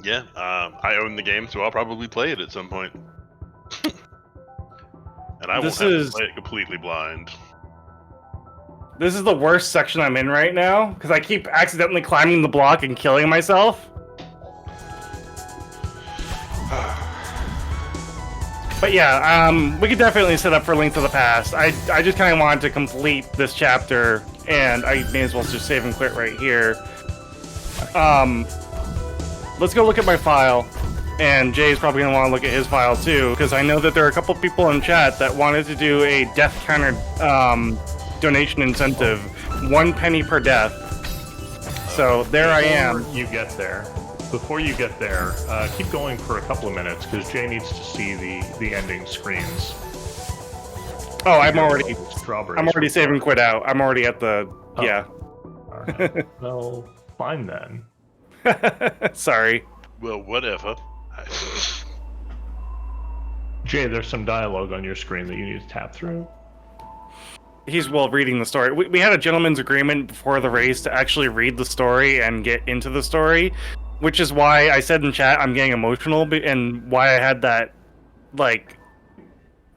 Yeah, I own the game, so I'll probably play it at some point. And I won't have to play it completely blind. This is the worst section I'm in right now, because I keep accidentally climbing the block and killing myself. But yeah, we could definitely set up for Link to the Past. I just kind of wanted to complete this chapter, and I may as well just save and quit right here. Let's go look at my file, and Jay's probably going to want to look at his file too, because I know that there are a couple people in chat that wanted to do a death counter donation incentive, 1 penny per death. So there I am. Before you get there, keep going for a couple of minutes, because Jay needs to see the ending screens. Oh, I'm already save and quit out. I'm already at the, yeah. All right. Well, fine then. Sorry. Well, whatever. Jay, there's some dialogue on your screen that you need to tap through. He's reading the story. We had a gentleman's agreement before the race to actually read the story and get into the story, which is why I said in chat I'm getting emotional, and why I had that, like,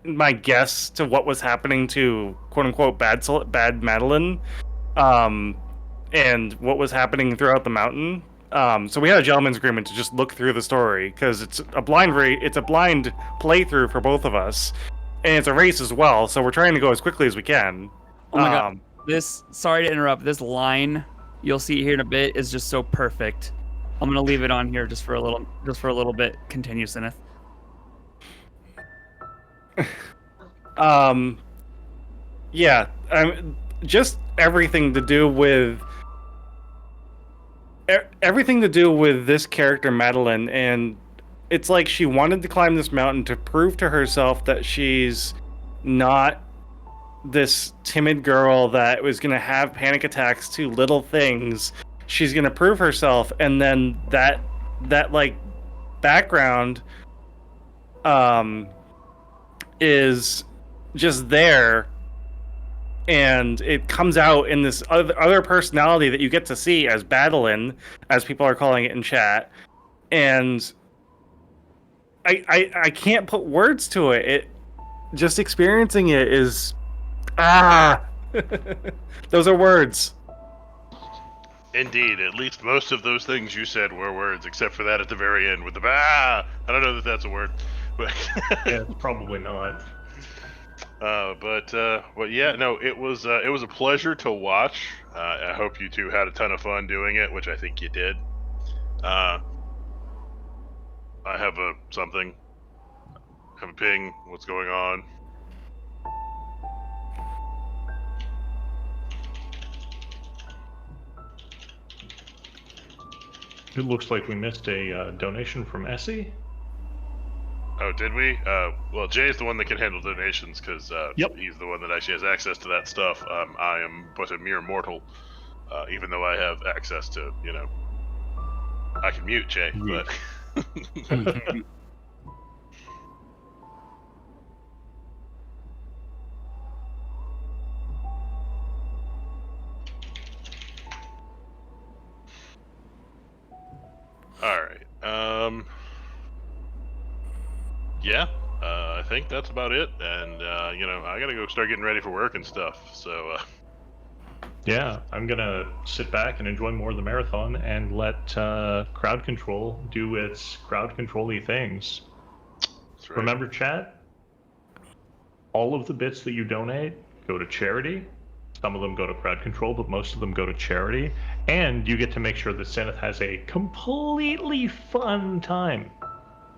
my guess to what was happening to quote-unquote bad Madeline, and what was happening throughout the mountain. So we had a gentleman's agreement to just look through the story, because it's a blind playthrough for both of us, and it's a race as well. So we're trying to go as quickly as we can. Oh my god! Sorry to interrupt. This line you'll see here in a bit is just so perfect. I'm gonna leave it on here just for a little bit. Continue, Cinaeth. Yeah. Just everything to do with this character Madeline, and it's like she wanted to climb this mountain to prove to herself that she's not this timid girl that was going to have panic attacks to little things. She's going to prove herself, and then that like background is just there, and it comes out in this other personality that you get to see as Madeline, as people are calling it in chat, and I can't put words to it. It just experiencing it is those are words. Indeed, at least most of those things you said were words, except for that at the very end with the I don't know that that's a word, but Yeah, it's probably not. But yeah, no, it was a pleasure to watch. I hope you two had a ton of fun doing it, which I think you did. I have a something. Have a ping. What's going on? It looks like we missed a donation from Essie. Oh, did we? Well, Jay's the one that can handle donations because Yep. he's the one that actually has access to that stuff. I am but a mere mortal, even though I have access to, I can mute Jay, but. All right. Yeah. I think that's about it, and I gotta go start getting ready for work and stuff. So. Yeah, I'm gonna sit back and enjoy more of the marathon and let crowd control do its crowd control-y things. That's right. Remember, chat? All of the bits that you donate go to charity. Some of them go to crowd control, but most of them go to charity. And you get to make sure that Cinaeth has a completely fun time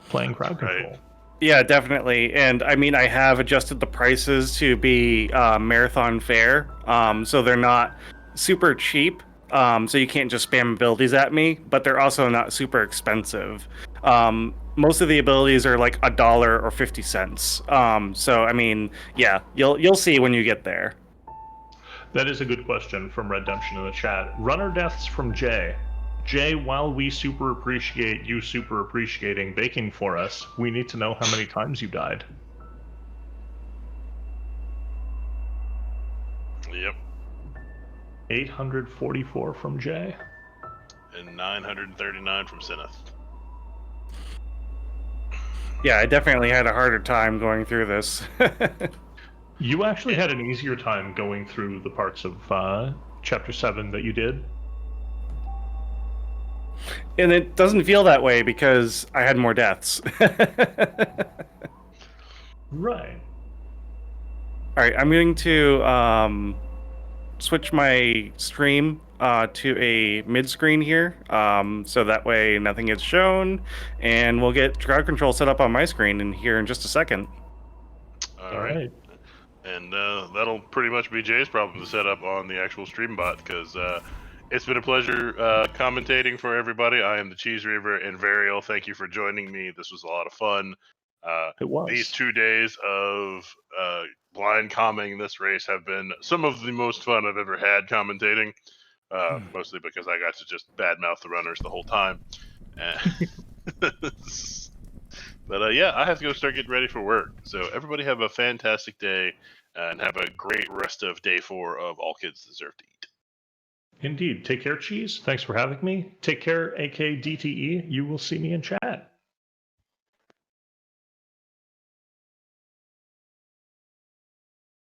playing crowd Right. control. Yeah, definitely. And I mean, I have adjusted the prices to be marathon fair, so they're not super cheap. So you can't just spam abilities at me, but they're also not super expensive. Most of the abilities are like $1 or 50 cents. So I mean, yeah, you'll see when you get there. That is a good question from Redemption in the chat. Runner deaths from Jay. Jay, while we super appreciate you super appreciating baking for us, we need to know how many times you died. Yep. 844 from Jay. And 939 from Cinaeth. Yeah, I definitely had a harder time going through this. You actually had an easier time going through the parts of Chapter 7 that you did. And it doesn't feel that way because I had more deaths. Right. All right, I'm going to switch my stream to a mid screen here, so that way nothing gets shown, and we'll get crowd control set up on my screen in here in just a second. All right. And that'll pretty much be Jay's problem to set up on the actual stream bot because it's been a pleasure commentating for everybody. I am the Cheese Reaver, and Varial, thank you for joining me. This was a lot of fun. It was. These 2 days of blind commenting this race have been some of the most fun I've ever had commentating, mostly because I got to just badmouth the runners the whole time. But yeah, I have to go start getting ready for work. So everybody have a fantastic day and have a great rest of day 4 of All Kids Deserve to Eat. Indeed. Take care, Cheese. Thanks for having me. Take care, AKDTE. You will see me in chat.